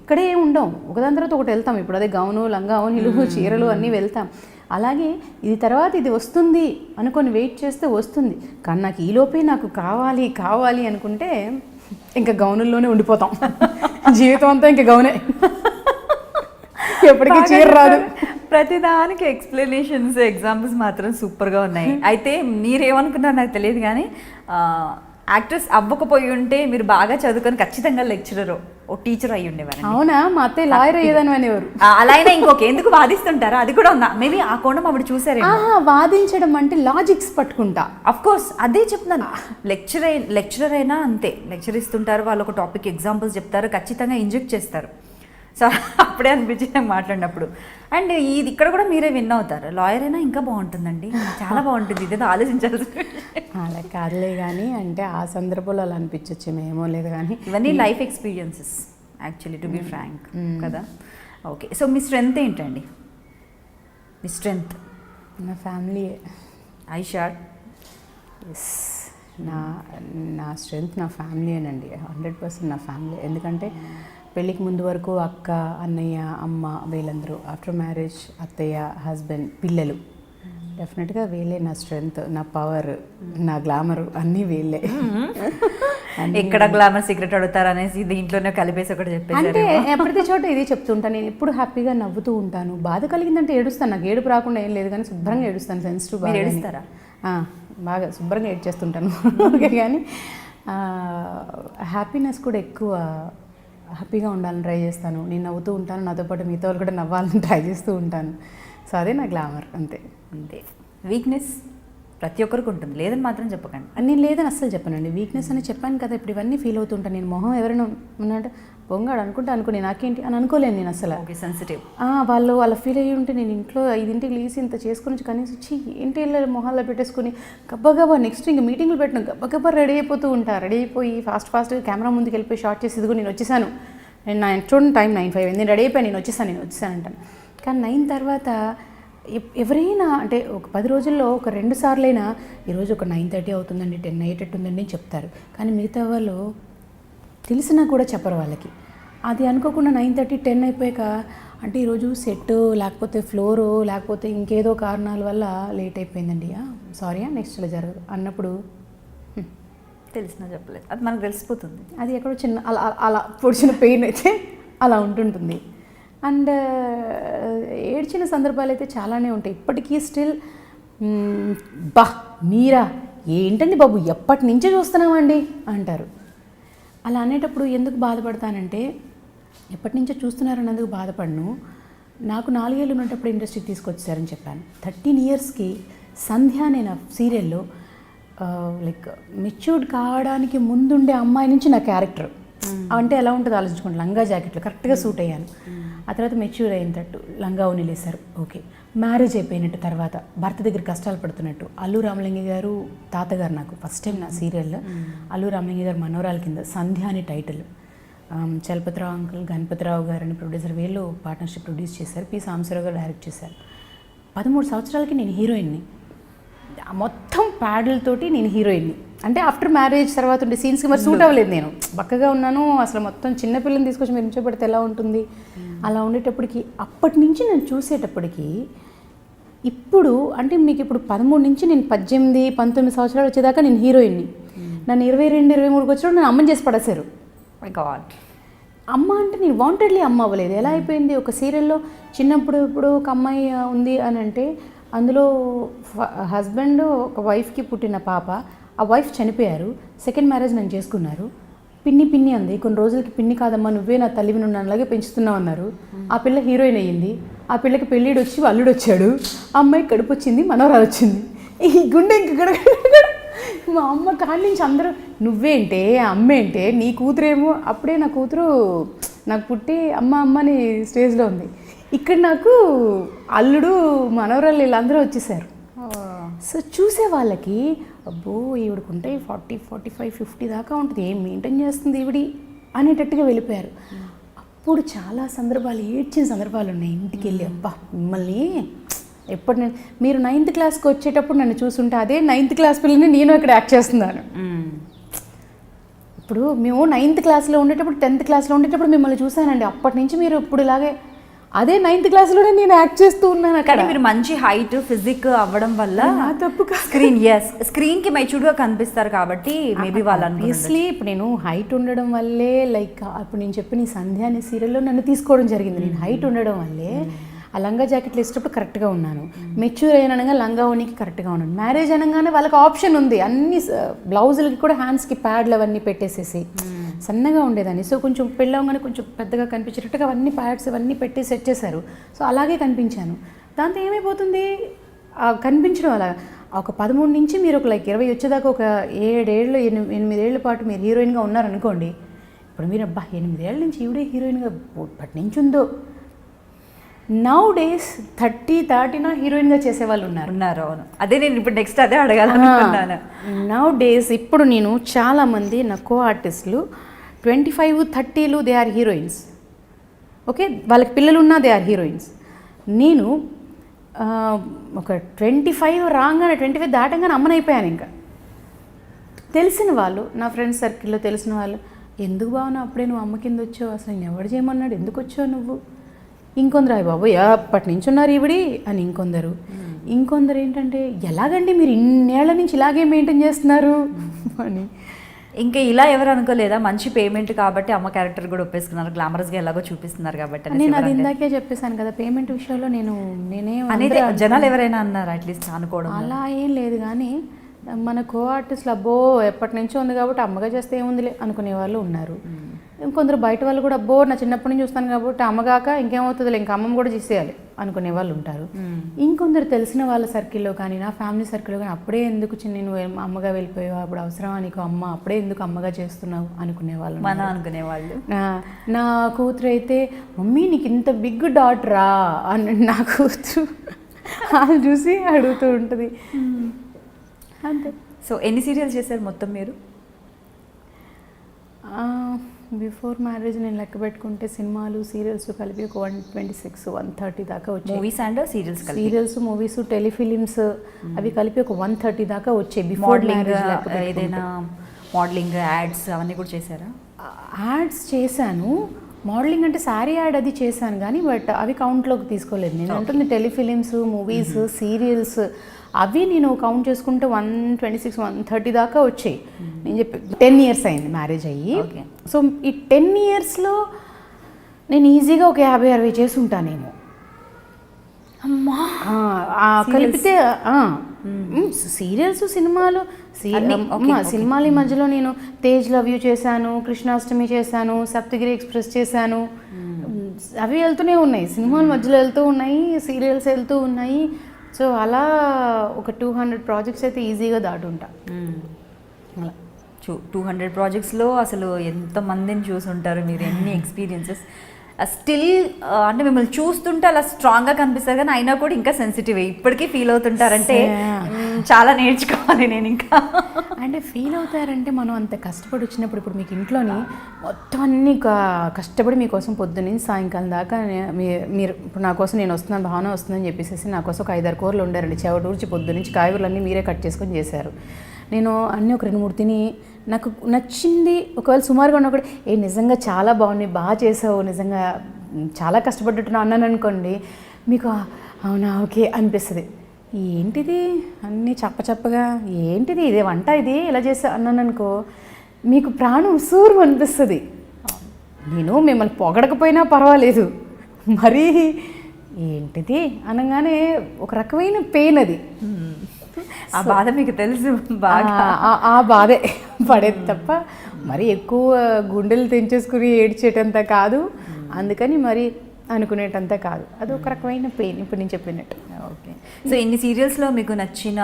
ఇక్కడే ఉండం, ఒకదాని తర్వాత ఒకటి వెళ్తాం. ఇప్పుడు అదే గౌను, లంగా ఓణీలు, చీరలు అన్నీ వెళ్తాం. అలాగే ఇది తర్వాత ఇది వస్తుంది అనుకొని వెయిట్ చేస్తే వస్తుంది. కానీ నాకు ఈలోపే నాకు కావాలి అనుకుంటే ఇంకా గౌనుల్లోనే ఉండిపోతాం జీవితం అంతా. ఇంకా గౌనే, ఎప్పటికీ చీర రాదు. ప్రతిదానికి ఎక్స్ప్లెనేషన్స్, ఎగ్జాంపుల్స్ మాత్రం సూపర్గా ఉన్నాయి. అయితే మీరేమనుకున్నారు నాకు తెలియదు, కానీ యాక్ట్రెస్ అవ్వకపోయి ఉంటే మీరు బాగా చదువుకొని ఖచ్చితంగా లెక్చరర్, ఓ టీచర్ అయ్యి ఉండేవారు. అవునా? మా అత్తయ్య లాయర్ అయ్యేదని అనేవారు. అలా అయినా ఇంకొక ఎందుకు వాదిస్తుంటారా, అది కూడా ఉందా? మేబీ ఆ కోణం ఆవిడ చూసారే. వాదించడం అంటే లాజిక్స్ పట్టుకుంటా. అఫ్ కోర్స్ అదే చెప్తున్నాను. లెక్చరర్ అయినా అంతే, లెక్చర్ ఇస్తుంటారు, వాళ్ళు ఒక టాపిక్ ఎగ్జాంపుల్స్ చెప్తారు, ఖచ్చితంగా ఇంజెక్ట్ చేస్తారు. సో అప్పుడే అనిపించింది నాకు మాట్లాడినప్పుడు. అండ్ ఇది ఇక్కడ కూడా మీరే విన్ అవుతారు. లాయర్ అయినా ఇంకా బాగుంటుందండి, చాలా బాగుంటుంది. ఇదేదో ఆలోచించాల్సి. అలా కాదులే కానీ, అంటే ఆ సందర్భంలో అలా అనిపించచ్చు, ఏమో లేదు కానీ ఇవన్నీ life experiences actually, to be frank కదా. ఓకే, సో మీ స్ట్రెంగ్త్ ఏంటండి? మీ స్ట్రెంగ్త్? నా ఫ్యామిలీ. I short. ఎస్, నా స్ట్రెంగ్త్ నా ఫ్యామిలీయేనండి, 100% నా ఫ్యామిలీ. ఎందుకంటే పెళ్ళికి ముందు వరకు అక్క, అన్నయ్య, అమ్మ వీళ్ళందరూ, ఆఫ్టర్ మ్యారేజ్ అత్తయ్య, హస్బెండ్, పిల్లలు, డెఫినెట్గా వీళ్ళే నా స్ట్రెంగ్త్, నా పవర్, నా గ్లామర్ అన్నీ వీళ్ళే. ఎక్కడ గ్లామర్ సీక్రెట్ అడుగుతారు అనేసి దీంట్లోనే కలిపేసి ఒకటి చెప్పేసి, అంటే ప్రతి చోట ఇది చెప్తుంటాను. నేను ఎప్పుడు హ్యాపీగా నవ్వుతూ ఉంటాను. బాధ కలిగిందంటే ఏడుస్తాను, నాకు ఏడుపు రాకుండా ఏం లేదు, కానీ శుభ్రంగా ఏడుస్తాను. సెన్సిటివ్ బాగా ఏడుస్తారా? బాగా శుభ్రంగా ఏడ్చేస్తుంటాను. ఓకే, కానీ హ్యాపీనెస్ కూడా ఎక్కువ, హ్యాపీగా ఉండాలని ట్రై చేస్తాను. నేను నవ్వుతూ ఉంటాను, నాతో పాటు మిగతా వాళ్ళు కూడా నవ్వాలని ట్రై చేస్తూ ఉంటాను. సో అదే నా గ్లామర్, అంతే. వీక్నెస్ ప్రతి ఒక్కరికి ఉంటుంది, లేదని మాత్రం చెప్పకండి. నేను లేదని అస్సలు చెప్పానండి. వీక్నెస్ అని చెప్పాను కదా, ఇప్పుడు ఇవన్నీ ఫీల్ అవుతుంటాను నేను. మొహం ఎవరైనా ఉన్నట్టు పొంగాడు అనుకుని నాకేంటి అని అనుకోలేను నేను అసలు. Okay, sensitive. వాళ్ళు అలా ఫీల్ అయ్యి ఉంటే నేను ఇంట్లో 5ంటికి లేచి ఇంత చేసుకుని కనీసం వచ్చి ఏంటి వెళ్ళాలి మొహాల్లో పెట్టేసుకుని గబ్బగబ్బా నెక్స్ట్ ఇంక మీటింగ్లు పెట్టిన గబ్బగబ్బా రెడీ అయిపోతూ ఉంటా. రెడీ అయిపోయి ఫాస్ట్గా కెమెరా ముందుకు వెళ్ళిపోయి షార్ట్ చేసి ఇదిగో నేను వచ్చేసాను, నేను చూడండి టైం 9:05 నేను రెడీ అయిపోయి నేను వచ్చేసాను అంటాను. కానీ 9 తర్వాత ఎవరైనా అంటే ఒక 10 రోజుల్లో ఒక 2 సార్లైనా ఈరోజు ఒక 9:30 అవుతుందండి, 10 అయ్యేటట్టుందండి అని చెప్తారు. కానీ మిగతా వాళ్ళు తెలిసినా కూడా చెప్పరు వాళ్ళకి. అది అనుకోకుండా 9:30, 10 అయిపోయాక అంటే ఈరోజు సెట్ లేకపోతే ఫ్లోరు లేకపోతే ఇంకేదో కారణాల వల్ల లేట్ అయిపోయిందండి, సారీ నెక్స్ట్ ఇలా జరగదు అన్నప్పుడు తెలిసినా చెప్పలేదు, అది మనకు తెలిసిపోతుంది. అది ఎక్కడో చిన్న అలా అలా పొడిచిన పెయిన్ అయితే అలా ఉంటుంటుంది. అండ్ ఏడ్చిన సందర్భాలు అయితే చాలానే ఉంటాయి ఇప్పటికీ స్టిల్. బా మీరా ఏంటండి బాబు ఎప్పటి నుంచే చూస్తున్నామండి అంటారు. అలా అనేటప్పుడు ఎందుకు బాధపడతానంటే, ఎప్పటి నుంచో చూస్తున్నారన్నందుకు బాధపడను. నాకు 4 ఏళ్ళు ఉన్నప్పుడు ఇండస్ట్రీకి తీసుకొచ్చారని చెప్పాను. 13 ఇయర్స్కి సంధ్య నేను సీరియల్లో లైక్ మెచ్యూర్డ్ కావడానికి ముందుండే అమ్మాయి నుంచి నా క్యారెక్టర్ అంటే ఎలా ఉంటుందో ఆలోచించుకోండి. లంగా జాకెట్లు కరెక్ట్గా సూట్ అయ్యాను. ఆ తర్వాత మెచ్యూర్ అయిన తట్టు లంగా ఉనిలేశారు, ఓకే. మ్యారేజ్ అయిపోయినట్టు తర్వాత భర్త దగ్గర కష్టాలు పడుతున్నట్టు అల్లు రామలింగి గారు తాతగారు నాకు ఫస్ట్ టైం నా సీరియల్లో అల్లు రామలింగి గారు మనోరాల కింద సంధ్య అనే టైటిల్. చలపతిరావు అంకుల్, గణపతిరావు గారు అని ప్రొడ్యూసర్, వీళ్ళు పార్ట్నర్షిప్ ప్రొడ్యూస్ చేశారు. పి సాంబశివరావు గారు డైరెక్ట్ చేశారు. 13 సంవత్సరాలకి నేను హీరోయిన్ని, మొత్తం ప్యాడ్లతోటి నేను హీరోయిన్ని. అంటే ఆఫ్టర్ మ్యారేజ్ తర్వాత ఉండే సీన్స్కి మరి సూట్ అవ్వలేదు, నేను బక్కగా ఉన్నాను. అసలు మొత్తం చిన్నపిల్లని తీసుకొచ్చి మీరు నిల్చోబెడితే ఎలా ఉంటుంది అలా ఉండేటప్పటికి, అప్పటి నుంచి నేను చూసేటప్పటికి ఇప్పుడు అంటే మీకు ఇప్పుడు 13 నుంచి నేను 18, 19 సంవత్సరాలు వచ్చేదాకా నేను హీరోయిన్ని. నన్ను 22, 23కి వచ్చినప్పుడు నేను అమ్మని చేసి పడేశారు. My God. అమ్మ అంటే నేను వాంటెడ్లీ అమ్మ అవ్వలేదు. ఎలా అయిపోయింది, ఒక సీరియల్లో చిన్నప్పుడు ఇప్పుడు ఒక అమ్మాయి ఉంది అని అంటే అందులో హస్బెండ్ ఒక వైఫ్కి పుట్టిన పాప, ఆ వైఫ్ చనిపోయారు, సెకండ్ మ్యారేజ్ నన్ను చేసుకున్నారు. పిన్ని అంది, కొన్ని రోజులకి పిన్ని కాదమ్మా నువ్వే నా తల్లివి, నువ్వు అలాగే పెంచుతున్నావు అన్నారు. ఆ పిల్ల హీరోయిన్ అయ్యింది. ఆ పిల్లకి పెళ్ళిడు వచ్చి అల్లుడు వచ్చాడు, ఆ అమ్మాయి కడుపు వచ్చింది, మనవరాలు వచ్చింది. ఈ గుండె ఇంక మా అమ్మ కాడి నుంచి అందరూ నువ్వేంటే అమ్మేంటే, నీ కూతురేమో అప్పుడే నా కూతురు నాకు పుట్టి అమ్మని స్టేజ్లో ఉంది. ఇక్కడ నాకు అల్లుడు మనవరాళ్ళు వీళ్ళందరూ వచ్చేసారు. సో చూసే వాళ్ళకి అబ్బో ఈవిడకుంటే 40, 45, 50 దాకా ఉంటుంది, ఏం మెయింటైన్ చేస్తుంది ఈవిడి అనేటట్టుగా వెళ్ళిపోయారు. అప్పుడు చాలా సందర్భాలు ఏడ్చిన సందర్భాలు ఉన్నాయి. ఇంటికి వెళ్ళి అబ్బా మిమ్మల్ని ఎప్పుడు మీరు 9th క్లాస్కి వచ్చేటప్పుడు నన్ను చూసుంటే అదే 9th క్లాస్ పిల్లని నేను ఇక్కడ యాక్ట్ చేస్తున్నాను. ఇప్పుడు మేము 9th క్లాస్లో ఉండేటప్పుడు 10th క్లాస్లో ఉండేటప్పుడు మిమ్మల్ని చూశానండి. అప్పటి నుంచి మీరు ఇప్పుడు ఇలాగే అదే 9th క్లాస్లోనే నేను యాక్ట్ చేస్తూ ఉన్నాను. అక్కడ మీరు మంచి హైట్ ఫిజిక్ అవ్వడం వల్ల తప్పు స్క్రీన్కి మెచ్యూర్డ్గా కనిపిస్తారు కాబట్టి మేబీ వాళ్ళు ఆబ్వియస్లీ ఇప్పుడు నేను హైట్ ఉండడం వల్లే లైక్ ఇప్పుడు నేను చెప్పిన ఈ సంధ్య అనే సీరియల్లో నన్ను తీసుకోవడం జరిగింది. నేను హైట్ ఉండడం వల్లే ఆ లంగా జాకెట్లు వేసేటప్పుడు కరెక్ట్గా ఉన్నాను, మెచ్యూర్ అయినగా లంగా ఓనికి కరెక్ట్గా ఉన్నాను. మ్యారేజ్ అనగానే వాళ్ళకి ఆప్షన్ ఉంది, అన్ని బ్లౌజులకి కూడా హ్యాండ్స్కి ప్యాడ్లు అవన్నీ పెట్టేసేసి సన్నగా ఉండేదాన్ని. సో కొంచెం పెళ్ళవగానే కొంచెం పెద్దగా కనిపించేటట్టుగా అవన్నీ ప్యాడ్స్ ఇవన్నీ పెట్టి సెట్ చేశారు. సో అలాగే కనిపించాను. దాంతో ఏమైపోతుంది కనిపించడం అలా ఒక 13 నుంచి మీరు ఒక లైక్ 20 వచ్చేదాకా ఒక 7 ఏళ్ళు 8 ఏళ్ల పాటు మీరు హీరోయిన్గా ఉన్నారనుకోండి. ఇప్పుడు మీరు అబ్బా 8 ఏళ్ళ నుంచి ఈవిడే హీరోయిన్గా ఇప్పటి నుంచి ఉందో. నౌ డేస్ 30 దాటినా హీరోయిన్గా చేసేవాళ్ళు ఉన్నారు. అవును, అదే నేను ఇప్పుడు నెక్స్ట్ అదే అడగాలనుకున్నాను. నౌ డేస్ ఇప్పుడు నేను చాలామంది నా కో ఆర్టిస్టులు 25, 30లు దే ఆర్ హీరోయిన్స్. ఓకే, వాళ్ళకి పిల్లలు ఉన్నా దే ఆర్ హీరోయిన్స్. నేను ఒక 25 రాగానే 25 దాటంగానే అమ్మనైపోయాను. ఇంకా తెలిసిన వాళ్ళు నా ఫ్రెండ్స్ సర్కిల్లో తెలిసిన వాళ్ళు, ఎందుకు బాగున్నావు అప్పుడే నువ్వు అమ్మ కింద వచ్చావు, అసలు నేను ఎవరు చేయమన్నాడు, ఎందుకు వచ్చావు నువ్వు. ఇంకొందరు అయ్య బాబు ఎప్పటి నుంచి ఉన్నారు ఈవిడి అని ఇంకొందరు ఏంటంటే ఎలాగండి మీరు ఇన్నేళ్ల నుంచి ఇలాగే మెయింటైన్ చేస్తున్నారు అని. ఇంకా ఇలా ఎవరు అనుకోలేదా, మంచి పేమెంట్ కాబట్టి అమ్మ క్యారెక్టర్ కూడా ఒప్పేసుకున్నారు, గ్లామరస్గా ఎలాగో చూపిస్తున్నారు కాబట్టి. నేను అది ఇందాకే చెప్పేశాను కదా, పేమెంట్ విషయంలో నేనే అనేది జనాలు ఎవరైనా అన్నారు అట్లీస్ట్ అనుకోవడం అలా ఏం లేదు. కానీ మన కో ఆర్టిస్టులు అబ్బో ఎప్పటి నుంచో ఉంది కాబట్టి అమ్మగా చేస్తే ఏముందిలే అనుకునే వాళ్ళు ఉన్నారు. ఇంకొందరు బయట వాళ్ళు కూడా అబ్బో నా చిన్నప్పటి నుంచి చూస్తాను కాబట్టి అమ్మగాక ఇంకేమవుతుందిలే ఇంకా అమ్మమ్మ కూడా చేసేయాలి అనుకునే వాళ్ళు ఉంటారు. ఇంకొందరు తెలిసిన వాళ్ళ సర్కిల్లో కానీ నా ఫ్యామిలీ సర్కిల్లో కానీ అప్పుడే ఎందుకు నేను అమ్మగా వెళ్ళిపోయావు, అప్పుడు అవసరమా నీకు అమ్మ, అప్పుడే ఎందుకు అమ్మగా చేస్తున్నావు అనుకునే వాళ్ళు. నా కూతురు అయితే మమ్మీ నీకు ఇంత బిగ్ డాటరా అని నా కూతురు అది చూసి అడుగుతూ ఉంటుంది. అంతే. సో ఎన్ని సీరియల్స్ చేశారు మొత్తం మీరు? బిఫోర్ మ్యారేజ్ నేను లెక్క పెట్టుకుంటే సినిమాలు సీరియల్స్ కలిపి ఒక 126, 130 దాకా వచ్చాయి. Movies and serials movies telefilms అవి కలిపి ఒక 130 దాకా వచ్చాయి. బిఫోర్ మ్యారేజ్ ఏదైనా మోడలింగ్ యాడ్స్ అవన్నీ కూడా చేశారా? యాడ్స్ చేశాను, మోడలింగ్ అంటే శారీ యాడ్ అది చేశాను కానీ బట్ అవి కౌంట్లోకి తీసుకోలేదు. నేను అంటుంది టెలిఫిలిమ్స్, మూవీస్, సీరియల్స్ అవి నేను కౌంట్ చేసుకుంటే 126, 130 దాకా వచ్చాయి. నేను చెప్పి 10 years అయింది మ్యారేజ్ అయ్యి. సో ఈ 10 yearsలో నేను ఈజీగా ఒక 50-60 చేసి ఉంటానేమో. అమ్మా కలిపితే సీరియల్స్, సినిమాలు. సినిమాల ఈ మధ్యలో నేను తేజ్ లవ్ యూ చేశాను, కృష్ణాష్టమి చేశాను, సప్తగిరి ఎక్స్ప్రెస్ చేశాను. అవి వెళ్తూనే ఉన్నాయి, సినిమాల మధ్యలో వెళ్తూ ఉన్నాయి, సీరియల్స్ వెళ్తూ ఉన్నాయి. సో అలా ఒక 200 ప్రాజెక్ట్స్ అయితే ఈజీగా దాటుంటా. అలా 200 ప్రాజెక్ట్స్లో అసలు ఎంతమందిని చూసుంటారు మీరు, ఎన్ని ఎక్స్పీరియన్సెస్. స్టిల్ అంటే మిమ్మల్ని చూస్తుంటే అలా స్ట్రాంగ్గా కనిపిస్తారు కానీ అయినా కూడా ఇంకా సెన్సిటివ్ ఇప్పటికీ ఫీల్ అవుతుంటారంటే చాలా నేర్చుకోవాలి నేను ఇంకా. అంటే ఫీల్ అవుతారంటే మనం అంత కష్టపడి వచ్చినప్పుడు, ఇప్పుడు మీకు ఇంట్లోని మొత్తం అన్ని కష్టపడి మీకోసం పొద్దున్నీ సాయంకాలం దాకా మీరు ఇప్పుడు నా కోసం నేను వస్తున్నాను, భావన వస్తుందని చెప్పేసి నా కోసం ఒక 5-6 కూరలు ఉండారండి. చెవటూర్చి పొద్దునుంచి కాయగూరలన్నీ మీరే కట్ చేసుకొని చేశారు. నేను అన్నీ ఒక 2-3 తిని నాకు నచ్చింది ఒకవేళ సుమారుగా ఉన్నా కూడా నిజంగా చాలా బాగున్నాయి, బాగా చేసావు, నిజంగా చాలా కష్టపడ్డట్టున్నావు అన్నాను అనుకోండి, మీకు అవునా ఓకే అనిపిస్తుంది. ఏంటిది అన్నీ చప్పగా, ఏంటిది ఇదే వంట, ఇది ఇలా చేసా అన్నాను అనుకో, మీకు ప్రాణం సూరు అనిపిస్తుంది. నేను మిమ్మల్ని పొగడకపోయినా పర్వాలేదు, మరీ ఏంటిది అనగానే ఒక రకమైన పెయిన్ అది. ఆ బాధ మీకు తెలుసు బాగా. ఆ బాధే పడేది తప్ప మరి ఎక్కువ గుండెలు తెంచేసుకుని ఏడ్చేటంత కాదు, అందుకని మరి అనుకునేటంత కాదు. అది ఒక రకమైన పెయిన్ ఇప్పుడు నేను చెప్పినట్టు. ఓకే. సో ఇన్ని సీరియల్స్లో మీకు నచ్చిన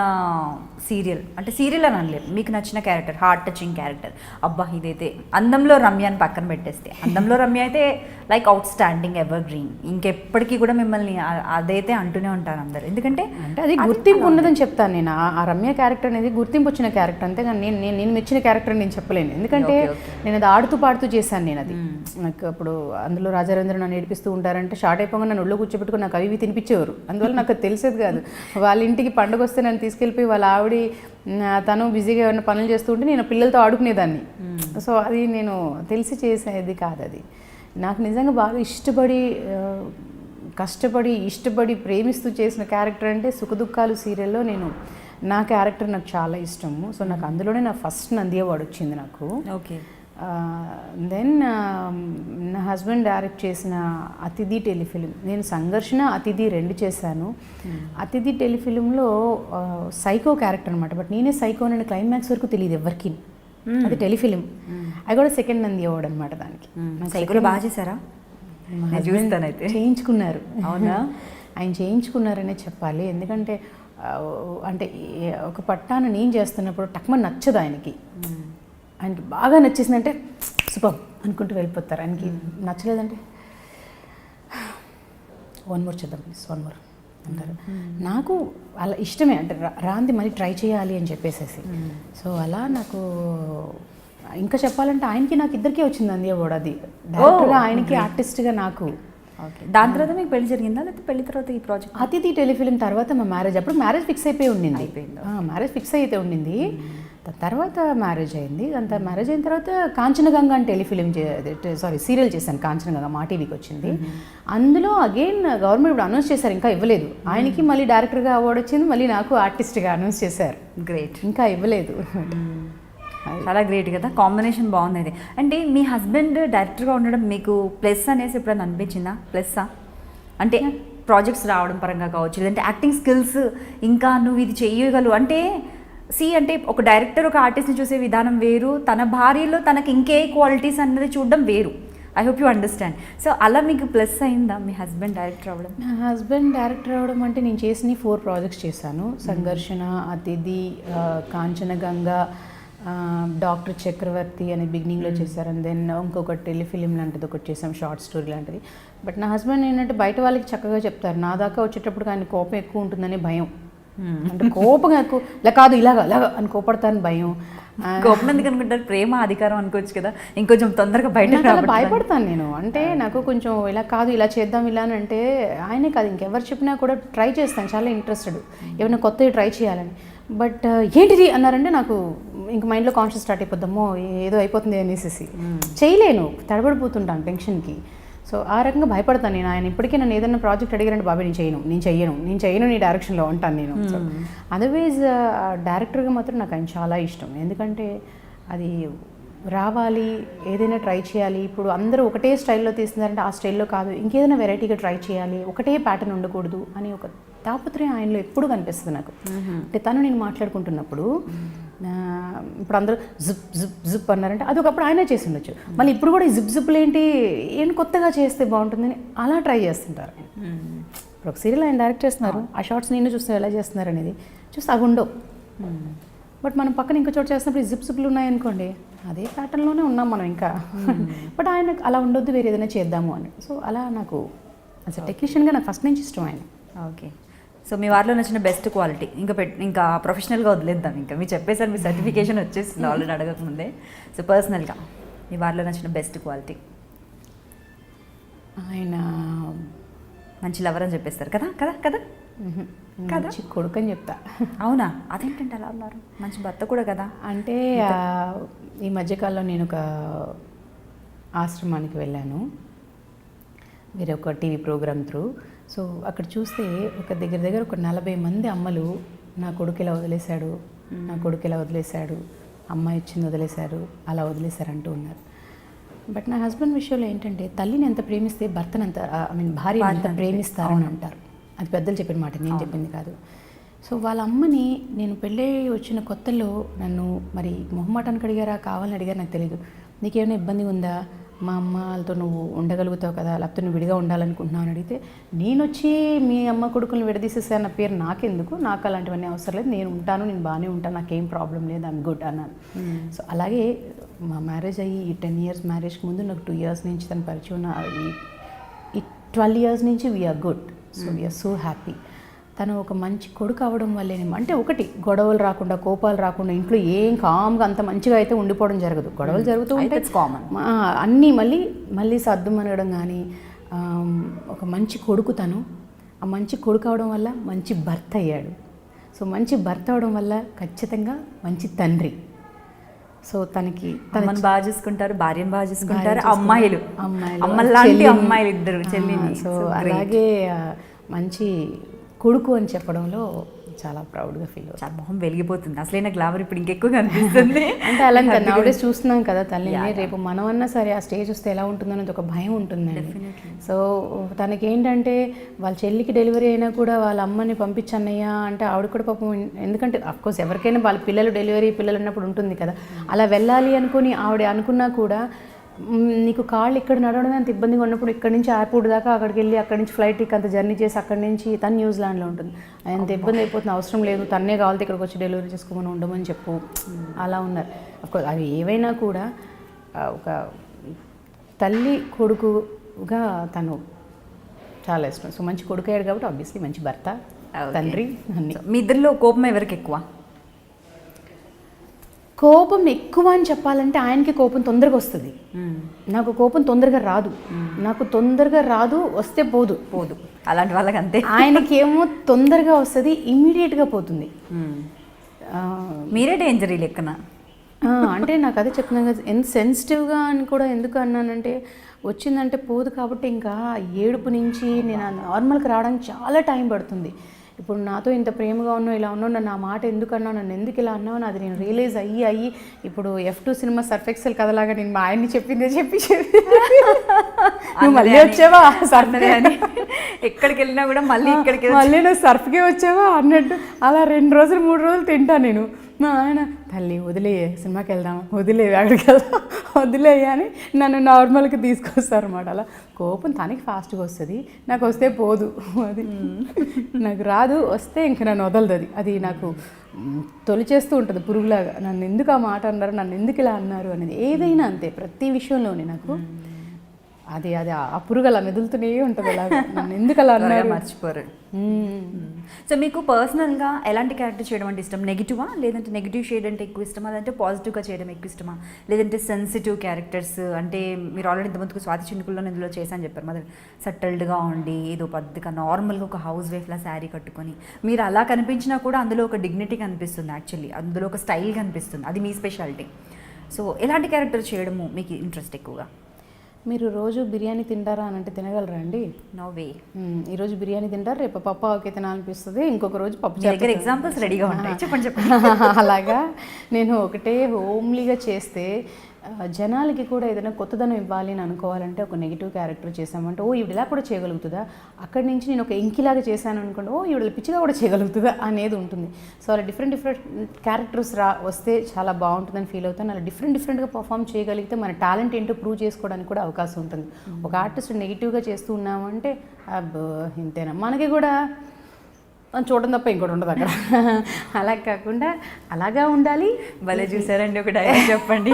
సీరియల్ అంటే సీరియల్ అని అనలేదు, మీకు నచ్చిన క్యారెక్టర్, హార్ట్ టచింగ్ క్యారెక్టర్, అబ్బా ఇదైతే అందంలో రమ్యాని పక్కన పెట్టేస్తే, అందంలో రమ్య అయితే like outstanding evergreen, ఇంకెప్పటికీ కూడా మిమ్మల్ని అదైతే అంటూనే ఉంటారు అందరు, ఎందుకంటే అంటే అది గుర్తింపు ఉన్నదని చెప్తాను నేను. ఆ రమ్య క్యారెక్టర్ అనేది గుర్తింపు వచ్చిన క్యారెక్టర్, అంతేగాని నేను మెచ్చిన క్యారెక్టర్ నేను చెప్పలేను. ఎందుకంటే నేను అది ఆడుతూ పాడుతూ చేశాను నేను అది. నాకు అప్పుడు అందులో రాజారేంద్ర నన్ను ఏడిపిస్తూ ఉంటారంటే షార్ట్ అయిపోగా నన్ను ఒళ్ళో కూర్చోబెట్టుకుని నాకు అవి తినిపించేవారు. అందువల్ల నాకు అది తెలిసేది కాదు. వాళ్ళ ఇంటికి పండుగ వస్తే నన్ను తీసుకెళ్ళిపోయి వాళ్ళ ఆవిడ తను బిజీగా ఏమైనా పనులు చేస్తూ ఉంటే నేను పిల్లలతో ఆడుకునేదాన్ని. సో అది నేను తెలిసి చేసేది కాదు. అది నాకు నిజంగా బాగా ఇష్టపడి ప్రేమిస్తూ చేసిన క్యారెక్టర్ అంటే సుఖదుఖాలు సీరియల్లో నా క్యారెక్టర్ నాకు చాలా ఇష్టము. సో నాకు అందులోనే నా ఫస్ట్ నంది అవార్డు వచ్చింది నాకు. ఓకే. దెన్ నా హస్బెండ్ డైరెక్ట్ చేసిన అతిథి టెలిఫిలిం, నేను సంఘర్షణ అతిథి 2 చేశాను. అతిథి టెలిఫిలింలో సైకో క్యారెక్టర్ అనమాట. బట్ నేనే సైకో అని క్లైమాక్స్ వరకు తెలియదు ఎవరికి. అది టెలిఫిలిం. అది కూడా సెకండ్ నంది అవార్డు అనమాట. దానికి సైకోలో బాగా చేశారా? అయితే చేయించుకున్నారు. అవునా? ఆయన చేయించుకున్నారనే చెప్పాలి. ఎందుకంటే అంటే ఒక పట్టాన నేను చేస్తున్నప్పుడు టక్మని నచ్చదు ఆయనకి బాగా నచ్చేసిందంటే సూపర్ అనుకుంటూ వెళ్ళిపోతారు. ఆయనకి నచ్చలేదంటే 1 more చేద్దాం ప్లీజ్, 1 more అంటారు. నాకు అలా ఇష్టమే, అంటే రాంది మళ్ళీ ట్రై చేయాలి అని చెప్పేసేసి. సో అలా నాకు ఇంకా చెప్పాలంటే ఆయనకి నాకు ఇద్దరికీ వచ్చింది నంది అవార్డు. అది డైరెక్టర్గా ఆయనకి, ఆర్టిస్ట్గా నాకు. ఓకే. దాని తర్వాత మీకు పెళ్లి జరిగిందా, లేకపోతే పెళ్లి తర్వాత ఈ ప్రాజెక్ట్? అతిథి టెలిఫిలిం తర్వాత మా మ్యారేజ్. అప్పుడు మ్యారేజ్ ఫిక్స్ అయిపోయి ఉండింది. మ్యారేజ్ ఫిక్స్ అయితే ఉండింది. తర్వాత మ్యారేజ్ అయింది. అంత మ్యారేజ్ అయిన తర్వాత కాంచనగంగా అని టెలిఫిలిం సీరియల్ చేశాను. కాంచనగంగా మా టీవీకి వచ్చింది. అందులో అగైన్ గవర్నమెంట్ ఇప్పుడు అనౌన్స్ చేశారు, ఇంకా ఇవ్వలేదు. ఆయనకి మళ్ళీ డైరెక్టర్గా అవార్డు వచ్చింది, మళ్ళీ నాకు ఆర్టిస్ట్గా అనౌన్స్ చేశారు. గ్రేట్. ఇంకా ఇవ్వలేదు. చాలా గ్రేట్ కదా, కాంబినేషన్ బాగుంది. అది అంటే మీ హస్బెండ్ డైరెక్టర్గా ఉండడం మీకు ప్లస్ అనేసి ఎప్పుడైనా అనిపించిందా? ప్లస్సా అంటే ప్రాజెక్ట్స్ రావడం పరంగా కావచ్చు, లేదంటే యాక్టింగ్ స్కిల్స్, ఇంకా నువ్వు ఇది చెయ్యగలవు అంటే అంటే ఒక డైరెక్టర్ ఒక ఆర్టిస్ట్ని చూసే విధానం వేరు, తన భార్యలో తనకి ఇంకే క్వాలిటీస్ అన్నది చూడడం వేరు. I hope you understand. So అలా మీకు ప్లస్ అయిందా మీ హస్బెండ్ డైరెక్టర్ అవ్వడం? నా హస్బెండ్ డైరెక్టర్ అవ్వడం అంటే నేను చేసిన 4 ప్రాజెక్ట్స్ చేశాను. సంఘర్షణ, అతిథి, కాంచనగంగా, డాక్టర్ చక్రవర్తి అని బిగినింగ్లో చేశారు. అండ్ దెన్ ఇంకొకటి టెలిఫిలిం లాంటిది ఒకటి చేసాం, షార్ట్ స్టోరీ లాంటిది. బట్ నా హస్బెండ్ ఏంటంటే బయట వాళ్ళకి చక్కగా చెప్తారు, నా దాకా వచ్చేటప్పుడు ఆయన కోపం ఎక్కువ ఉంటుందని భయం. అంటే కోపంగా ఎక్కువ ఇలా కాదు ఇలాగా అని కోపడతాను భయం. కోపం ఎందుకు అనుకుంటారు? ప్రేమ అధికారం అనుకోవచ్చు కదా, ఇంకొంచెం తొందరగా బయట భయపడతాను నేను. అంటే నాకు కొంచెం ఇలా కాదు ఇలా చేద్దాం ఇలా అని అంటే ఆయనే కాదు ఇంకెవరు చెప్పినా కూడా ట్రై చేస్తాను, చాలా ఇంట్రెస్టెడ్ ఏమైనా కొత్తవి ట్రై చేయాలని. బట్ ఏంటిది అన్నారంటే నాకు ఇంక మైండ్లో కాన్షియస్ స్టార్ట్ అయిపోద్దామో ఏదో అయిపోతుంది అనేసి చేయలేను, తడబడిపోతుంటాను టెన్షన్కి. సో ఆ రకంగా భయపడతాను నేను. ఆయన ఇప్పటికీ నన్ను ఏదైనా ప్రాజెక్ట్ అడిగారంటే బాబాయ్ నేను చెయ్యను నీ డైరెక్షన్లో ఉంటాను నేను. సో అదర్వైజ్ డైరెక్టర్గా మాత్రం నాకు ఆయన చాలా ఇష్టం. ఎందుకంటే అది రావాలి, ఏదైనా ట్రై చేయాలి. ఇప్పుడు అందరూ ఒకటే స్టైల్లో తీస్తున్నారంటే ఆ స్టైల్లో కాదు, ఇంకేదైనా వెరైటీగా ట్రై చేయాలి, ఒకటే ప్యాటర్న్ ఉండకూడదు అని ఒక తాపత్రయం ఆయనలో ఎప్పుడు కనిపిస్తుంది నాకు. అంటే తను నేను మాట్లాడుకుంటున్నప్పుడు ఇప్పుడు అందరూ జిప్ జిప్ జిప్ అన్నారంటే అది ఒకప్పుడు ఆయనే చేసి ఉండొచ్చు, మళ్ళీ ఇప్పుడు కూడా ఈ జిప్ జిప్లు ఏం కొత్తగా చేస్తే బాగుంటుందని అలా ట్రై చేస్తుంటారు. ఇప్పుడు ఒక సీరియల్ ఆయన డైరెక్ట్ చేస్తున్నారు, ఆ షార్ట్స్ నేను చూస్తున్నారు ఎలా చేస్తున్నారు అనేది చూస్తే అవి ఉండవు. బట్ మనం పక్కన ఇంకో చోటు చేస్తున్నప్పుడు ఈ జిప్ జిప్లు ఉన్నాయనుకోండి, అదే ప్యాటర్న్లోనే ఉన్నాం మనం ఇంకా. బట్ ఆయన అలా ఉండొద్దు, వేరే ఏదైనా చేద్దాము అని. సో అలా నాకు అసలు టెక్నీషియన్గా నాకు ఫస్ట్ నుంచి ఇష్టం ఆయన. ఓకే. సో మీ వారిలో నచ్చిన బెస్ట్ క్వాలిటీ ఇంకా ప్రొఫెషనల్గా వదిలేద్దాం. ఇంకా మీరు చెప్పేసారు, మీ సర్టిఫికేషన్ వచ్చేసింది ఆల్రెడీ అడగకముందే. సో పర్సనల్గా మీ వారిలో నచ్చిన బెస్ట్ క్వాలిటీ? ఆయన మంచి లవర్ అని చెప్పేస్తారు కదా కదా కదా కదా మంచి కొడుకు అని చెప్తా. అవునా? అదేంటంటే అలా ఉన్నారు, మంచి భర్త కూడా కదా. అంటే ఈ మధ్యకాలంలో నేను ఒక ఆశ్రమానికి వెళ్ళాను వేరే ఒక టీవీ ప్రోగ్రామ్ త్రూ. సో అక్కడ చూస్తే ఒక దగ్గర ఒక 40 మంది అమ్మలు నా కొడుకు ఇలా వదిలేశాడు, నా కొడుకు ఇలా వదిలేశాడు, అమ్మాయి ఇచ్చింది వదిలేశారు, అలా వదిలేశారు అంటూ ఉన్నారు. బట్ నా హస్బెండ్ విషయంలో ఏంటంటే తల్లిని ఎంత ప్రేమిస్తే భర్తను అంత భార్యని ఎంత ప్రేమిస్తారని అంటారు. అది పెద్దలు చెప్పిన మాట, నేను చెప్పింది కాదు. సో వాళ్ళ అమ్మని నేను పెళ్ళి వచ్చిన కొత్తలో నన్ను మరి మొహమాటానికి అడిగారా కావాలని అడిగారు నాకు తెలియదు. నీకేమైనా ఇబ్బంది ఉందా, మా అమ్మతో నువ్వు ఉండగలుగుతావు కదా, లేకపోతే నువ్వు విడిగా ఉండాలనుకుంటున్నావు అని అడిగితే నేను వచ్చి మీ అమ్మ కొడుకుని విడదీసేసాను పేరు నాకెందుకు, నాకు అలాంటివన్నీ అవసరం లేదు, నేను ఉంటాను, నేను బాగానే ఉంటాను, నాకేం ప్రాబ్లం లేదు, ఐఎమ్ గుడ్ అన్నాను. సో అలాగే మా మ్యారేజ్ అయ్యి ఈ 10 years మ్యారేజ్కి ముందు నాకు 2 years నుంచి తను పరిచయం ఉన్న ఈ 12 years నుంచి we're good. So we're so happy. తను ఒక మంచి కొడుకు అవ్వడం వల్లేనేమో, అంటే ఒకటి గొడవలు రాకుండా కోపాలు రాకుండా ఇంట్లో ఏం కామ్గా అంత మంచిగా అయితే ఉండిపోవడం జరగదు, గొడవలు జరుగుతూ ఉంటే కామన్. అన్నీ మళ్ళీ సర్దుమనగడం కానీ, ఒక మంచి కొడుకు తను. ఆ మంచి కొడుకు అవడం వల్ల మంచి భర్త అయ్యాడు. సో మంచి భర్త అవడం వల్ల ఖచ్చితంగా మంచి తండ్రి. సో తనకి తనని బాగా చూసుకుంటారు, భార్యను బాగా చూసుకుంటారు, అమ్మాయిలు అమ్మలాంటి అమ్మాయిలు ఇద్దరు చెల్లిని. సో అలాగే మంచి కొడుకు అని చెప్పడంలో చాలా ప్రౌడ్గా ఫీల్ అవుతుంది. చాలా మొహం వెలిగిపోతుంది. అసలైన గ్లామర్ ఇప్పుడు ఇంకెక్కువ కనిపిస్తుంది. అంటే అలా నౌడేస్ చూస్తున్నాం కదా తల్లిని, రేపు మనమన్నా సరే ఆ స్టేజ్ వస్తే ఎలా ఉంటుందో అనేది ఒక భయం ఉంటుందండి. సో తనకేంటంటే వాళ్ళ చెల్లికి డెలివరీ అయినా కూడా వాళ్ళ అమ్మని పంపించన్నయ్యా అంటే ఆవిడ కూడా పాపం, ఎందుకంటే అఫ్కోర్స్ ఎవరికైనా వాళ్ళ పిల్లలు ఉన్నప్పుడు ఉంటుంది కదా, అలా వెళ్ళాలి అనుకుని ఆవిడ అనుకున్నా కూడా నీకు కాళ్ళు ఇక్కడ నడవడమే అంత ఇబ్బందిగా ఉన్నప్పుడు ఇక్కడి నుంచి ఎయిర్పోర్ట్ దాకా అక్కడికి వెళ్ళి అక్కడి నుంచి ఫ్లైట్కి అంత జర్నీ చేసి అక్కడి నుంచి తను న్యూజిలాండ్లో ఉంటుంది, అంత ఇబ్బంది అయిపోతుంది, అవసరం లేదు, తన్నే కావాలితే ఇక్కడికి వచ్చి డెలివరీ చేసుకోమని ఉండమని చెప్పు, అలా ఉన్నారు. అఫ్కోర్స్ అవి ఏవైనా కూడా ఒక తల్లి కొడుకుగా తను చాలా ఇష్టం. సో మంచి కొడుకు అయ్యాడు కాబట్టి ఆబ్వియస్లీ మంచి భర్త, తండ్రి అన్ని. మీ ఇద్దరిలో కోపం ఎవరికి ఎక్కువ? కోపం ఎక్కువ అని చెప్పాలంటే ఆయనకి కోపం తొందరగా వస్తుంది, నాకు కోపం తొందరగా రాదు. నాకు తొందరగా రాదు, వస్తే పోదు. అలాంటి వాళ్ళకి అంతే. ఆయనకేమో తొందరగా వస్తుంది, ఇమ్మీడియట్గా పోతుంది. మీరే డేంజర్ ఈ లెక్కన. అంటే నాకు అదే చెప్తున్నాను కదా, ఎంత సెన్సిటివ్గా అని కూడా ఎందుకు అన్నానంటే వచ్చిందంటే పోదు కాబట్టి ఇంకా ఏడుపు నుంచి నేను నార్మల్గా రావడానికి చాలా టైం పడుతుంది. ఇప్పుడు నాతో ఇంత ప్రేమగా ఉన్నావు, ఇలా ఉన్నావు, నన్ను ఆ మాట ఎందుకు అన్నావు, నన్ను ఎందుకు ఇలా అన్నావు, అది నేను రియలైజ్ అయ్యి ఇప్పుడు F2 సినిమా సర్ఫ్ ఎక్సెల్ కథలాగా నేను మా ఆయన్ని చెప్పిందే చెప్పి నువ్వు మళ్ళీ వచ్చావా సర్ఫ్ అని, ఎక్కడికి వెళ్ళినా కూడా మళ్ళీ నువ్వు సర్ఫ్కే వచ్చావా అన్నట్టు అలా 2 రోజులు 3 రోజులు తింటా నేను. మా ఆయన తల్లి వదిలేయే, సినిమాకి వెళ్దాం, వదిలేవి అక్కడికి వెళ్దాం, వదిలేయ అని నన్ను నార్మల్గా తీసుకొస్తారు అన్నమాట. అలా కోపం తనకి ఫాస్ట్గా వస్తుంది, నాకు వస్తే పోదు. అది నాకు రాదు, వస్తే ఇంక నన్ను వదలదు. అది నాకు తొలిచేస్తూ ఉంటుంది పురుగులాగా. నన్ను ఎందుకు ఆ మాట అన్నారు, నన్ను ఎందుకు ఇలా అన్నారు అనేది ఏదైనా అంతే, ప్రతి విషయంలోనే నాకు అది అది ఆ పురుగు అలా మెదులుతూనే ఉంటుంది అలాగా నన్ను ఎందుకు అలా అన్నారు మర్చిపోరు. సో మీకు పర్సనల్గా ఎలాంటి క్యారెక్టర్ చేయడం అంటే ఇష్టం? నెగిటివా, లేదంటే నెగిటివ్ షేడ్ అంటే ఎక్కువ ఇష్టమా, లేదంటే పాజిటివ్గా చేయడం ఎక్కువ ఇష్టమా, లేదంటే సెన్సిటివ్ క్యారెక్టర్స్ అంటే మీరు ఆల్రెడీ ఇంతమందికి స్వాతి చినుకుల్లో ఇందులో చేశాను చెప్పారు, మరి సట్టల్డ్గా ఉండి ఏదో పద్ధతిగా నార్మల్గా ఒక హౌస్ వైఫ్లా శారీ కట్టుకొని మీరు అలా కనిపించినా కూడా అందులో ఒక డిగ్నిటీ కనిపిస్తుంది, యాక్చువల్లీ అందులో ఒక స్టైల్ కనిపిస్తుంది, అది మీ స్పెషాలిటీ. సో ఎలాంటి క్యారెక్టర్ చేయడము మీకు ఇంట్రెస్ట్ ఎక్కువగా? మీరు రోజు బిర్యానీ తింటారా అని అంటే తినగలరా అండి? No way. ఈరోజు బిర్యానీ తింటారు, రేపు పప్పు ఆవకాయ తినాలనిపిస్తుంది, ఇంకొక రోజు పప్పు దగ్గర ఎగ్జాంపుల్స్ రెడీగా ఉంటాయి, చెప్పండి చెప్పండి. అలాగా నేను ఒకటే హోమ్లీగా చేస్తే జనాలకి కూడా ఏదైనా కొత్తదనం ఇవ్వాలి అని అనుకోవాలంటే ఒక నెగిటివ్ క్యారెక్టర్ చేసామంటే ఓ ఈవిడ ఇలా కూడా చేయగలుగుతుందా, అక్కడి నుంచి నేను ఒక ఎంకిలాగా చేశాను అనుకోండి ఓ ఈవిడ పిచ్చిగా కూడా చేయగలుగుతుందా అనేది ఉంటుంది. సో అలా డిఫరెంట్ క్యారెక్టర్స్ వస్తే చాలా బాగుంటుందని ఫీల్ అవుతాను. అలా డిఫరెంట్గా పర్ఫామ్ చేయగలిగితే మన టాలెంట్ ఏంటో ప్రూవ్ చేసుకోవడానికి కూడా అవకాశం ఉంటుంది. ఒక ఆర్టిస్ట్ నెగిటివ్గా చేస్తూ ఉన్నామంటే అబ్బో ఇంతేనా, మనకి కూడా చూడడం తప్ప ఇంకోటి ఉండదు అక్కడ. అలా కాకుండా అలాగా ఉండాలి. భలే చూసారండి, ఒక డైలాగ్ చెప్పండి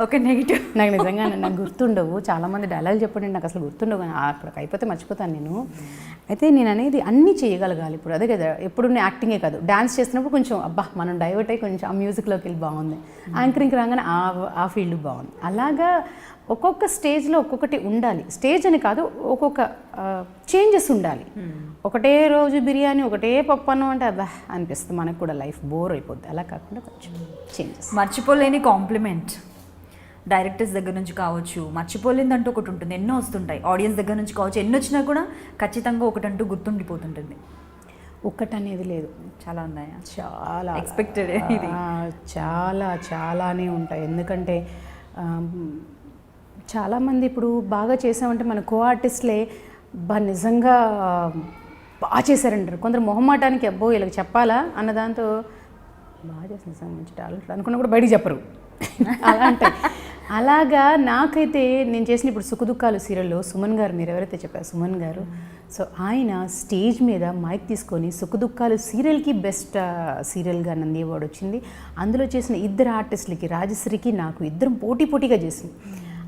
ఒక నెగిటివ్. నాకు నిజంగా నాకు గుర్తుండవు, చాలామంది డైలాగ్ చెప్పండి నాకు అసలు గుర్తుండవు, కానీ అక్కడికి అయిపోతే మర్చిపోతాను నేను. అయితే నేను అనేది అన్నీ చేయగలగాలి. ఇప్పుడు అదే కదా, ఎప్పుడు యాక్టింగే కాదు, డ్యాన్స్ చేసినప్పుడు కొంచెం అబ్బా మనం డైవర్ట్ అయ్యి కొంచెం ఆ మ్యూజిక్లోకి వెళ్ళి బాగుంది, యాంకరింగ్కి రాగానే ఆ ఫీల్డ్ బాగుంది. అలాగా ఒక్కొక్క స్టేజ్లో ఒక్కొక్కటి ఉండాలి. స్టేజ్ అని కాదు, ఒక్కొక్క చేంజెస్ ఉండాలి. ఒకటే రోజు బిర్యానీ ఒకటే పప్పు అన్నం అంటే అబ్బా అనిపిస్తుంది, మనకు కూడా లైఫ్ బోర్ అయిపోద్ది. అలా కాకుండా కొంచెం చేంజెస్. మర్చిపోలేని కాంప్లిమెంట్ డైరెక్టర్స్ దగ్గర నుంచి కావచ్చు, మర్చిపోలేదంటూ ఒకటి ఉంటుంది, ఎన్నో వస్తుంటాయి. ఆడియన్స్ దగ్గర నుంచి కావచ్చు, ఎన్ని వచ్చినా కూడా ఖచ్చితంగా ఒకటంటూ గుర్తుండిపోతుంటుంది. ఒక్కటనేది లేదు, చాలా ఉన్నాయా? చాలా ఎక్స్పెక్టెడ్ ఇది. చాలానే ఉంటాయి. ఎందుకంటే చాలామంది ఇప్పుడు బాగా చేసామంటే మన కో ఆర్టిస్ట్లే నిజంగా బాగా చేశారంటారు. కొందరు మొహమాటానికి అబ్బో వీళ్ళకి చెప్పాలా అన్న దాంతో బాగా చేసిన సార్ మంచి టాలెంట్ అనుకున్నా కూడా బయటికి చెప్పరు. అలా అంటే అలాగా నాకైతే నేను చేసిన ఇప్పుడు సుఖదుఖాలు సీరియల్లో సుమన్ గారు, మీరు ఎవరైతే చెప్పారు సుమన్ గారు, సో ఆయన స్టేజ్ మీద మైక్ తీసుకొని సుఖదుఖాలు సీరియల్కి బెస్ట్ సీరియల్గా నంది అవార్డు వచ్చింది. అందులో చేసిన ఇద్దరు ఆర్టిస్టులకి, రాజశ్రీకి నాకు, ఇద్దరం పోటీగా చేసింది.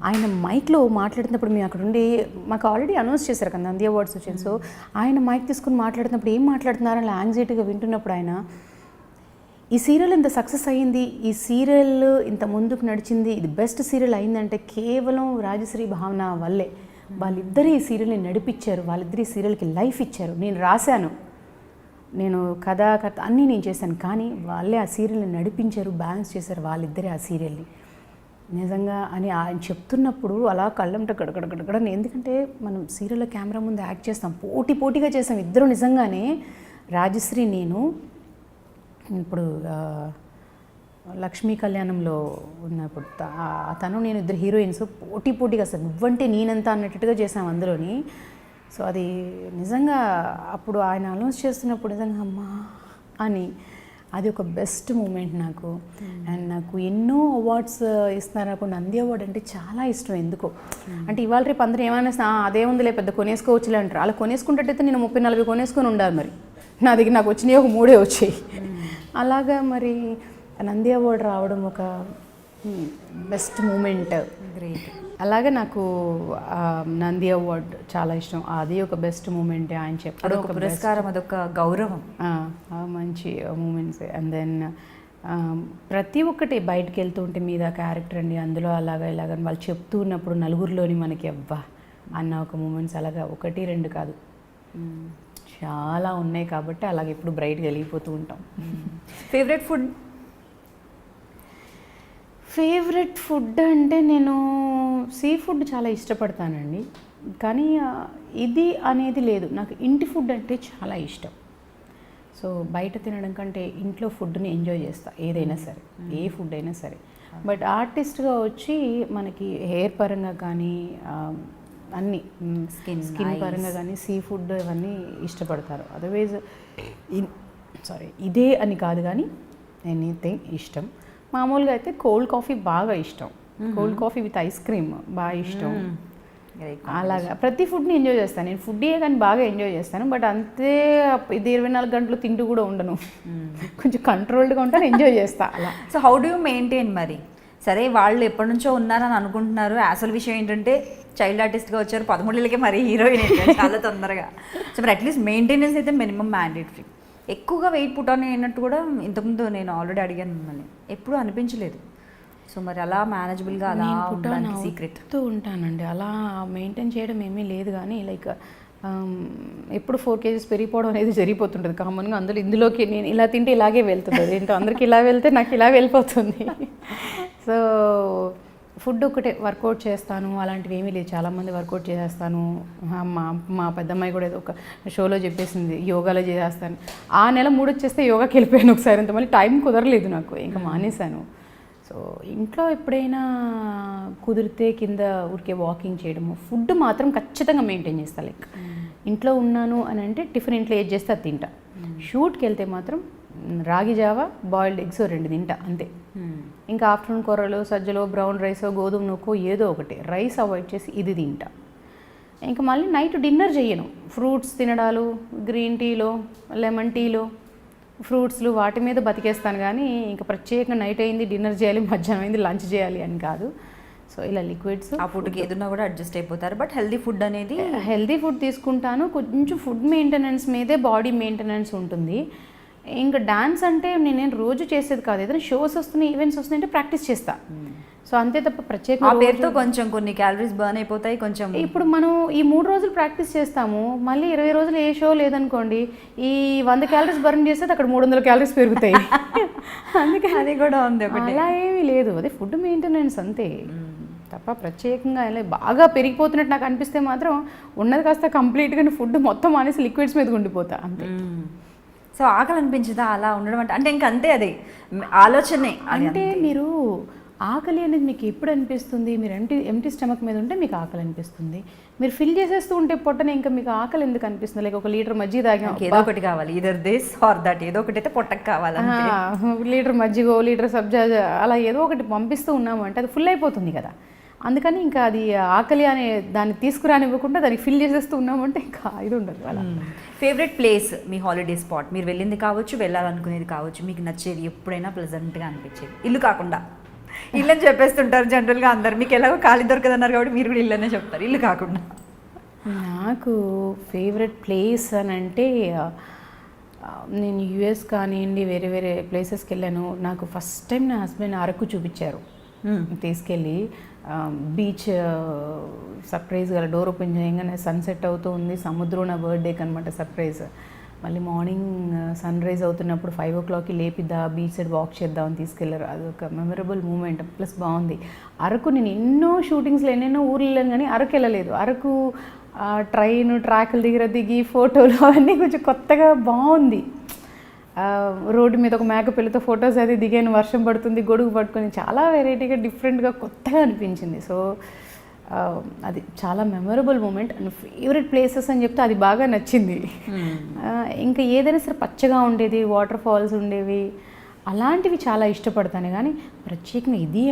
ఆయన మైక్లో మాట్లాడుతున్నప్పుడు మేము అక్కడ ఉండి, మాకు ఆల్రెడీ అనౌన్స్ చేశారు కదా నంది అవార్డ్స్ వచ్చింది, సో ఆయన మైక్ తీసుకుని మాట్లాడుతున్నప్పుడు ఏం మాట్లాడుతున్నారని అలా యాంగ్జైటీగా వింటున్నప్పుడు ఆయన ఈ సీరియల్ ఇంత సక్సెస్ అయ్యింది, ఈ సీరియల్ ఇంత ముందుకు నడిచింది, ఇది బెస్ట్ సీరియల్ అయిందంటే కేవలం రాజశ్రీ భావన వల్లే. వాళ్ళిద్దరు ఈ సీరియల్ని నడిపించారు, వాళ్ళిద్దరు ఈ సీరియల్కి లైఫ్ ఇచ్చారు. నేను రాశాను, నేను కథ అన్నీ నేను చేశాను, కానీ వాళ్ళే ఆ సీరియల్ని నడిపించారు, బ్యాలెన్స్ చేశారు వాళ్ళిద్దరే ఆ సీరియల్ని నిజంగా అని ఆయన చెప్తున్నప్పుడు అలా కళ్ళంట గడగడ. ఎందుకంటే మనం సీరియల్లో కెమెరా ముందు యాక్ట్ చేస్తాం, పోటీగా చేస్తాం ఇద్దరు. నిజంగానే రాజశ్రీ నేను ఇప్పుడు లక్ష్మీ కళ్యాణంలో ఉన్నప్పుడు తను నేను ఇద్దరు హీరోయిన్స్ పోటీగా అసలు నువ్వంటే నేనంతా అన్నట్టుగా చేసాం అందులోని. సో అది నిజంగా అప్పుడు ఆయన అనౌన్స్ చేస్తున్నప్పుడు నిజంగా అమ్మా అని అది ఒక బెస్ట్ మూమెంట్ నాకు. అండ్ నాకు ఎన్నో అవార్డ్స్ ఇస్తున్నారు, నాకు నంది అవార్డు అంటే చాలా ఇష్టం. ఎందుకో అంటే ఇవాళ రేపు అందరూ ఏమైనా అదేముందిలే పెద్ద కొనేసుకోవచ్చులే అంటారు. అలా కొనేసుకుంటే నేను 30-40 కొనేసుకొని ఉండాలి. మరి నా దగ్గర నాకు వచ్చినాయి ఒక 3 వచ్చాయి. అలాగా మరి నంది అవార్డు రావడం ఒక బెస్ట్ మూమెంట్. గ్రేట్. అలాగే నాకు నంది అవార్డు చాలా ఇష్టం, అది ఒక బెస్ట్ మూమెంటే. ఆయన చెప్పడం ఒక పురస్కారం, అదొక గౌరవం, మంచి మూమెంట్స్. అండ్ దెన్ ప్రతి ఒక్కటి బయటకు వెళ్తుంటే మీద క్యారెక్టర్ అండి అందులో ఇలాగని వాళ్ళు చెప్తూ ఉన్నప్పుడు నలుగురిలోని మనకి అబ్బా అన్న ఒక మూమెంట్స్ అలాగా 1-2 కాదు, చాలా ఉన్నాయి. కాబట్టి అలాగే ఎప్పుడు బ్రైట్గా వెళ్ళిపోతూ ఉంటాం. ఫేవరెట్ ఫుడ్ అంటే నేను సీ ఫుడ్ చాలా ఇష్టపడతానండి, కానీ ఇది అనేది లేదు. నాకు ఇంటి ఫుడ్ అంటే చాలా ఇష్టం. సో బయట తినడం కంటే ఇంట్లో ఫుడ్ని ఎంజాయ్ చేస్తా, ఏదైనా సరే, ఏ ఫుడ్ అయినా సరే. బట్ ఆర్టిస్ట్గా వచ్చి మనకి హెయిర్ పరంగా కానీ అన్నీ స్కిన్ పరంగా కానీ సీ ఫుడ్ ఇవన్నీ ఇష్టపడతారు. అదర్వైజ్ ఇదే అని కాదు, కానీ ఎనీథింగ్ ఇష్టం. మామూలుగా అయితే కోల్డ్ కాఫీ బాగా ఇష్టం, cold coffee with ice cream బాగా ఇష్టం. అలాగా ప్రతి ఫుడ్ని ఎంజాయ్ చేస్తాను నేను. ఫుడ్డే కానీ బాగా ఎంజాయ్ చేస్తాను. బట్ అంతే ఇది 24 గంటలు తింటూ కూడా ఉండను, కొంచెం కంట్రోల్డ్గా ఉంటాను, ఎంజాయ్ చేస్తా అలా. So how do you maintain మరి? సరే వాళ్ళు ఎప్పటి నుంచో ఉన్నారని అనుకుంటున్నారు, అసలు విషయం ఏంటంటే చైల్డ్ ఆర్టిస్ట్గా వచ్చారు 13 ఏళ్ళకే మరి హీరోయిన్ అయిపోయారు చాలా తొందరగా. సో మరి అట్లీస్ట్ మెయింటెనెన్స్ అయితే మినిమం మ్యాండేటరీ. ఎక్కువగా వెయిట్ పుట్ ఆన్ అయినట్టు కూడా ఇంతకుముందు నేను ఆల్రెడీ అడిగాను మిమ్మల్ని, ఎప్పుడూ అనిపించలేదు. సో మరి అలా మేనేజబుల్గా అలా ఉండడానికి సీక్రెట్ ఉంటానండి, అలా మెయింటైన్ చేయడం ఏమీ లేదు. కానీ లైక్ ఎప్పుడు 4 kgs పెరిగిపోవడం అనేది జరిగిపోతుంటుంది కామన్గా. ఇందులోకి నేను ఇలా తింటే ఇలాగే వెళ్తుంది, ఏంటో అందరికి ఇలా వెళ్తే నాకు ఇలా వెళ్ళిపోతుంది. సో ఫుడ్ ఒకటే, వర్కౌట్ చేస్తాను అలాంటివి ఏమీ లేదు. చాలామంది వర్కౌట్ చేసేస్తాను, మా పెద్దమ్మాయి కూడా ఏదో ఒక షోలో చెప్పేసింది యోగాలో చేసేస్తాను. ఆ నెల 3 వచ్చేస్తే యోగాకి వెళ్ళిపోయాను ఒకసారి, అంత మళ్ళీ టైం కుదరలేదు నాకు, ఇంకా మానేశాను. సో ఇంట్లో ఎప్పుడైనా కుదిరితే కింద ఊరికే వాకింగ్ చేయడము. ఫుడ్ మాత్రం ఖచ్చితంగా మెయింటైన్ చేస్తాను. లైక్ ఇంట్లో ఉన్నాను అని అంటే టిఫిన్ ఇంట్లో ఏది చేస్తే అది తింటా. షూట్కి వెళ్తే మాత్రం రాగి జావా, బాయిల్డ్ ఎగ్స్ 2 తింటా అంతే. ఇంకా ఆఫ్టర్నూన్ కూరలు, సజ్జలో, బ్రౌన్ రైస్, గోధుమ నూకో ఏదో ఒకటి, రైస్ అవాయిడ్ చేసి ఇది తింటా. ఇంకా మళ్ళీ నైట్ డిన్నర్ చేయను. ఫ్రూట్స్ తినడాలు, గ్రీన్ టీలో, లెమన్ టీలో, ఫ్రూట్స్లు వాటి మీద బతికేస్తాను. కానీ ఇంకా ప్రత్యేకంగా నైట్ అయింది డిన్నర్ చేయాలి, మధ్యాహ్నం అయింది లంచ్ చేయాలి అని కాదు. సో ఇలా లిక్విడ్స్ ఆ ఫుడ్కి ఏదన్నా కూడా అడ్జస్ట్ అయిపోతారు. బట్ హెల్దీ ఫుడ్ అనేది హెల్దీ ఫుడ్ తీసుకుంటాను. కొంచెం ఫుడ్ మెయింటెనెన్స్ మీదే బాడీ మెయింటెనెన్స్ ఉంటుంది. ఇంకా డాన్స్ అంటే నేను రోజు చేసేది కాదు, ఏదైనా షోస్ వస్తున్నాయి, ఈవెంట్స్ వస్తున్నాయి అంటే ప్రాక్టీస్ చేస్తా. సో అంతే తప్ప ప్రత్యేకంగా ఆ పేరుతో కొంచెం కొన్ని క్యాలరీస్ బర్న్ అయిపోతాయి కొంచెం. ఇప్పుడు మనం ఈ 3 రోజులు ప్రాక్టీస్ చేస్తాము, మళ్ళీ 20 రోజులు ఏ షో లేదనుకోండి, ఈ 100 క్యాలరీస్ బర్న్ చేస్తే అక్కడ 300 క్యాలరీస్ పెరుగుతాయి. అందుకే అది కూడా ఉంది, అలా ఏమీ లేదు, అదే ఫుడ్ మెయింటెనెన్స్ అంతే తప్ప ప్రత్యేకంగా బాగా పెరిగిపోతున్నట్టు నాకు అనిపిస్తే మాత్రం ఉన్నది కాస్త కంప్లీట్గా ఫుడ్ మొత్తం అనేసి లిక్విడ్స్ మీద ఉండిపోతా అంతే. సో ఆకలి అనిపించదా అలా ఉండడం అంటే ఇంకా అంతే, అది ఆలోచనే. అంటే మీరు ఆకలి అనేది మీకు ఎప్పుడు అనిపిస్తుంది? మీరు ఎంటీ స్టమక్ మీద ఉంటే మీకు ఆకలి అనిపిస్తుంది. మీరు ఫిల్ చేసేస్తూ ఉంటే పొట్టనే ఇంకా మీకు ఆకలి ఎందుకు అనిపిస్తుంది? లైక్ 1 లీటర్ మజ్జిగ తాగాం, ఏదో ఒకటి కావాలి, ఇదర్ దిస్ ఆర్ దట్, ఏదో ఒకటి అయితే పొట్టకు కావాలి. లీటర్ మజ్జిగో, లీటర్ సబ్జా అలా ఏదో ఒకటి పంపిస్తూ ఉన్నాము అంటే అది ఫుల్ అయిపోతుంది కదా. అందుకని ఇంకా అది ఆకలి అనే దాన్ని తీసుకురానివ్వకుండా దానికి ఫిల్ చేసేస్తూ ఉన్నామంటే ఇంకా ఇది ఉండదు అలా. ఫేవరెట్ ప్లేస్, మీ హాలిడే స్పాట్, మీరు వెళ్ళింది కావచ్చు, వెళ్ళాలనుకునేది కావచ్చు, మీకు నచ్చేది, ఎప్పుడైనా ప్లెజెంట్గా అనిపించేది, ఇల్లు కాకుండా. ఇల్లు అని చెప్పేస్తుంటారు జనరల్గా అందరు, మీకు ఎలాగో ఖాళీ దొరకదన్నారు కాబట్టి మీరు కూడా ఇల్లు అనే చెప్తారు, ఇల్లు కాకుండా. నాకు ఫేవరెట్ ప్లేస్ అని అంటే నేను యుఎస్ కానివ్వండి, వేరే వేరే ప్లేసెస్కి వెళ్ళాను. నాకు ఫస్ట్ టైం నా హస్బెండ్ అరకు చూపించారు, తీసుకెళ్ళి బీచ్ సర్ప్రైజ్గా డోర్ ఓపెన్ చేయగానే సన్సెట్ అవుతూ ఉంది, సముద్రం నా బర్త్డేకి అనమాట సర్ప్రైజ్. మళ్ళీ మార్నింగ్ సన్ రైజ్ అవుతున్నప్పుడు 5 o'clockకి లేపిద్దా బీచ్ సైడ్ వాక్ చేద్దామని తీసుకెళ్లారు. అదొక మెమరబుల్ మూమెంట్. ప్లస్ బాగుంది. అరకు నేను ఎన్నో షూటింగ్స్లో ఎన్నెన్నో ఊర్లు వెళ్ళాను కానీ అరకు వెళ్ళలేదు. అరకు ట్రైన్ ట్రాకుల దగ్గర దిగి ఫోటోలు అవన్నీ కొంచెం కొత్తగా బాగుంది. రోడ్డు మీద ఒక మేకపిల్లతో ఫొటోస్ అది దిగాను, వర్షం పడుతుంది, గొడుగు పట్టుకొని, చాలా వెరైటీగా డిఫరెంట్గా కొత్తగా అనిపించింది. సో అది చాలా memorable moment. And favourite places అని చెప్తే అది బాగా నచ్చింది. ఇంకా ఏదైనా సరే పచ్చగా ఉండేది, వాటర్ ఫాల్స్ ఉండేవి, అలాంటివి చాలా ఇష్టపడతాను. కానీ ప్రత్యేకంగా ఇది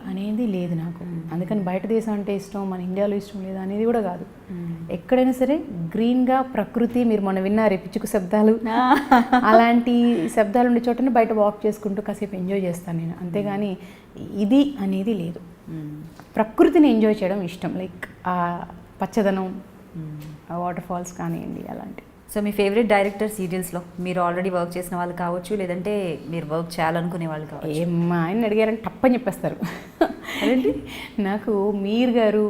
అనేది లేదు నాకు. అందుకని బయట దేశం అంటే ఇష్టం, మన ఇండియాలో ఇష్టం లేదు అనేది కూడా కాదు. ఎక్కడైనా సరే గ్రీన్గా ప్రకృతి, మీరు మొన్న విన్నారు పిచ్చుకు శబ్దాలు, అలాంటి శబ్దాలు ఉండే చోటనే బయట వాక్ చేసుకుంటూ కాసేపు ఎంజాయ్ చేస్తాను నేను. అంతేగాని ఇది అనేది లేదు. ప్రకృతిని ఎంజాయ్ చేయడం ఇష్టం, లైక్ ఆ పచ్చదనం, ఆ వాటర్ ఫాల్స్ కానివ్వండి అలాంటి. సో మీ ఫేవరెట్ డైరెక్టర్ సీరియల్స్లో మీరు ఆల్రెడీ వర్క్ చేసిన వాళ్ళు కావచ్చు, లేదంటే మీరు వర్క్ చేయాలనుకునే వాళ్ళు కావచ్చు. ఏమ్మా ఆయన అడిగారని తప్పని చెప్పేస్తారు. అదేంటి, నాకు మీర్ గారు,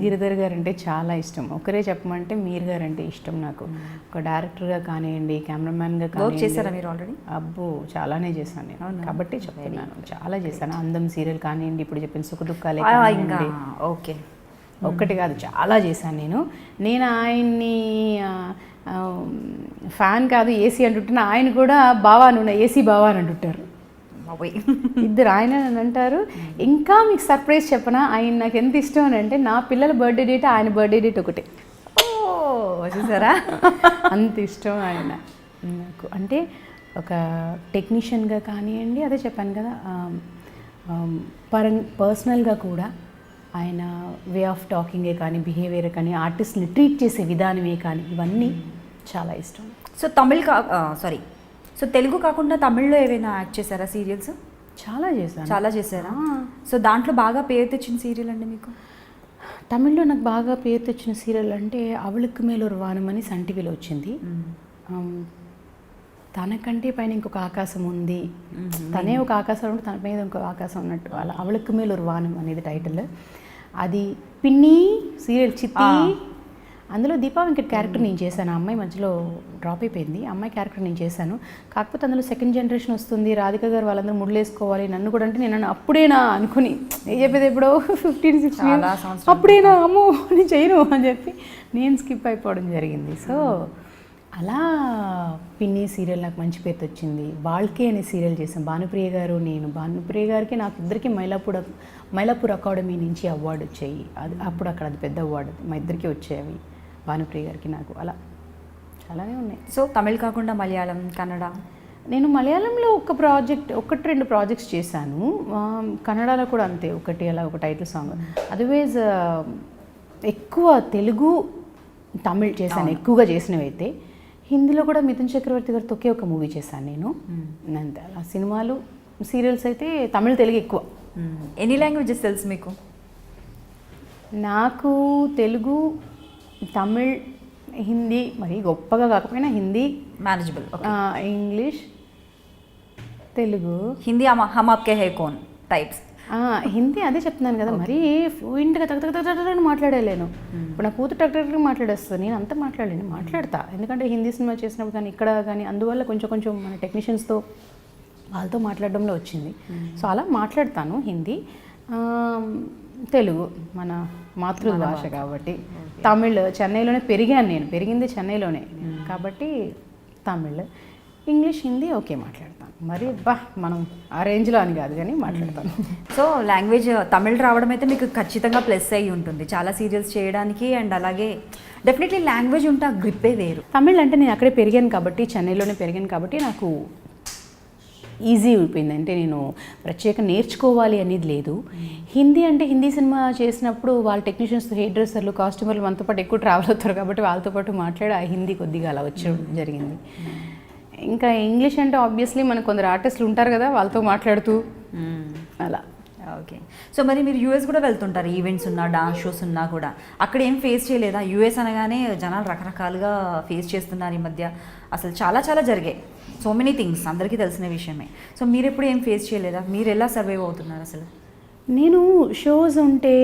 గిరిధర్ గారు అంటే చాలా ఇష్టం. ఒకరే చెప్పమంటే మీర్ గారు అంటే ఇష్టం నాకు. ఒక డైరెక్టర్గా కానివ్వండి, కెమెరామ్యాన్గా వర్క్ చేశారా మీరు ఆల్రెడీ? అబ్బో చాలానే చేశాను నేను, కాబట్టి చెప్తున్నాను. చాలా చేశాను. అందం సీరియల్ కానివ్వండి, ఇప్పుడు చెప్పిన సుఖ దుఃఖాలే కానివ్వండి. ఓకే, ఒక్కటి కాదు చాలా చేశాను నేను ఆయన్ని ఫ్యాన్ కాదు ఏసీ అంటుంటున్నా, ఆయన కూడా బావా నువ్వు ఏసీ బావా అని అంటుంటారు. ఇద్దరు ఆయన అని అంటారు. ఇంకా మీకు సర్ప్రైజ్ చెప్పనా, ఆయన నాకు ఎంత ఇష్టం అని అంటే నా పిల్లల బర్త్డే డేట్ ఆయన బర్త్డే డేట్ ఒకటే. చూసారా, అంత ఇష్టం ఆయన నాకు. అంటే ఒక టెక్నీషియన్గా కానివ్వండి, అదే చెప్పాను కదా, పర్సనల్గా కూడా ఆయన వే ఆఫ్ టాకింగే కానీ, బిహేవియర్ కానీ, ఆర్టిస్ట్ని ట్రీట్ చేసే విధానమే కానీ, ఇవన్నీ చాలా ఇష్టం. సో సో తెలుగు కాకుండా తమిళ్లో ఏవైనా యాక్ట్ చేశారా సీరియల్స్? చాలా చేశాను. చాలా చేశారా? సో దాంట్లో బాగా పేరు తెచ్చిన సీరియల్ అండి మీకు? తమిళ్లో నాకు బాగా పేరు తెచ్చిన సీరియల్ అంటే అవళుకు మేలొరు వానం అని సన్ టీవీలో వచ్చింది. తనకంటే పైన ఇంకొక ఆకాశం ఉంది, తనే ఒక ఆకాశం ఉంటే తన మీద ఇంకొక ఆకాశం ఉన్నట్టు, అలా అవళుకు మేలొరు వానం అనేది టైటిల్. అది పిన్ని సీరియల్ చిత్తి, అందులో దీపా వెంకట్ క్యారెక్టర్ నేను చేశాను. ఆ అమ్మాయి మధ్యలో డ్రాప్ అయిపోయింది, అమ్మాయి క్యారెక్టర్ నేను చేశాను. కాకపోతే అందులో సెకండ్ జనరేషన్ వస్తుంది, రాధిక గారు వాళ్ళందరూ ముడ్లేసుకోవాలి, నన్ను కూడా అంటే నేను అప్పుడేనా అనుకుని ఏం చెప్పేది ఎప్పుడో 15-16 అప్పుడేనా అమ్మో నేను చేయను అని చెప్పి నేను స్కిప్ అయిపోవడం జరిగింది. సో అలా పిన్ని సీరియల్ నాకు మంచి పేరు వచ్చింది. వాళ్ళకే అనే సీరియల్ చేశాను, భానుప్రియ గారు నేను. భానుప్రియ గారికి నాకు ఇద్దరికి మైలాపూర్ అకాడమీ నుంచి అవార్డు వచ్చాయి. అది అప్పుడు అక్కడ అది పెద్ద అవార్డు, మా ఇద్దరికి వచ్చేవి, భానుప్రియ గారికి నాకు. అలా చాలానే ఉన్నాయి. సో తమిళ్ కాకుండా మలయాళం, కన్నడ? నేను మలయాళంలో ఒకటి రెండు ప్రాజెక్ట్స్ చేశాను. కన్నడలో కూడా అంతే, ఒకటి అలా ఒక టైటిల్ సాంగ్. అదర్వైజ్ ఎక్కువ తెలుగు తమిళ్ చేశాను, ఎక్కువగా చేసినవి అయితే. హిందీలో కూడా మిథున్ చక్రవర్తి గారితో ఒకే ఒక మూవీ చేశాను నేను, అంతే. అలా సినిమాలు సీరియల్స్ అయితే తమిళ్ తెలుగు ఎక్కువ. ఎన్ని లాంగ్వేజెస్ తెలుసు మీకు? నాకు తెలుగు, తమిళ్, హిందీ, మరి గొప్పగా కాకపోయినా హిందీ మేనేజబుల్, ఇంగ్లీష్, తెలుగు. హిందీ హమ్ ఆప్కే హై కౌన్ టైప్స్. హిందీ అదే చెప్తున్నాను కదా, మరీ ఫ్లూయెంట్గా తగ్గ మాట్లాడలేను. ఇప్పుడు నా కూతురు టక్ మాట్లాడేస్తుంది, నేను అంతా మాట్లాడతా. ఎందుకంటే హిందీ సినిమా చేసినప్పుడు కానీ ఇక్కడ కానీ, అందువల్ల కొంచెం మన టెక్నీషియన్స్తో వాళ్ళతో మాట్లాడడంలో వచ్చింది. సో అలా మాట్లాడతాను హిందీ. తెలుగు మన మాతృభాష కాబట్టి. తమిళ్ చెన్నైలోనే పెరిగాను, నేను పెరిగింది చెన్నైలోనే కాబట్టి తమిళ్. ఇంగ్లీష్, హిందీ ఓకే మాట్లాడతాను. మరి మనం ఆ రేంజ్లో అని కాదు కానీ మాట్లాడతాను. సో లాంగ్వేజ్ తమిళ్ రావడం అయితే మీకు ఖచ్చితంగా ప్లస్ అయ్యి ఉంటుంది చాలా సీరియల్స్ చేయడానికి. అండ్ అలాగే డెఫినెట్లీ లాంగ్వేజ్ ఉంటే ఆ గ్రిప్పే వేరు. తమిళ్ అంటే నేను అక్కడే పెరిగాను కాబట్టి, చెన్నైలోనే పెరిగాను కాబట్టి నాకు ఈజీ అయిపోయింది. అంటే నేను ప్రత్యేక నేర్చుకోవాలి అనేది లేదు. హిందీ అంటే హిందీ సినిమా చేసినప్పుడు వాళ్ళ టెక్నీషియన్స్, హెయిర్ డ్రెస్సర్లు, కాస్ట్యూమర్లు మనతో పాటు ఎక్కువ ట్రావెల్ అవుతారు కాబట్టి వాళ్ళతో పాటు మాట్లాడి ఆ హిందీ కొద్దిగా అలా వచ్చడం జరిగింది. ఇంకా ఇంగ్లీష్ అంటే ఆబ్వియస్లీ మనకు కొందరు ఆర్టిస్టులు ఉంటారు కదా, వాళ్ళతో మాట్లాడుతూ అలా. ఓకే. సో మరి మీరు యూఎస్ కూడా వెళ్తుంటారు, ఈవెంట్స్ ఉన్నా, డాన్స్ షోస్ ఉన్నా కూడా. అక్కడ ఏం ఫేస్ చేయలేదా? యూఎస్ అనగానే జనాలు రకరకాలుగా ఫేస్ చేస్తున్నారు ఈ మధ్య, అసలు చాలా జరిగాయి, సో మెనీ థింగ్స్ అందరికీ తెలిసిన విషయమే. సో మీరు ఎప్పుడు ఏం ఫేస్ చేయలేదా? మీరు ఎలా సర్వైవ్ అవుతున్నారు అసలు? నేను షోస్ ఉంటే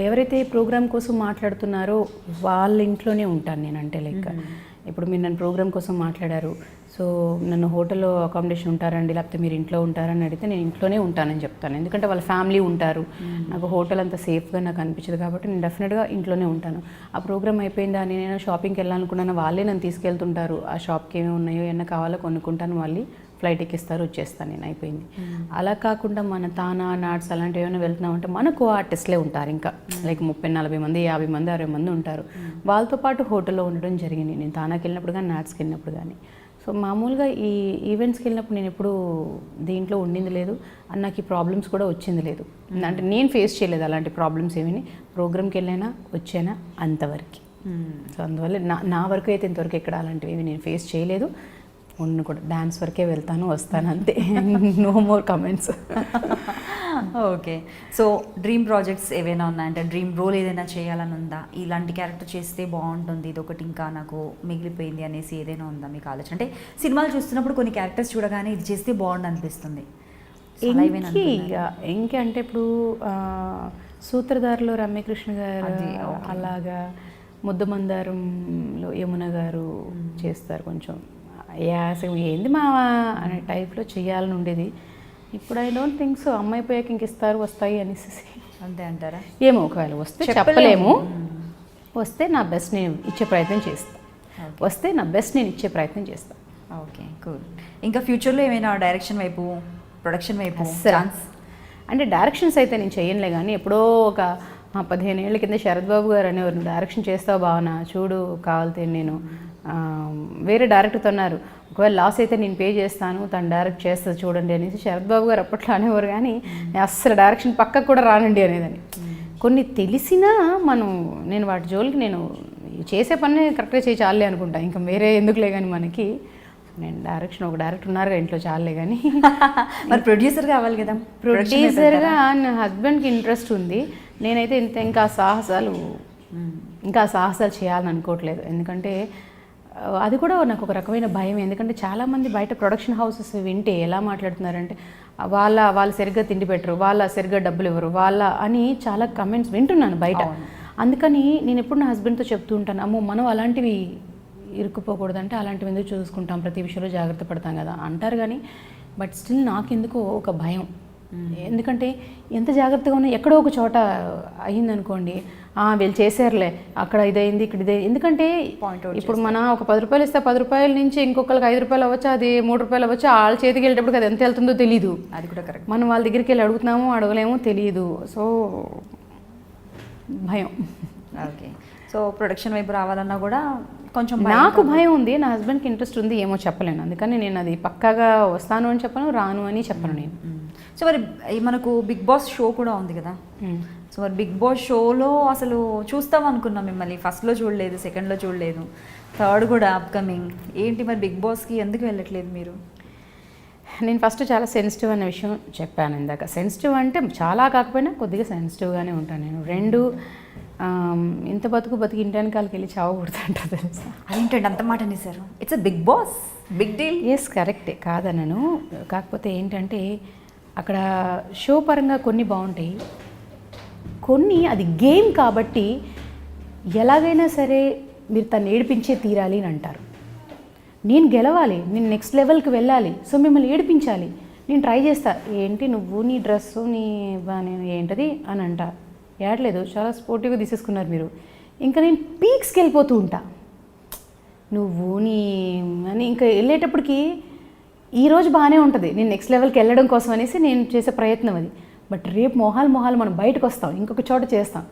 ఎవరైతే ప్రోగ్రామ్ కోసం మాట్లాడుతున్నారో వాళ్ళ ఇంట్లోనే ఉంటాను నేను. అంటే లైక్ ఇప్పుడు మీరు నన్ను ప్రోగ్రామ్ కోసం మాట్లాడారు, సో నన్ను హోటల్లో అకామిడేషన్ ఉంటారండి, లేకపోతే మీరు ఇంట్లో ఉంటారని అడిగితే నేను ఇంట్లోనే ఉంటానని చెప్తాను. ఎందుకంటే వాళ్ళ ఫ్యామిలీ ఉంటారు, నాకు హోటల్ అంత సేఫ్గా నాకు అనిపించదు కాబట్టి నేను డెఫినెట్గా ఇంట్లోనే ఉంటాను. ఆ ప్రోగ్రామ్ అయిపోయిందా, నేను షాపింగ్కి వెళ్ళాలనుకున్నాను, వాళ్ళే నన్ను తీసుకెళ్తుంటారు, ఆ షాప్కి ఏమేమి ఉన్నాయో ఏమన్నా కావాలో కొనుక్కుంటాను, మళ్ళీ ఫ్లైట్ ఎక్కిస్తారు, వచ్చేస్తాను నేను, అయిపోయింది. అలా కాకుండా మన తానా, నాట్స్ అలాంటివి ఏమైనా వెళ్తున్నామంటే మనకు ఆర్టిస్ట్లే ఉంటారు, ఇంకా లైక్ 30-40 మంది, 50 మంది, 60 మంది ఉంటారు. వాళ్ళతో పాటు హోటల్లో ఉండడం జరిగింది నేను తానాకి వెళ్ళినప్పుడు కానీ, నాట్స్కి వెళ్ళినప్పుడు కానీ. సో మామూలుగా ఈ ఈవెంట్స్కి వెళ్ళినప్పుడు నేను ఎప్పుడు దీంట్లో ఉండింది లేదు, అండ్ నాకు ఈ ప్రాబ్లమ్స్ కూడా వచ్చింది లేదు. అంటే నేను ఫేస్ చేయలేదు అలాంటి ప్రాబ్లమ్స్ ఏమీ. ప్రోగ్రామ్కి వెళ్ళైనా వచ్చానా అంతవరకు. సో అందువల్ల నా వరకు అయితే ఇంతవరకు ఎక్కడ అలాంటివి ఏమి నేను ఫేస్ చేయలేదు. ఉన్న కూడా డ్యాన్స్ వరకే వెళ్తాను, వస్తాను, అంతే. No more comments. Okay. So dream projects ఏవైనా ఉన్నాయంటే, డ్రీమ్ రోల్ ఏదైనా చేయాలని ఉందా? ఇలాంటి క్యారెక్టర్ చేస్తే బాగుంటుంది, ఇది ఒకటి ఇంకా నాకు మిగిలిపోయింది అనేసి ఏదైనా ఉందా మీకు ఆలోచన? అంటే సినిమాలు చూస్తున్నప్పుడు కొన్ని క్యారెక్టర్స్ చూడగానే ఇది చేస్తే బాగుండు అనిపిస్తుంది. ఇంకే అంటే ఇప్పుడు సూత్రధారలో రమ్యకృష్ణ గారు అలాగా, ముద్దమందారంలో యమున గారు చేస్తారు కొంచెం యాస ఏంది మావా అనే టైప్లో చేయాలని ఉండేది. ఇప్పుడు ఐ డోంట్ థింక్ సో. అమ్మాయి పోయాక ఇంక ఇస్తారు, వస్తాయి అనేసి అంతే అంటారా? ఏమో, ఒకవేళ వస్తే చెప్పలేము. వస్తే నా బెస్ట్ నేను ఇచ్చే ప్రయత్నం చేస్తాను. Okay, cool. ఇంకా ఫ్యూచర్లో ఏమైనా డైరెక్షన్ వైపు, ప్రొడక్షన్ వైపు ఛాన్స్? అంటే డైరెక్షన్స్ అయితే నేను చేయనులే, కానీ ఎప్పుడో ఒక 15 ఏళ్ళ కింద శరత్ బాబు గారు అనేవారు, డైరెక్షన్ చేస్తావు భావన, చూడు కావాలితే నేను వేరే డైరెక్టర్తో అన్నారు, ఒకవేళ లాస్ అయితే నేను పే చేస్తాను, తను డైరెక్ట్ చేస్తుంది చూడండి అనేసి శరత్ బాబు గారు అప్పట్లో అనేవారు. కానీ నేను అస్సలు డైరెక్షన్ పక్కకు కూడా రానండి అనేదని. కొన్ని తెలిసినా నేను వాటి జోలికి నేను చేసే పని కరెక్ట్గా చేయాలి అనుకుంటా, ఇంకా వేరే ఎందుకులే కానీ మనకి నేను డైరెక్షన్ ఒక డైరెక్టర్ ఉన్నారుగా ఇంట్లో చాలే కానీ మరి ప్రొడ్యూసర్ కావాలి కదా. ప్రొడ్యూసర్గా నా హస్బెండ్కి ఇంట్రెస్ట్ ఉంది. నేనైతే ఇంకా సాహసాలు చేయాలని అనుకోవట్లేదు. ఎందుకంటే అది కూడా నాకు ఒక రకమైన భయం. ఎందుకంటే చాలామంది బయట ప్రొడక్షన్ హౌసెస్ వింటే ఎలా మాట్లాడుతున్నారంటే వాళ్ళు సరిగ్గా తిండి పెట్టరు, వాళ్ళ సరిగ్గా డబ్బులు ఇవ్వరు, వాళ్ళ అని చాలా కమెంట్స్ వింటున్నాను బయట. అందుకని నేను ఎప్పుడు నా హస్బెండ్తో చెప్తూ ఉంటాను, అమ్మో మనం అలాంటివి ఇరుక్కుపోకూడదంటే అలాంటివి ఎందుకు చూసుకుంటాం, ప్రతి విషయంలో జాగ్రత్త పడతాం కదా అంటారు. కానీ బట్ స్టిల్ నాకెందుకో ఒక భయం. ఎందుకంటే ఎంత జాగ్రత్తగా ఉన్నా ఎక్కడో ఒక చోట అయ్యిందనుకోండి, వీళ్ళు చేసారులే, అక్కడ ఇదైంది ఇక్కడ ఇదే. ఎందుకంటే ఇప్పుడు మనం ఒక 10 రూపాయలు ఇస్తే 10 రూపాయల నుంచి ఇంకొకరికి 5 రూపాయలు అవ్వచ్చు, అది 3 రూపాయలు అవ్వచ్చు. వాళ్ళ చేతికి వెళ్ళేటప్పుడు అది ఎంత వెళ్తుందో తెలియదు. అది కూడా కరెక్ట్. మనం వాళ్ళ దగ్గరికి వెళ్ళి అడుగుతున్నామో అడగలేమో తెలియదు. సో భయం. ఓకే. సో ప్రొడక్షన్ వైపు రావాలన్నా కూడా కొంచెం నాకు భయం ఉంది. నా హస్బెండ్కి ఇంట్రెస్ట్ ఉంది, ఏమో చెప్పలేను. అందుకని నేను అది పక్కాగా వస్తాను అని చెప్పను, రాను అని చెప్పను నేను. సో మరి మనకు బిగ్ బాస్ షో కూడా ఉంది కదా. సో మరి బిగ్ బాస్ షోలో అసలు చూస్తాం అనుకున్నాం మిమ్మల్ని. ఫస్ట్లో చూడలేదు, సెకండ్లో చూడలేదు, థర్డ్ కూడా అప్కమింగ్. ఏంటి మరి బిగ్ బాస్కి ఎందుకు వెళ్ళట్లేదు మీరు? నేను ఫస్ట్ చాలా సెన్సిటివ్ అనే విషయం చెప్పాను ఇందాక. సెన్సిటివ్ అంటే చాలా కాకపోయినా కొద్దిగా సెన్సిటివ్గానే ఉంటాను నేను. 2 ఇంత బతికి ఇంటానికి వెళ్ళి చావకూడదంట తెలుసా. అదేంటండి అంత మాట అనేసారు? It's a big boss, big deal. Yes కరెక్టే, కాదనను. కాకపోతే ఏంటంటే అక్కడ షో పరంగా కొన్ని బాగుంటాయి, కొన్ని అది గేమ్ కాబట్టి ఎలాగైనా సరే మీరు తను ఏడిపించే తీరాలి అని అంటారు. నేను గెలవాలి, నేను నెక్స్ట్ లెవెల్కి వెళ్ళాలి, సో మిమ్మల్ని ఏడిపించాలి, నేను ట్రై చేస్తా. ఏంటి నువ్వు నీ డ్రెస్సు నీ ఏంటది అని అంట. ఏడలేదు, చాలా స్పోర్టివ్గా తీసేసుకున్నారు మీరు. ఇంకా నేను పీక్స్కి వెళ్ళిపోతూ ఉంటా, నువ్వు నీ అని. ఇంకా వెళ్ళేటప్పటికి ఈరోజు బాగానే ఉంటుంది, నేను నెక్స్ట్ లెవెల్కి వెళ్ళడం కోసం అనేసి నేను చేసే ప్రయత్నం అది. బట్ రేపు మొహాలు మనం బయటకు వస్తాం, ఇంకొక చోట చేస్తాం.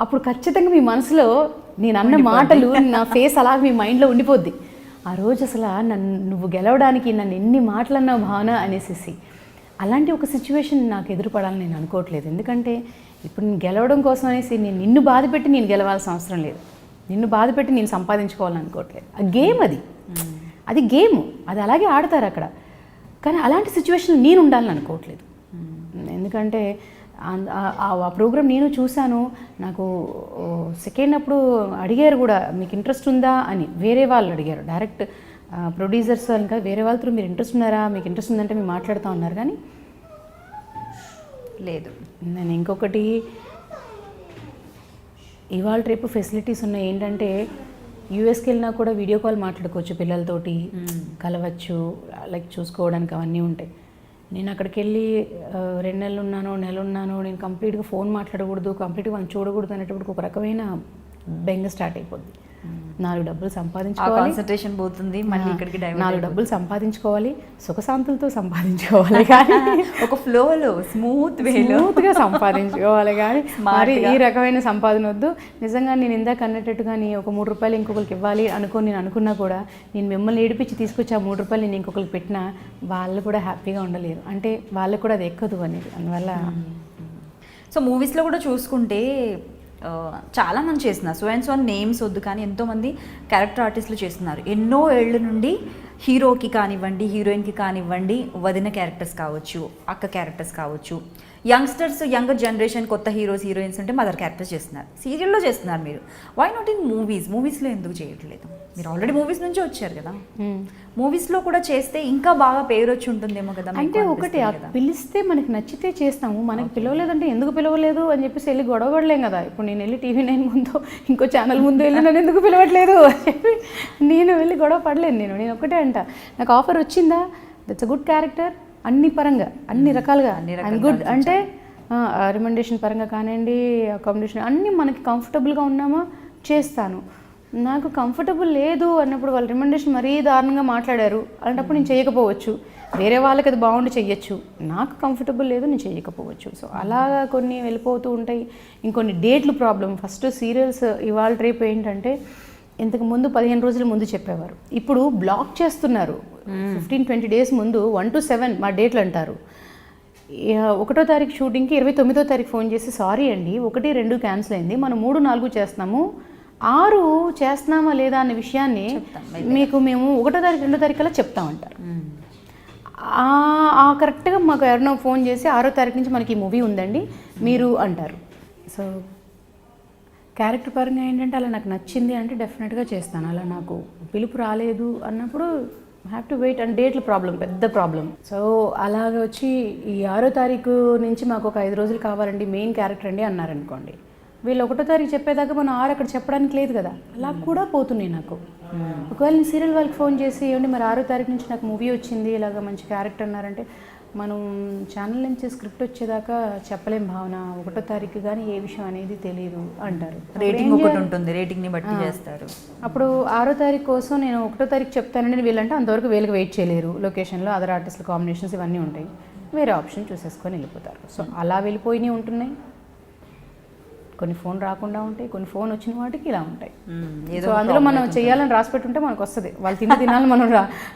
అప్పుడు ఖచ్చితంగా మీ మనసులో నేను అన్న మాటలు, నా ఫేస్ అలా మీ మైండ్లో ఉండిపోద్ది. ఆ రోజు అసలు నువ్వు గెలవడానికి నన్ను ఎన్ని మాటలు అన్నావు భావన అనేసి. అలాంటి ఒక సిచ్యువేషన్ నాకు ఎదురుపడాలని నేను అనుకోవట్లేదు. ఎందుకంటే ఇప్పుడు నేను గెలవడం కోసం అనేసి నేను నిన్ను బాధపెట్టి నేను గెలవాల్సిన అవసరం లేదు, నిన్ను బాధపెట్టి నేను సంపాదించుకోవాలని అనుకోవట్లేదు. ఆ గేమ్ అది గేమ్, అది అలాగే ఆడతారు అక్కడ. కానీ అలాంటి సిచ్యువేషన్ నేను ఉండాలని అనుకోవట్లేదు. ఎందుకంటే ఆ ప్రోగ్రామ్ నేను చూశాను. నాకు సెకండ్ అప్పుడు అడిగారు కూడా, మీకు ఇంట్రెస్ట్ ఉందా అని. వేరే వాళ్ళు అడిగారు, డైరెక్ట్ ప్రొడ్యూసర్స్ ఇంకా వేరే వాళ్ళతో మీరు ఇంట్రెస్ట్ ఉన్నారా, మీకు ఇంట్రెస్ట్ ఉందంటే మీరు మాట్లాడుతూ ఉన్నారు. కానీ లేదు. నేను ఇంకొకటి ఇవాళ రేపు ఫెసిలిటీస్ ఉన్నాయి. ఏంటంటే యూఎస్కి వెళ్ళినా కూడా వీడియో కాల్ మాట్లాడుకోవచ్చు, పిల్లలతోటి కలవచ్చు, లైక్ చూసుకోవడానికి అవన్నీ ఉంటాయి. నేను అక్కడికి వెళ్ళి 2 నెలలు ఉన్నాను, నెల ఉన్నాను, నేను కంప్లీట్గా ఫోన్ మాట్లాడకూడదు, కంప్లీట్గా మనం చూడకూడదు అనేటప్పుడు ఒక రకమైన బెంగ స్టార్ట్ అయిపోద్ది. 4 డబ్బులు సంపాదించుకోవాలి, కాన్సంట్రేషన్ పోతుంది, మళ్ళీ ఇక్కడికి 4 డబ్బులు సంపాదించుకోవాలి, సుఖశాంతులతో సంపాదించుకోవాలి, కానీ ఒక ఫ్లోలో స్మూత్గా సంపాదించుకోవాలి. కానీ మరి ఈ రకమైన సంపాదన వద్దు. నిజంగా నేను ఇందాక అన్నట్టుగా ఒక 3 రూపాయలు ఇంకొకరికి ఇవ్వాలి నేను అనుకున్నా కూడా, నేను మిమ్మల్ని ఏడిపించి తీసుకొచ్చి ఆ 3 రూపాయలు నేను ఇంకొకరికి పెట్టినా వాళ్ళు కూడా హ్యాపీగా ఉండలేరు. అంటే వాళ్ళకు కూడా అది ఎక్కదు అనేది. అందువల్ల సో మూవీస్లో కూడా చూసుకుంటే చాలా మంది చేస్తున్నారు. సో అండ్ సో నేమ్స్ వద్దు, కానీ ఎంతోమంది క్యారెక్టర్ ఆర్టిస్టులు చేస్తున్నారు. ఎన్నో ఏళ్ళ నుండి హీరోకి కానివ్వండి, హీరోయిన్కి కానివ్వండి, వదిన క్యారెక్టర్స్ కావచ్చు, అక్క క్యారెక్టర్స్ కావచ్చు, యంగ్స్టర్స్, యంగర్ జనరేషన్ కొత్త హీరోస్ హీరోయిన్స్ ఉంటే మదర్ క్యారెక్టర్స్ చేస్తున్నారు. సీరియల్లో చేస్తున్నారు మీరు. వై నాట్ ఇన్ మూవీస్లో ఎందుకు చేయట్లేదు? మీరు ఆల్రెడీ మూవీస్ నుంచి వచ్చారు కదా, మూవీస్లో కూడా చేస్తే ఇంకా బాగా పేరు వచ్చి ఉంటుందేమో కదా. అంటే ఒకటి పిలిస్తే మనకి నచ్చితే చేస్తాము, మనకి పిలవలేదంటే ఎందుకు పిలవలేదు అని చెప్పేసి వెళ్ళి గొడవపడలేం కదా. ఇప్పుడు నేను వెళ్ళి TV9 ముందు ఇంకో ఛానల్ ముందు వెళ్ళి నన్ను ఎందుకు పిలవట్లేదు అని చెప్పి నేను వెళ్ళి గొడవ పడలేను. నేను ఒకటే అంట, నాకు ఆఫర్ వచ్చిందా, దట్స్ అ గుడ్ క్యారెక్టర్, అన్ని పరంగా అన్ని రకాలుగా ఐఎమ్ గుడ్. అంటే రికమెండేషన్ పరంగా కానివ్వండి, అకామిడేషన్ అన్నీ మనకి కంఫర్టబుల్గా ఉన్నామా చేస్తాను. నాకు కంఫర్టబుల్ లేదు అన్నప్పుడు వాళ్ళు రికమెండేషన్ మరీ దారుణంగా మాట్లాడారు అలాంటప్పుడు నేను చేయకపోవచ్చు. వేరే వాళ్ళకి అది బాగుండి చెయ్యొచ్చు, నాకు కంఫర్టబుల్ లేదు, నేను చేయకపోవచ్చు. సో అలాగా కొన్ని వెళ్ళిపోతూ ఉంటాయి. ఇంకొన్ని డేట్లు ప్రాబ్లం. ఫస్ట్ సీరియల్స్ ఇవాళ రేపు ఏంటంటే ఇంతకు ముందు 15 రోజుల ముందు చెప్పేవారు, ఇప్పుడు బ్లాక్ చేస్తున్నారు. 15-20 డేస్ ముందు 1 to 7 మా డేట్లు అంటారు. 1వ తారీఖు షూటింగ్కి 29వ తారీఖు ఫోన్ చేసి, సారీ అండి 1, 2 క్యాన్సిల్ అయింది, మనం 3, 4 చేస్తున్నాము 6 చేస్తున్నామా లేదా అనే విషయాన్ని మీకు మేము 1వ తారీఖు 2వ తారీఖులా చెప్తామంటారు. కరెక్ట్గా మాకు ఎవరినో ఫోన్ చేసి 6వ తారీఖు నుంచి మనకి ఈ మూవీ ఉందండి మీరు అంటారు. సో క్యారెక్టర్ పరంగా ఏంటంటే అలా నాకు నచ్చింది అంటే డెఫినెట్గా చేస్తాను. అలా నాకు పిలుపు రాలేదు అన్నప్పుడు హ్యావ్ టు వెయిట్. అండ్ డేట్ల ప్రాబ్లం పెద్ద ప్రాబ్లం. సో అలాగ వచ్చి ఈ 6వ తారీఖు నుంచి మాకు ఒక 5 రోజులు కావాలండి మెయిన్ క్యారెక్టర్ అండి అన్నారనుకోండి, వీళ్ళు 1వ తారీఖు చెప్పేదాకా మనం 6 అక్కడ చెప్పడానికి లేదు కదా, అలా కూడా పోతున్నాయి నాకు. ఒకవేళ నేను సీరియల్ వాళ్ళకి ఫోన్ చేసి ఏమండి మరి 6వ తారీఖు నుంచి నాకు మూవీ వచ్చింది ఇలాగ మంచి క్యారెక్టర్ అన్నారంటే, మనం ఛానల్ నుంచి స్క్రిప్ట్ వచ్చేదాకా చెప్పలేం భావన, 1వ తారీఖు కానీ ఏ విషయం అనేది తెలియదు అంటారు. రేటింగ్ ఒకటి ఉంటుంది, రేటింగ్ని బట్టి చేస్తారు. అప్పుడు 6వ తారీఖు కోసం నేను 1వ తారీఖు చెప్తానండి వీళ్ళంటే అంతవరకు వీళ్ళకి వెయిట్ చేయలేరు. లొకేషన్లో అదర్ ఆర్టిస్టుల కాంబినేషన్స్ ఇవన్నీ ఉంటాయి, వేరే ఆప్షన్ చూసేసుకొని వెళ్ళిపోతారు. సో అలా వెళ్ళిపోయినవి ఉంటున్నాయి, కొన్ని ఫోన్ రాకుండా ఉంటాయి, కొన్ని ఫోన్ వచ్చిన వాటికి ఇలా ఉంటాయి. సో అందులో మనం చేయాలని రాసి పెట్టుంటే మనకు వస్తుంది, వాళ్ళు తినాలని మనం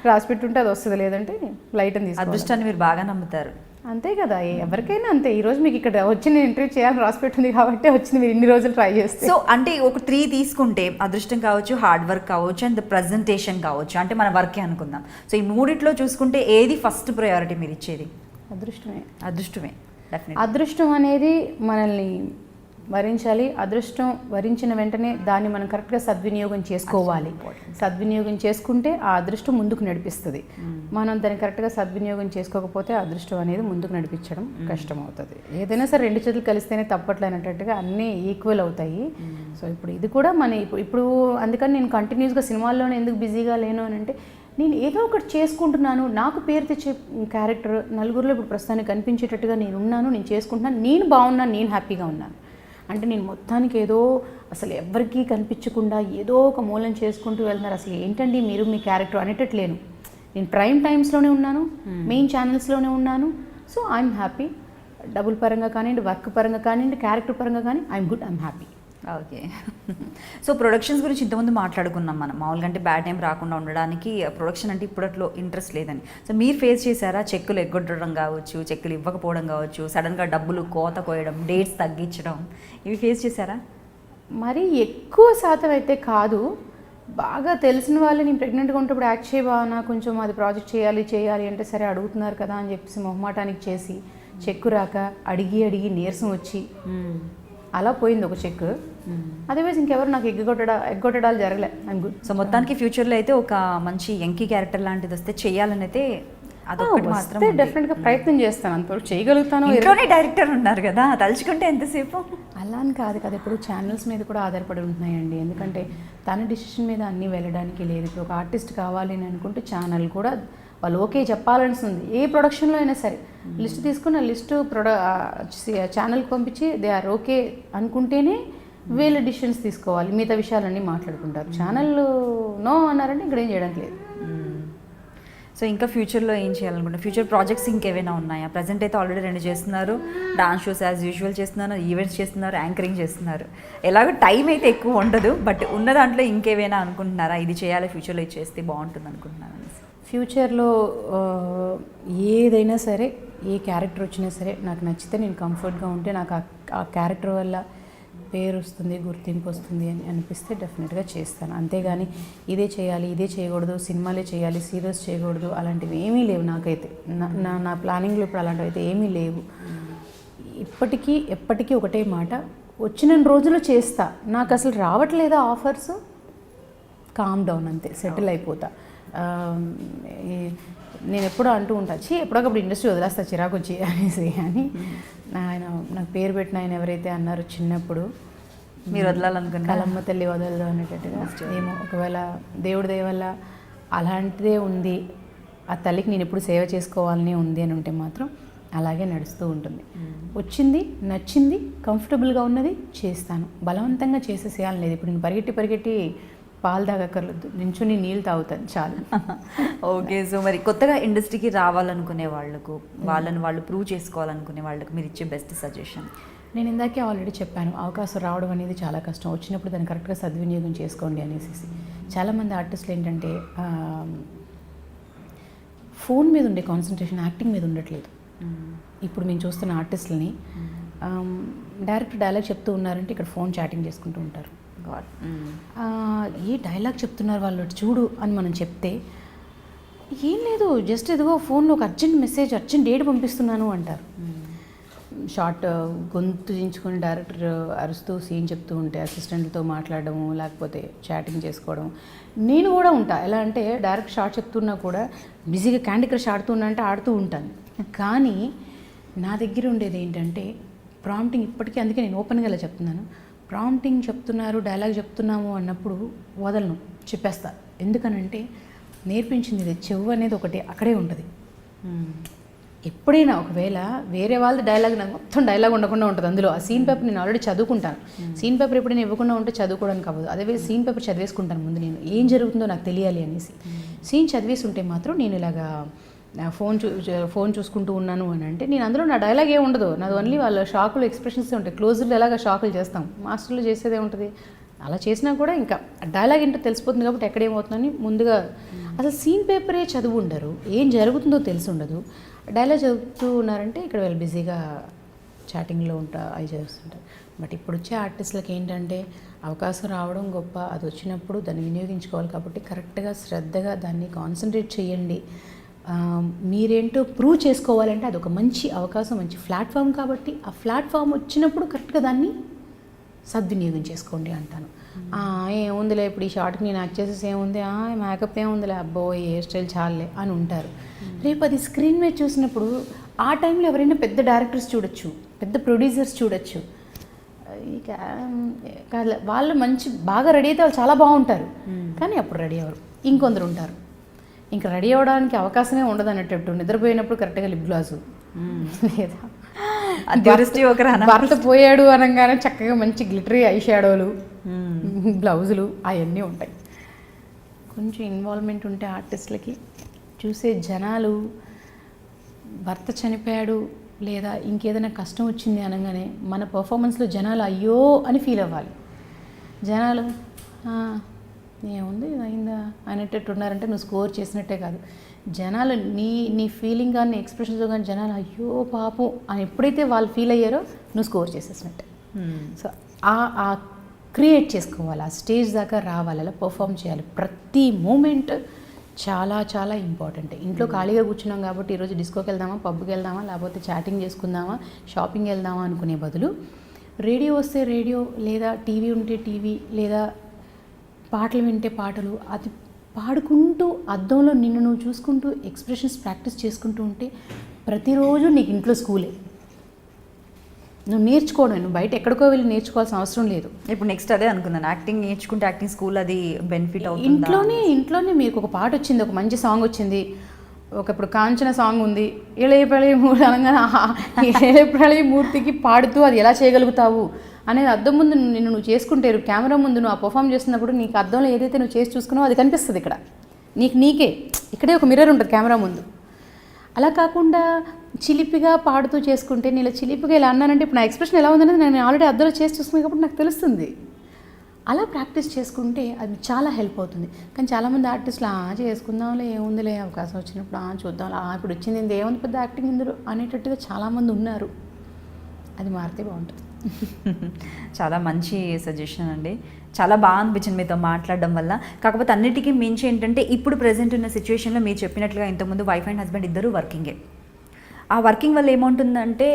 రాసి పెట్టుంటే అది వస్తుంది, లేదంటే లైట్ అని తీసుకోవాలి. అదృష్టాన్ని మీరు బాగా నమ్ముతారు. అంతే కదా, ఎవరికైనా అంతే. ఈరోజు మీకు ఇక్కడ వచ్చి నేను ఇంటర్వ్యూ చేయాలని రాసి పెట్టింది కాబట్టి వచ్చింది, మీరు ఇన్ని రోజులు ట్రై చేస్తే. సో అంటే ఒక 3 తీసుకుంటే అదృష్టం కావచ్చు, హార్డ్ వర్క్ కావచ్చు, అండ్ ప్రజెంటేషన్ కావచ్చు, అంటే మన వర్కే అనుకుందాం. సో ఈ మూడిట్లో చూసుకుంటే ఏది ఫస్ట్ ప్రయారిటీ మీరు ఇచ్చేది? అదృష్టమే. అదృష్టమే, డెఫినెట్లీ. అదృష్టం అనేది మనల్ని వరించాలి. అదృష్టం వరించిన వెంటనే దాన్ని మనం కరెక్ట్గా సద్వినియోగం చేసుకోవాలి. సద్వినియోగం చేసుకుంటే ఆ అదృష్టం ముందుకు నడిపిస్తుంది. మనం దాన్ని కరెక్ట్గా సద్వినియోగం చేసుకోకపోతే అదృష్టం అనేది ముందుకు నడిపించడం కష్టం అవుతుంది. ఏదైనా సరే 2 చేతులు కలిస్తేనే తప్పట్లేనట్టుగా అన్నీ ఈక్వల్ అవుతాయి. సో ఇప్పుడు ఇది కూడా మన ఇప్పుడు అందుకని నేను కంటిన్యూస్గా సినిమాల్లోనే ఎందుకు బిజీగా లేను అని అంటే, నేను ఏదో ఒకటి చేసుకుంటున్నాను, నాకు పేరు తెచ్చే క్యారెక్టర్ నలుగురిలో ఇప్పుడు ప్రస్తుతానికి కనిపించేటట్టుగా నేను ఉన్నాను, నేను చేసుకుంటున్నాను, నేను బాగున్నాను, నేను హ్యాపీగా ఉన్నాను. అంటే నేను మొత్తానికి ఏదో అసలు ఎవరికీ కనిపించకుండా ఏదో ఒక మూలం చేసుకుంటూ వెళ్తున్నారు, అసలు ఏంటండి మీరు మీ క్యారెక్టర్ అనేటట్లేను. నేను ప్రైమ్ టైమ్స్లోనే ఉన్నాను, మెయిన్ ఛానల్స్లోనే ఉన్నాను. So I'm happy. డబ్బుల పరంగా కానివ్వండి, వర్క్ పరంగా కానివ్వండి, క్యారెక్టర్ పరంగా కానీ I'm good, I'm happy. Okay. So productions గురించి ఇంతకుముందు మాట్లాడుకున్నాం మనం. మామూలుగా అంటే బ్యాడ్ టైం రాకుండా ఉండడానికి ప్రొడక్షన్ అంటే ఇప్పట్లో ఇంట్రెస్ట్ లేదని. సో మీరు ఫేస్ చేశారా? చెక్కులు ఎగ్గొట్టడం కావచ్చు, చెక్కులు ఇవ్వకపోవడం కావచ్చు, సడన్గా డబ్బులు కోత కోయడం, డేట్స్ తగ్గించడం, ఇవి ఫేస్ చేశారా? మరి ఎక్కువ శాతం అయితే కాదు. బాగా తెలిసిన వాళ్ళు నేను ప్రెగ్నెంట్గా ఉన్నప్పుడు యాక్ట్ చేయబానా కొంచెం అది ప్రాజెక్ట్ చేయాలి అంటే సరే అడుగుతున్నారు కదా అని చెప్పేసి మొహమాటానికి చేసి చెక్కు రాక అడిగి నీరసం వచ్చి అలా పోయింది ఒక చెక్. అదర్వైజ్ ఇంకెవరు నాకు ఎగ్గొట్టడాలు జరగలే. I'm good. సో మొత్తానికి ఫ్యూచర్లో అయితే ఒక మంచి ఎంకీ క్యారెక్టర్ లాంటిది వస్తే చేయాలని అయితే అదొకటి మాత్రం డెఫినెట్గా ప్రయత్నం చేస్తాను. అంతవరకు చేయగలుగుతాను. ఇంట్లోనే డైరెక్టర్ ఉన్నారు కదా, తలుచుకుంటే ఎంతసేపు. అలా అని కాదు కదా, ఇప్పుడు ఛానల్స్ మీద కూడా ఆధారపడి ఉంటున్నాయండి. ఎందుకంటే తన డిసిషన్ మీద అన్నీ వెళ్ళడానికి లేదు. ఇప్పుడు ఒక ఆర్టిస్ట్ కావాలి అని అనుకుంటే ఛానల్ కూడా వాళ్ళు ఓకే చెప్పాలనిస్తుంది. ఏ ప్రొడక్షన్లో అయినా సరే లిస్ట్ తీసుకున్న లిస్టు ఛానల్కి పంపించి దే ఆర్ ఓకే అనుకుంటేనే వీళ్ళు డిసిషన్స్ తీసుకోవాలి. మిగతా విషయాలన్నీ మాట్లాడుకుంటారు. ఛానల్ నో అన్నారంటే ఇక్కడ ఏం చేయడానికి లేదు. సో ఇంకా ఫ్యూచర్లో ఏం చేయాలనుకుంటున్నారు? ఫ్యూచర్ ప్రాజెక్ట్స్ ఇంకేమైనా ఉన్నాయా? ప్రజెంట్ అయితే ఆల్రెడీ 2 చేస్తున్నారు, డాన్స్ షోస్ యాజ్ యూజువల్ చేస్తున్నారు, ఈవెంట్స్ చేస్తున్నారు, యాంకరింగ్ చేస్తున్నారు. ఎలాగో టైం అయితే ఎక్కువ ఉండదు, బట్ ఉన్న దాంట్లో ఇంకేమైనా అనుకుంటున్నారా? ఇది చేయాలి ఫ్యూచర్లో, ఇది చేస్తే బాగుంటుంది అనుకుంటున్నాను. ఫ్యూచర్లో ఏదైనా సరే, ఏ క్యారెక్టర్ వచ్చినా సరే నాకు నచ్చితే, నేను కంఫర్ట్గా ఉంటే, నాకు ఆ క్యారెక్టర్ వల్ల పేరు వస్తుంది, గుర్తింపు వస్తుంది అని అనిపిస్తే డెఫినెట్గా చేస్తాను. అంతేగాని ఇదే చేయాలి, ఇదే చేయకూడదు, సినిమాలే చేయాలి, సీరియల్స్ చేయకూడదు అలాంటివి ఏమీ లేవు నాకైతే. నా ప్లానింగ్లో ఇప్పుడు అలాంటివి అయితే ఏమీ లేవు. ఎప్పటికీ ఒకటే మాట, వచ్చిన రోజులు చేస్తా. నాకు అసలు రావట్లేదా ఆఫర్స్, కామ్ డౌన్, అంతే, సెటిల్ అయిపోతా. నేను ఎప్పుడూ అంటూ ఉంటా, ఎప్పుడొకప్పుడు ఇండస్ట్రీ వదిలేస్తా చిరాకు వచ్చి అనేసి. అని ఆయన నాకు పేరు పెట్టిన ఆయన ఎవరైతే అన్నారు చిన్నప్పుడు, మీరు వదలాలనుకున్నా కలమ్మ తల్లి వదలదు అనేటట్టుగా, ఏమో ఒకవేళ దేవుడి దయ వల్ల అలాంటిదే ఉంది, ఆ తల్లికి నేను ఎప్పుడు సేవ చేసుకోవాలని ఉంది అని ఉంటే మాత్రం అలాగే నడుస్తూ ఉంటుంది. వచ్చింది, నచ్చింది, కంఫర్టబుల్గా ఉన్నది చేస్తాను. బలవంతంగా చేసేసేయాలని లేదు. ఇప్పుడు నేను పరిగెట్టి పాలు తాగక్కర్లేదు, నించుని నీళ్ళు తాగుతాను చాలు. ఓకే. సో మరి కొత్తగా ఇండస్ట్రీకి రావాలనుకునే వాళ్ళకు, వాళ్ళు ప్రూవ్ చేసుకోవాలనుకునే వాళ్ళకు మీరు ఇచ్చే బెస్ట్ సజెషన్? నేను ఇందాకే ఆల్రెడీ చెప్పాను, అవకాశం రావడం అనేది చాలా కష్టం. వచ్చినప్పుడు దాన్ని కరెక్ట్గా సద్వినియోగం చేసుకోండి అనేసి. చాలామంది ఆర్టిస్టులు ఏంటంటే ఫోన్ మీద ఉండే కాన్సన్ట్రేషన్ యాక్టింగ్ మీద ఉండట్లేదు. ఇప్పుడు మేము చూస్తున్న ఆర్టిస్టులని డైరెక్ట్ డైలాగ్ చెప్తూ ఉన్నారంటే ఇక్కడ ఫోన్ చాటింగ్ చేసుకుంటూ ఉంటారు. గాడ్. ఏ డైలాగ్ చెప్తున్నారు వాళ్ళు చూడు అని మనం చెప్తే ఏం లేదు, జస్ట్ ఎదుగో ఫోన్లో ఒక అర్జెంట్ మెసేజ్, అర్జెంట్ డేట్ పంపిస్తున్నాను అంటారు. షార్ట్ గొంతు దించుకొని డైరెక్టర్ అరుస్తూ సీన్ చెప్తూ ఉంటే అసిస్టెంట్లతో మాట్లాడడము, లేకపోతే చాటింగ్ చేసుకోవడం. నేను కూడా ఉంటా, ఎలా అంటే డైరెక్ట్ షార్ట్ చెప్తున్నా కూడా బిజీగా క్యాండీ క్రష్ ఆడుతున్నా అంటే ఆడుతూ ఉంటాను. కానీ నా దగ్గర ఉండేది ఏంటంటే ప్రాంప్టింగ్. ఇప్పటికీ అందుకే నేను ఓపెన్గా ఇలా చెప్తున్నాను, ప్రాంప్టింగ్ చెప్తున్నారు, డైలాగ్ చెప్తున్నాము అన్నప్పుడు వదలను, చెప్పేస్తా. ఎందుకనంటే నేర్పించింది ఇది, చెవు అనేది ఒకటి అక్కడే ఉంటుంది. ఎప్పుడైనా ఒకవేళ వేరే వాళ్ళది డైలాగ్ నాకు మొత్తం డైలాగ్ ఉండకుండా ఉంటుంది అందులో. ఆ సీన్ పేపర్ నేను ఆల్రెడీ చదువుకుంటాను. సీన్ పేపర్ ఎప్పుడైనా ఇవ్వకుండా ఉంటే చదువుకోవడానికి అవ్వదు. అదే సీన్ పేపర్ చదివేసుకుంటాను ముందు, నేను ఏం జరుగుతుందో నాకు తెలియాలి అనేసి. సీన్ చదివేసి ఉంటే మాత్రం నేను ఇలాగా ఫోన్ చూసుకుంటూ ఉన్నాను అని అంటే నేను అందులో నా డైలాగ్ ఏమి ఉండదు, నాది ఓన్లీ వాళ్ళ షాకులు ఎక్స్ప్రెషన్స్ ఉంటాయి. క్లోజర్లు ఎలాగ షాకులు చేస్తాం, మాస్టర్లో చేసేదే ఉంటుంది. అలా చేసినా కూడా ఇంకా డైలాగ్ ఏంటో తెలిసిపోతుంది కాబట్టి ఎక్కడేమవుతుందని ముందుగా అసలు సీన్ పేపరే చదువు ఉండరు, ఏం జరుగుతుందో తెలిసి ఉండదు. డైలాగ్ చదువుతూ ఉన్నారంటే ఇక్కడ వాళ్ళు బిజీగా చాటింగ్లో అవి చేస్తుంటారు. బట్ ఇప్పుడు వచ్చే ఆర్టిస్టులకి ఏంటంటే అవకాశం రావడం గొప్ప, అది వచ్చినప్పుడు దాన్ని వినియోగించుకోవాలి. కాబట్టి కరెక్ట్గా శ్రద్ధగా దాన్ని కాన్సన్ట్రేట్ చేయండి. మీరేంటో ప్రూవ్ చేసుకోవాలంటే అది ఒక మంచి అవకాశం, మంచి ప్లాట్ఫామ్. కాబట్టి ఆ ప్లాట్ఫామ్ వచ్చినప్పుడు కరెక్ట్గా దాన్ని సద్వినియోగం చేసుకోండి అంటాను. ఏముందిలే ఇప్పుడు ఈ షార్ట్కి నేను యాక్ట్ చేసేసి ఏముంది, మేకప్ ఏముందిలే, అబ్బో హెయిర్ స్టైల్ చాలే అని ఉంటారు. రేపు అది స్క్రీన్ మీద చూసినప్పుడు ఆ టైంలో ఎవరైనా పెద్ద డైరెక్టర్స్ చూడొచ్చు, పెద్ద ప్రొడ్యూసర్స్ చూడొచ్చు. ఇక వాళ్ళు మంచి బాగా రెడీ అయితే వాళ్ళు చాలా బాగుంటారు, కానీ అప్పుడు రెడీ అవ్వరు. ఇంకొందరు ఉంటారు ఇంకా రెడీ అవ్వడానికి అవకాశమే ఉండదు అన్నట్టు, నిద్రపోయినప్పుడు కరెక్ట్గా లిప్ గ్లాసు లేదా భర్త పోయాడు అనగానే చక్కగా మంచి గ్లిటరీ ఐ షాడోలు, బ్లౌజులు అవన్నీ ఉంటాయి. కొంచెం ఇన్వాల్వ్మెంట్ ఉంటే ఆర్టిస్టులకి, చూసే జనాలు భర్త చనిపోయాడు లేదా ఇంకేదైనా కష్టం వచ్చింది అనగానే మన పర్ఫార్మెన్స్లో జనాలు అయ్యో అని ఫీల్ అవ్వాలి. జనాలు ఏముంది అయిందా అనేటట్టు ఉన్నారంటే నువ్వు స్కోర్ చేసినట్టే కాదు. జనాలు నీ ఫీలింగ్ కానీ ఎక్స్ప్రెషన్స్ కానీ జనాలు అయ్యో పాపం అని ఎప్పుడైతే వాళ్ళు ఫీల్ అయ్యారో నువ్వు స్కోర్ చేసేసినట్టే. సో ఆ క్రియేట్ చేసుకోవాలి, ఆ స్టేజ్ దాకా రావాలి, అలా పర్ఫామ్ చేయాలి. ప్రతి మూమెంట్ చాలా చాలా ఇంపార్టెంట్. ఇంట్లో ఖాళీగా కూర్చున్నాం కాబట్టి ఈరోజు డిస్కోకి వెళ్దామా, పబ్కి వెళ్దామా, లేకపోతే చాటింగ్ చేసుకుందామా, షాపింగ్ వెళ్దామా అనుకునే బదులు రేడియో వస్తే రేడియో, లేదా టీవీ ఉంటే టీవీ, లేదా పాటలు వింటే పాటలు, అది పాడుకుంటూ అద్దంలో నిన్ను నువ్వు చూసుకుంటూ ఎక్స్ప్రెషన్స్ ప్రాక్టీస్ చేసుకుంటూ ఉంటే ప్రతిరోజు నీకు ఇంట్లో స్కూలే. నువ్వు నేర్చుకోవడం, నువ్వు బయట ఎక్కడికో వెళ్ళి నేర్చుకోవాల్సిన అవసరం లేదు. ఇప్పుడు నెక్స్ట్ అదే అనుకున్నాను, యాక్టింగ్ నేర్చుకుంటే యాక్టింగ్ స్కూల్ అది బెనిఫిట్ అవుతుంది. ఇంట్లోనే మీకు ఒక పాట వచ్చింది, ఒక మంచి సాంగ్ వచ్చింది, ఇప్పుడు కాంచన సాంగ్ ఉంది, ఇళయప్రళయ మూర్తి అనగానే ఇళయప్రళయ మూర్తికి పాడుతూ అది ఎలా చేయగలుగుతావు అనేది అద్దం ముందు నిన్ను నువ్వు చేసుకుంటే, కెమెరా ముందు నువ్వు ఆ పర్ఫామ్ చేస్తున్నప్పుడు నీకు అద్దంలో ఏదైతే నువ్వు చేసి చూసుకున్నావో అది కనిపిస్తుంది. ఇక్కడ నీకే ఇక్కడే ఒక మిర్రర్ ఉంటుంది కెమెరా ముందు. అలా కాకుండా చిలిపిగా పాడుతూ చేసుకుంటే, నేను చిలిపిగా ఇలా అన్నానంటే ఇప్పుడు నా ఎక్స్ప్రెషన్ ఎలా ఉందనేది నేను ఆల్రెడీ అద్దంలో చేసి చూసుకున్నాను కాబట్టి నాకు తెలుస్తుంది. అలా ప్రాక్టీస్ చేసుకుంటే అది చాలా హెల్ప్ అవుతుంది. కానీ చాలామంది ఆర్టిస్టులు చేసుకుందాంలే ఏముందిలే అవకాశం వచ్చినప్పుడు చూద్దాం, ఇప్పుడు వచ్చింది ఇంత ఏముంది పెద్ద యాక్టింగ్ ఇందులో అనేటట్టుగా చాలామంది ఉన్నారు. అది మారితే బాగుంటుంది. చాలా మంచి సజెషన్ అండి, చాలా బాగా అనిపించింది మీతో మాట్లాడడం వల్ల. కాకపోతే అన్నిటికీ మించి ఏంటంటే ఇప్పుడు ప్రజెంట్ ఉన్న సిచ్యువేషన్లో మీరు చెప్పినట్లుగా ఇంతకుముందు వైఫ్ అండ్ హస్బెండ్ ఇద్దరు వర్కింగే. ఆ వర్కింగ్ వల్ల ఏముంటుందంటే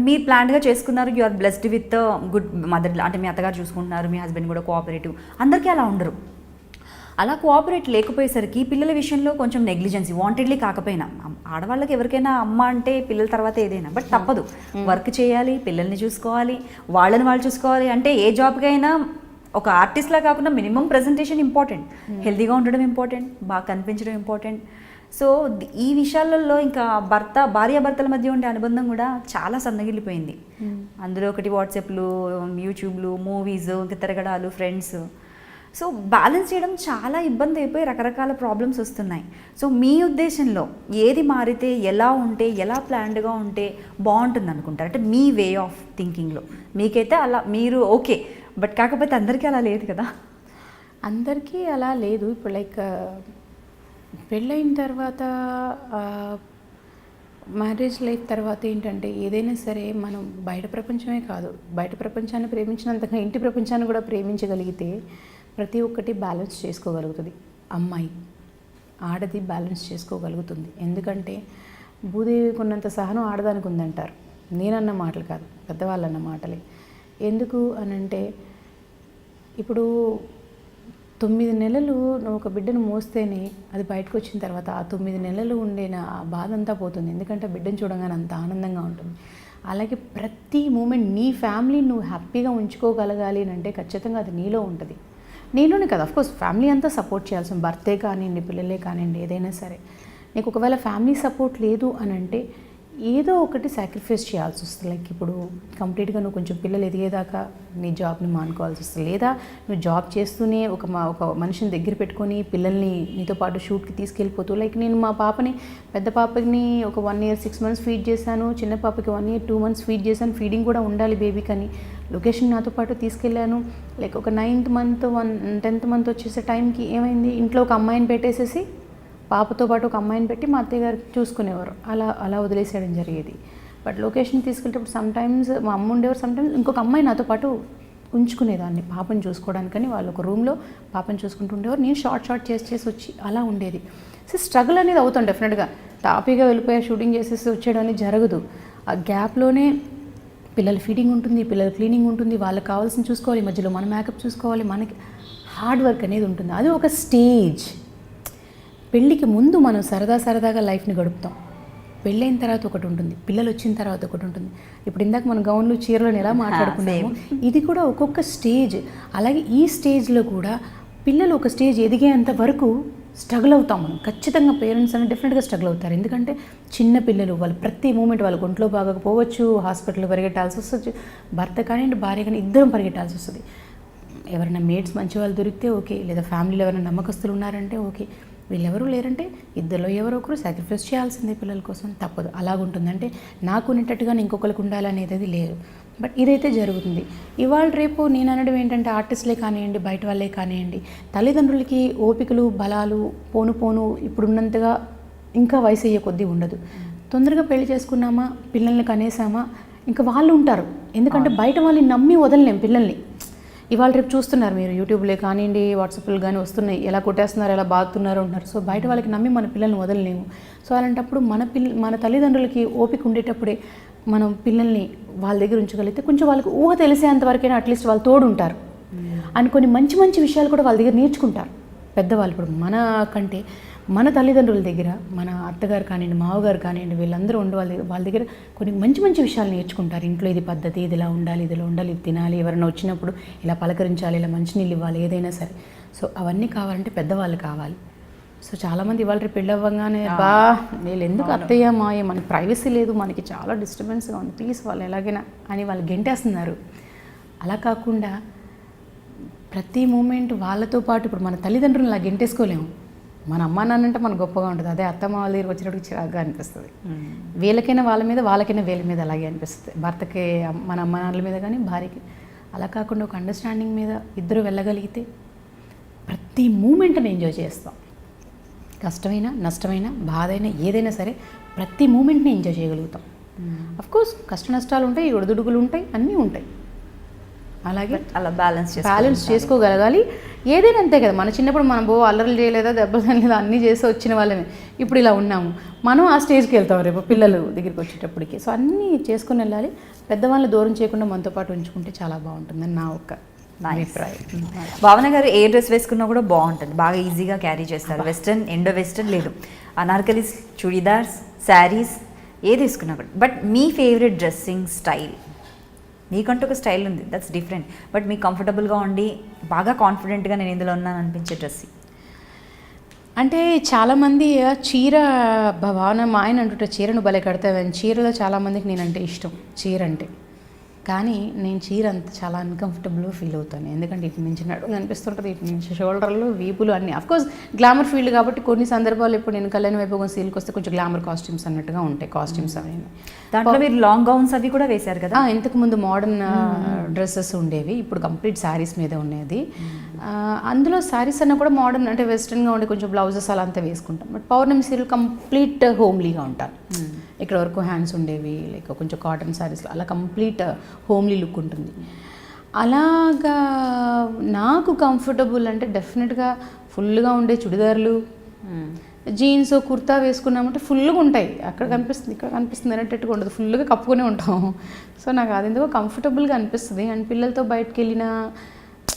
మీరు ప్లాన్గా చేసుకున్నారు, you are blessed with good mother, అంటే మీ అత్తగారు చూసుకుంటున్నారు, మీ హస్బెండ్ కూడా కోఆపరేటివ్. అందరికీ అలా ఉండరు. అలా కోఆపరేట్ లేకపోయేసరికి పిల్లల విషయంలో కొంచెం నెగ్లిజెన్సీ, వాంటెడ్లీ కాకపోయినా. ఆడవాళ్ళకి ఎవరికైనా అమ్మ అంటే పిల్లల తర్వాత ఏదైనా, బట్ తప్పదు, వర్క్ చేయాలి, పిల్లల్ని చూసుకోవాలి, వాళ్ళని వాళ్ళు చూసుకోవాలి. అంటే ఏ జాబ్కైనా ఒక ఆర్టిస్ట్లా కాకుండా మినిమం ప్రజెంటేషన్ ఇంపార్టెంట్, హెల్తీగా ఉండడం ఇంపార్టెంట్, బాగా కనిపించడం ఇంపార్టెంట్. సో ఈ విషయాలలో ఇంకా భార్యాభర్తల మధ్య ఉండే అనుబంధం కూడా చాలా సన్నగిల్లిపోయింది. అందులో ఒకటి వాట్సాప్లు, యూట్యూబ్లు, మూవీస్, ఇంకా తిరగడాలు, ఫ్రెండ్స్. సో బ్యాలెన్స్ చేయడం చాలా ఇబ్బంది అయిపోయి రకరకాల ప్రాబ్లమ్స్ వస్తున్నాయి. సో మీ ఉద్దేశంలో ఏది మారితే, ఎలా ఉంటే, ఎలా ప్లాన్డ్గా ఉంటే బాగుంటుంది అనుకుంటారు? అంటే మీ వే ఆఫ్ థింకింగ్లో మీకైతే అలా మీరు ఓకే, బట్ కాకపోతే అందరికీ అలా లేదు కదా. అందరికీ అలా లేదు. ఇప్పుడు లైక్ పెళ్ళైన తర్వాత మ్యారేజ్ లైఫ్ తర్వాత ఏంటంటే ఏదైనా సరే మనం బయట ప్రపంచమే కాదు, బయట ప్రపంచాన్ని ప్రేమించినంతగా ఇంటి ప్రపంచాన్ని కూడా ప్రేమించగలిగితే ప్రతి ఒక్కటి బ్యాలెన్స్ చేసుకోగలుగుతుంది. అమ్మాయి ఆడది బ్యాలెన్స్ చేసుకోగలుగుతుంది. ఎందుకంటే భూదేవికి ఉన్నంత సహనం ఆడదానికి ఉందంటారు. నేనన్న మాటలు కాదు, పెద్దవాళ్ళన్న మాటలే. ఎందుకు అనంటే ఇప్పుడు 9 నెలలు నువ్వు ఒక బిడ్డను మోస్తేనే అది బయటకు వచ్చిన తర్వాత ఆ 9 నెలలు ఉండే ఆ బాధ అంతా పోతుంది. ఎందుకంటే బిడ్డను చూడగానే అంత ఆనందంగా ఉంటుంది. అలాగే ప్రతి మూమెంట్ నీ ఫ్యామిలీని నువ్వు హ్యాపీగా ఉంచుకోగలగాలి అంటే ఖచ్చితంగా అది నీలో ఉంటుంది. నీలోనే కదా, అఫ్కోర్స్ ఫ్యామిలీ అంతా సపోర్ట్ చేయాల్సిన, భర్తే కానివ్వండి, పిల్లలే కానివ్వండి, ఏదైనా సరే. నీకు ఒకవేళ ఫ్యామిలీ సపోర్ట్ లేదు అని అంటే ఏదో ఒకటి సాక్రిఫైస్ చేయాల్సి వస్తుంది. లైక్ ఇప్పుడు కంప్లీట్గా నువ్వు కొంచెం పిల్లలు ఎదిగేదాకా నీ జాబ్ని మానుకోవాల్సి వస్తుంది, లేదా నువ్వు జాబ్ చేస్తూనే ఒక మనిషిని దగ్గర పెట్టుకొని పిల్లల్ని నీతో పాటు షూట్కి తీసుకెళ్ళిపోతూ. లైక్ నేను మా పాపని, పెద్ద పాపని ఒక 1 year 6 months ఫీడ్ చేశాను, చిన్న పాపకి 1 year 2 months ఫీడ్ చేశాను. ఫీడింగ్ కూడా ఉండాలి బేబీకి అని లొకేషన్ నాతో పాటు తీసుకెళ్ళాను. లైక్ ఒక 9th month 10th month వచ్చేసే టైంకి ఏమైంది, ఇంట్లో ఒక అమ్మాయిని పెట్టేసేసి పాపతో పాటు ఒక అమ్మాయిని పెట్టి మా అత్తయ్య గారికి చూసుకునేవారు. అలా వదిలేసేయడం జరిగేది. బట్ లొకేషన్ తీసుకెళ్ళేటప్పుడు సమ్టైమ్స్ మా అమ్మ ఉండేవారు, సమ్టైమ్స్ ఇంకొక అమ్మాయి నాతో పాటు ఉంచుకునేదాన్ని పాపను చూసుకోవడానికని. వాళ్ళు ఒక రూమ్లో పాపను చూసుకుంటుండేవారు, నేను షార్ట్ చేసి వచ్చి అలా ఉండేది. సో స్ట్రగుల్ అనేది అవుతాం డెఫినెట్గా. టాపీగా వెళ్ళిపోయా షూటింగ్ చేసేసి వచ్చేయడం అనేది జరగదు. ఆ గ్యాప్లోనే పిల్లల ఫీడింగ్ ఉంటుంది, పిల్లల క్లీనింగ్ ఉంటుంది, వాళ్ళకి కావాల్సిన చూసుకోవాలి, మధ్యలో మన మేకప్ చూసుకోవాలి, మనకి హార్డ్ వర్క్ అనేది ఉంటుంది. అది ఒక స్టేజ్. పెళ్ళికి ముందు మనం సరదాగా లైఫ్ని గడుపుతాం. పెళ్ళైన తర్వాత ఒకటి ఉంటుంది, పిల్లలు వచ్చిన తర్వాత ఒకటి ఉంటుంది. ఇప్పుడు ఇందాక మన గౌన్లు చీరలను ఎలా మాట్లాడుకున్నాము, ఇది కూడా ఒక్కొక్క స్టేజ్. అలాగే ఈ స్టేజ్లో కూడా పిల్లలు ఒక స్టేజ్ ఎదిగేంత వరకు స్ట్రగుల్ అవుతాం మనం. ఖచ్చితంగా పేరెంట్స్ అనేది డెఫినెట్గా స్ట్రగుల్ అవుతారు. ఎందుకంటే చిన్న పిల్లలు, వాళ్ళు ప్రతి మూమెంట్ వాళ్ళకి ఒంట్లో బాగకపోవచ్చు, హాస్పిటల్లో పరిగెట్టాల్సి వస్తుంది, భర్త కానివ్వండి భార్య కానీ ఇద్దరం పరిగెట్టాల్సి వస్తుంది. ఎవరైనా మేడ్స్ మంచి వాళ్ళు దొరికితే ఓకే, లేదా ఫ్యామిలీలో ఎవరైనా నమ్మకస్తులు ఉన్నారంటే ఓకే. వీళ్ళెవరూ లేరంటే ఇద్దరిలో ఎవరో ఒకరు సాక్రిఫైస్ చేయాల్సిందే పిల్లల కోసం, తప్పదు. అలాగుంటుందంటే నాకు ఉన్నట్టుగా ఇంకొకరికి ఉండాలనేది లేదు. బట్ ఇదైతే జరుగుతుంది. ఇవాళ రేపు నేను అనడం ఏంటంటే ఆర్టిస్టులే కానివ్వండి, బయట వాళ్ళే కానివ్వండి, తల్లిదండ్రులకి ఓపికలు బలాలు పోను ఇప్పుడున్నంతగా ఇంకా వయసు అయ్యే కొద్దీ ఉండదు. తొందరగా పెళ్లి చేసుకున్నామా, పిల్లల్ని కనేసామా, ఇంకా వాళ్ళు ఉంటారు. ఎందుకంటే బయట వాళ్ళని నమ్మి వదలలేం పిల్లల్ని. ఇవాళ రేపు చూస్తున్నారు మీరు, యూట్యూబ్లో కానివ్వండి, వాట్సాప్లో కానీ వస్తున్నాయి, ఎలా కొట్టేస్తున్నారు, ఎలా బాగుతున్నారు అంటున్నారు. సో బయట వాళ్ళకి నమ్మి మన పిల్లల్ని వదలలేము. సో అలాంటప్పుడు మన తల్లిదండ్రులకి ఓపిక ఉండేటప్పుడే మనం పిల్లల్ని వాళ్ళ దగ్గర ఉంచగలిగితే కొంచెం వాళ్ళకి ఊహ తెలిసేంత వరకైనా అట్లీస్ట్ వాళ్ళు తోడు ఉంటారు అని కొన్ని మంచి విషయాలు కూడా వాళ్ళ దగ్గర నేర్చుకుంటారు పెద్దవాళ్ళు. ఇప్పుడు మన కంటే మన తల్లిదండ్రుల దగ్గర, మన అత్తగారు కానివ్వండి, మావగారు కానివ్వండి, వీళ్ళందరూ ఉండే వాళ్ళ దగ్గర కొన్ని మంచి విషయాలు నేర్చుకుంటారు. ఇంట్లో ఇది పద్ధతి, ఇది ఇలా ఉండాలి, ఇది తినాలి, ఎవరైనా వచ్చినప్పుడు ఇలా పలకరించాలి, ఇలా మంచినీళ్ళు ఇవ్వాలి, ఏదైనా సరే. సో అవన్నీ కావాలంటే పెద్దవాళ్ళు కావాలి. సో చాలామంది ఇవాళ రేపు పెళ్ళి అవ్వగానే వీళ్ళు ఎందుకు అత్తయ్య మాయ, మనకి ప్రైవసీ లేదు, మనకి చాలా డిస్టర్బెన్స్గా ఉంది, ప్లీజ్ వాళ్ళు ఎలాగైనా అని వాళ్ళు గెంటేస్తున్నారు. అలా కాకుండా ప్రతి మూమెంట్ వాళ్ళతో పాటు, ఇప్పుడు మన తల్లిదండ్రులను అలా గెంటేసుకోలేము. మన అమ్మా నాన్నంటే మన గొప్పగా ఉంటుంది, అదే అత్తమ్మ వాళ్ళ దగ్గరికి వచ్చినప్పుడు చిరాగ్గా అనిపిస్తుంది. వీళ్ళకైనా వాళ్ళ మీద, వాళ్ళకైనా వీళ్ళ మీద అలాగే అనిపిస్తుంది. భర్తకి మన అమ్మ నాన్నల మీద కానీ, భార్యకి. అలా కాకుండా ఒక అండర్స్టాండింగ్ మీద ఇద్దరు వెళ్ళగలిగితే ప్రతి మూమెంట్ని ఎంజాయ్ చేస్తాం. కష్టమైనా, నష్టమైనా, బాధ అయినా, ఏదైనా సరే ప్రతి మూమెంట్ని ఎంజాయ్ చేయగలుగుతాం. అఫ్కోర్స్ కష్ట నష్టాలు ఉంటాయి, ఒడిదుడుకులు ఉంటాయి, అన్నీ ఉంటాయి. అలాగే అలా బ్యాలెన్స్ చేసుకోగలగాలి. ఏదైనా అంతే కదా, మన చిన్నప్పుడు మనం అల్లర్లు చేయలేదా, దెబ్బలు తినలేదా, అన్నీ చేసి వచ్చిన వాళ్ళమే. ఇప్పుడు ఇలా ఉన్నాము, మనం ఆ స్టేజ్కి వెళ్తాం రేపు పిల్లలు దగ్గరికి వచ్చేటప్పటికి. సో అన్నీ చేసుకుని వెళ్ళాలి. పెద్దవాళ్ళని దూరం చేయకుండా మనతో పాటు ఉంచుకుంటే చాలా బాగుంటుందని నా ఒక్క అభిప్రాయం. భావన గారు ఏ డ్రెస్ వేసుకున్నా కూడా బాగుంటుంది, బాగా ఈజీగా క్యారీ చేస్తారు. వెస్ట్రన్, ఇండో వెస్ట్రన్ లేదు, అనార్కలీస్, చుడీదార్స్, శారీస్, ఏది వేసుకున్నా కూడా. But me favourite dressing style, మీకంటూ ఒక స్టైల్ ఉంది, దట్స్ డిఫరెంట్. బట్ మీకు కంఫర్టబుల్గా ఉండి బాగా కాన్ఫిడెంట్గా నేను ఇందులో ఉన్నాను అనిపించే డ్రెస్సింగ్ అంటే చాలామంది చీర, భావన మా ఆయన అంటుంటే చీరను భలే కడతావని. చీరలో చాలామందికి నేనంటే ఇష్టం, చీర అంటే. కానీ నేను చీర అంత చాలా అన్కంఫర్టబుల్గా ఫీల్ అవుతాను. ఎందుకంటే ఇటు నుంచి నడుము అనిపిస్తుంటుంది, ఇటు నుంచి షోల్డర్లు, వీపులు అన్నీ. అఫ్కోర్స్ గ్లామర్ ఫీల్డ్ కాబట్టి కొన్ని సందర్భాలు ఇప్పుడు నేను కళ్యాణ వైభోగం సీల్కి వస్తే కొంచెం గ్లామర్ కాస్ట్యూమ్స్ అన్నట్టుగా ఉంటాయి, కాస్ట్యూమ్స్ అవి. దాంట్లో మీరు లాంగ్ గౌన్స్ అవి కూడా వేశారు కదా? ఇంతకుముందు మోడర్న్ డ్రెస్సెస్ ఉండేవి, ఇప్పుడు కంప్లీట్ శారీస్ మీద ఉండేది. అందులో శారీస్ అన్న కూడా మోడర్న్ అంటే వెస్ట్రన్గా ఉండే కొంచెం బ్లౌజెస్ అలా అంతా వేసుకుంటాం. బట్ పౌర్ణమి సీరియల్ కంప్లీట్ హోమ్లీగా ఉంటాను. ఇక్కడ వరకు హ్యాండ్స్ ఉండేవి, లైక్ కొంచెం కాటన్ శారీస్లో అలా కంప్లీట్ హోమ్లీ లుక్ ఉంటుంది. అలాగా నాకు కంఫర్టబుల్ అంటే డెఫినెట్గా ఫుల్గా ఉండే చుడిదార్లు, జీన్స్ కుర్తా వేసుకున్నామంటే ఫుల్గా ఉంటాయి. అక్కడ కనిపిస్తుంది ఇక్కడ కనిపిస్తుంది అనేటట్టుగా ఉండదు, ఫుల్గా కప్పుకొని ఉంటాం. సో నాకు అది ఎందుకో కంఫర్టబుల్గా అనిపిస్తుంది. అండ్ పిల్లలతో బయటకు వెళ్ళినా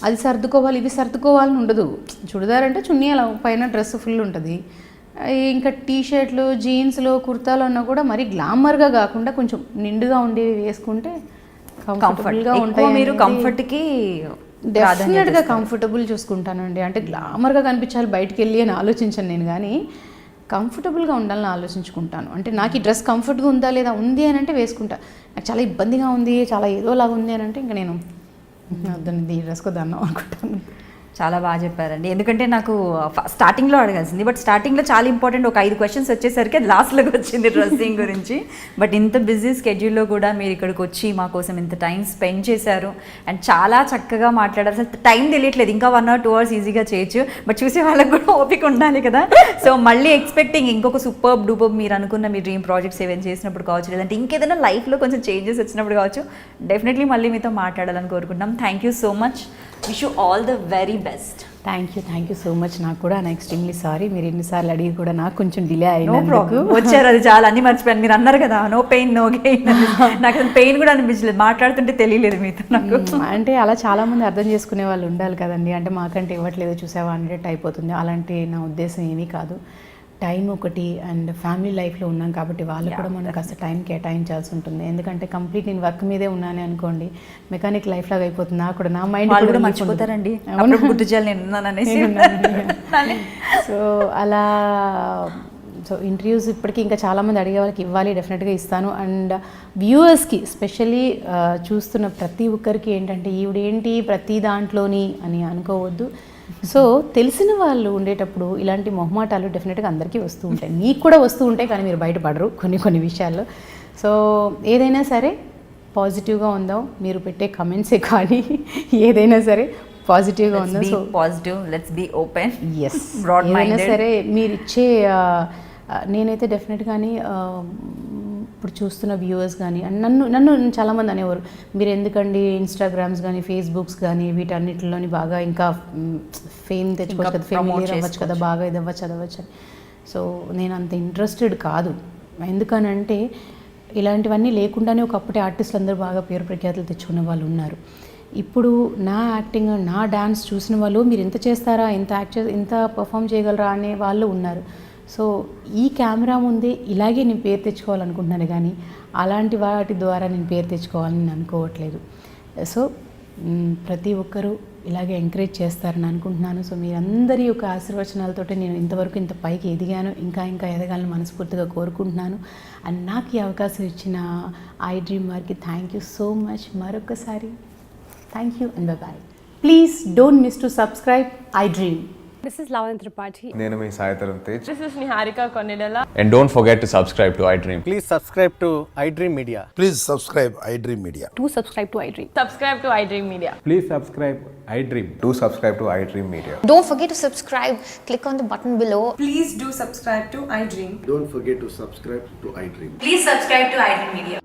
అది సర్దుకోవాలి ఇది సర్దుకోవాలని ఉండదు. చుడిదార్ అంటే చున్నీ అలా పైన డ్రెస్ ఫుల్ ఉంటుంది. ఇంకా టీ షర్ట్లు జీన్స్లో కుర్తాలు అన్నా కూడా మరీ గ్లామర్గా కాకుండా కొంచెం నిండుగా ఉండేవి వేసుకుంటే కంఫర్టబుల్గా ఉంటాయి. మీరు కంఫర్ట్కి డెఫినెట్గా కంఫర్టబుల్ చూసుకుంటానండి. అంటే గ్లామర్గా కనిపించాలి బయటికి వెళ్ళి అని ఆలోచించను నేను, కానీ కంఫర్టబుల్గా ఉండాలని ఆలోచించుకుంటాను. అంటే నాకు ఈ డ్రెస్ కంఫర్ట్గా ఉందా లేదా, ఉంది అని అంటే వేసుకుంటా. నాకు చాలా ఇబ్బందిగా ఉంది చాలా ఏదోలాగా ఉంది అని అంటే ఇంకా నేను వద్దండి ఈ డ్రెస్కి వద్దన్నాం అనుకుంటాను. చాలా బాగా చెప్పారండి. ఎందుకంటే నాకు స్టార్టింగ్లో అడగాల్సింది, బట్ స్టార్టింగ్లో చాలా ఇంపార్టెంట్ ఒక 5 క్వశ్చన్స్ వచ్చేసరికి అది లాస్ట్లోకి వచ్చింది డ్రెస్సింగ్ గురించి. బట్ ఇంత బిజీ స్కెడ్యూల్లో కూడా మీరు ఇక్కడికి వచ్చి మా కోసం ఇంత టైం స్పెండ్ చేశారు అండ్ చాలా చక్కగా మాట్లాడారు. అసలు టైం తెలియట్లేదు, ఇంకా 1 or 2 hours ఈజీగా చేయొచ్చు, బట్ చూసే వాళ్ళకి కూడా ఓపిక ఉండాలి కదా. సో మళ్ళీ ఎక్స్పెక్టింగ్ ఇంకొక సూపర్ డూపర్ మీరు అనుకున్న మీ డ్రీమ్ ప్రాజెక్ట్స్ ఏమైనా చేసినప్పుడు కావచ్చు, లేదంటే ఇంకేదైనా లైఫ్లో కొంచెం చేంజెస్ వచ్చినప్పుడు కావచ్చు, డెఫినెట్లీ మళ్ళీ మీతో మాట్లాడాలని కోరుకుంటున్నాం. Thank you so much. Wish you all the very best. Thank you so much. నాకు కూడా ఎక్స్ట్రీమ్లీ సారీ మీరు ఎన్నిసార్లు అడిగి కూడా నాకు కొంచెం డిలే నో అయింది. ప్రాబ్లం, వచ్చారు అది చాలా, అన్ని మర్చిపోయాను. మీరు అన్నారు కదా నో పెయిన్ నో గెయిన్, నాకు అసలు పెయిన్ కూడా అనిపించలేదు, మాట్లాడుతుంటే తెలియలేదు మీతో నాకు. అంటే అలా చాలామంది అర్థం చేసుకునే వాళ్ళు ఉండాలి కదండి. అంటే మాకంటే ఇవ్వట్లేదు చూసావా అన్నట్టు అయిపోతుంది. అలాంటి నా ఉద్దేశం ఏమీ కాదు. టైం ఒకటి అండ్ ఫ్యామిలీ లైఫ్లో ఉన్నాం కాబట్టి వాళ్ళు కూడా మనం కాస్త టైం కేటాయించాల్సి ఉంటుంది. ఎందుకంటే కంప్లీట్ నేను వర్క్ మీదే ఉన్నాను అనుకోండి, మెకానిక్ లైఫ్ లాగా అయిపోతుంది. నాకు కూడా నా మైండ్ కూడా మర్చిపోతారండి, గుర్తు చేయాలి నేను ఉన్నాననేసి. సో అలా సో ఇంటర్వ్యూస్ ఇప్పటికీ ఇంకా చాలామంది అడిగే వాళ్ళకి ఇవ్వాలి, డెఫినెట్గా ఇస్తాను. అండ్ వ్యూవర్స్కి స్పెషల్లీ చూస్తున్న ప్రతి ఒక్కరికి ఏంటంటే ఈవిడేంటి ప్రతి దాంట్లోని అని అనుకోవద్దు. సో తెలిసిన వాళ్ళు ఉండేటప్పుడు ఇలాంటి మొహమాటాలు డెఫినెట్గా అందరికీ వస్తూ ఉంటాయి, మీకు కూడా వస్తూ ఉంటాయి, కానీ మీరు బయటపడరు కొన్ని విషయాల్లో. సో ఏదైనా సరే పాజిటివ్గా ఉందాం, మీరు పెట్టే కమెంట్సే కానీ ఏదైనా సరే పాజిటివ్గా ఉందాం. So positive, let's be open. Yes, ఏదైనా సరే మీరు ఇచ్చే నేనైతే డెఫినెట్గాని ఇప్పుడు చూస్తున్న వ్యూవర్స్ కానీ అండ్ నన్ను చాలామంది అనేవారు, మీరు ఎందుకండి ఇన్స్టాగ్రామ్స్ కానీ ఫేస్బుక్స్ కానీ వీటన్నిటిలోని బాగా ఇంకా ఫేమ్ తెచ్చుకోవచ్చు కదా, ఫెమిలియర్ అవ్వచ్చు కదా, బాగా ఇది అవ్వచ్చు అని. సో నేను అంత ఇంట్రెస్టెడ్ కాదు. ఎందుకనంటే ఇలాంటివన్నీ లేకుండానే ఒకప్పటి ఆర్టిస్టులు అందరూ బాగా పేరు ప్రఖ్యాతులు తెచ్చుకునే వాళ్ళు ఉన్నారు. ఇప్పుడు నా యాక్టింగ్ నా డాన్స్ చూసిన వాళ్ళు మీరు ఎంత చేస్తారా, ఎంత పర్ఫామ్ చేయగలరా అనే వాళ్ళు ఉన్నారు. సో ఈ కెమెరా ముందే ఇలాగే నేను పేరు తెచ్చుకోవాలనుకుంటున్నాను, కానీ అలాంటి వాటి ద్వారా నేను పేరు తెచ్చుకోవాలని నేను అనుకోవట్లేదు. సో ప్రతి ఒక్కరూ ఇలాగే ఎంకరేజ్ చేస్తారని అనుకుంటున్నాను. సో మీరందరి యొక్క ఆశీర్వచనాలతో నేను ఇంతవరకు ఇంత పైకి ఎదిగాను, ఇంకా ఎదగాలని మనస్ఫూర్తిగా కోరుకుంటున్నాను. అండ్ నాకు ఈ అవకాశం ఇచ్చిన ఐ డ్రీమ్ వారికి థ్యాంక్ యూ సో మచ్. మరొకసారి thank you and by. Please don't miss to subscribe I dream. This is Lavanya Tripathi. నేను మీ Sai Tarun Tej. This is Niharika Konidala. And don't forget to subscribe to iDream. Please subscribe to iDream Media. Please subscribe iDream Media. Do subscribe to iDream. Subscribe to iDream Media. Please subscribe iDream. Do subscribe to iDream Media. Don't forget to subscribe. Click on the button below. Please do subscribe to iDream. Don't forget to subscribe to iDream. Please subscribe to iDream Media.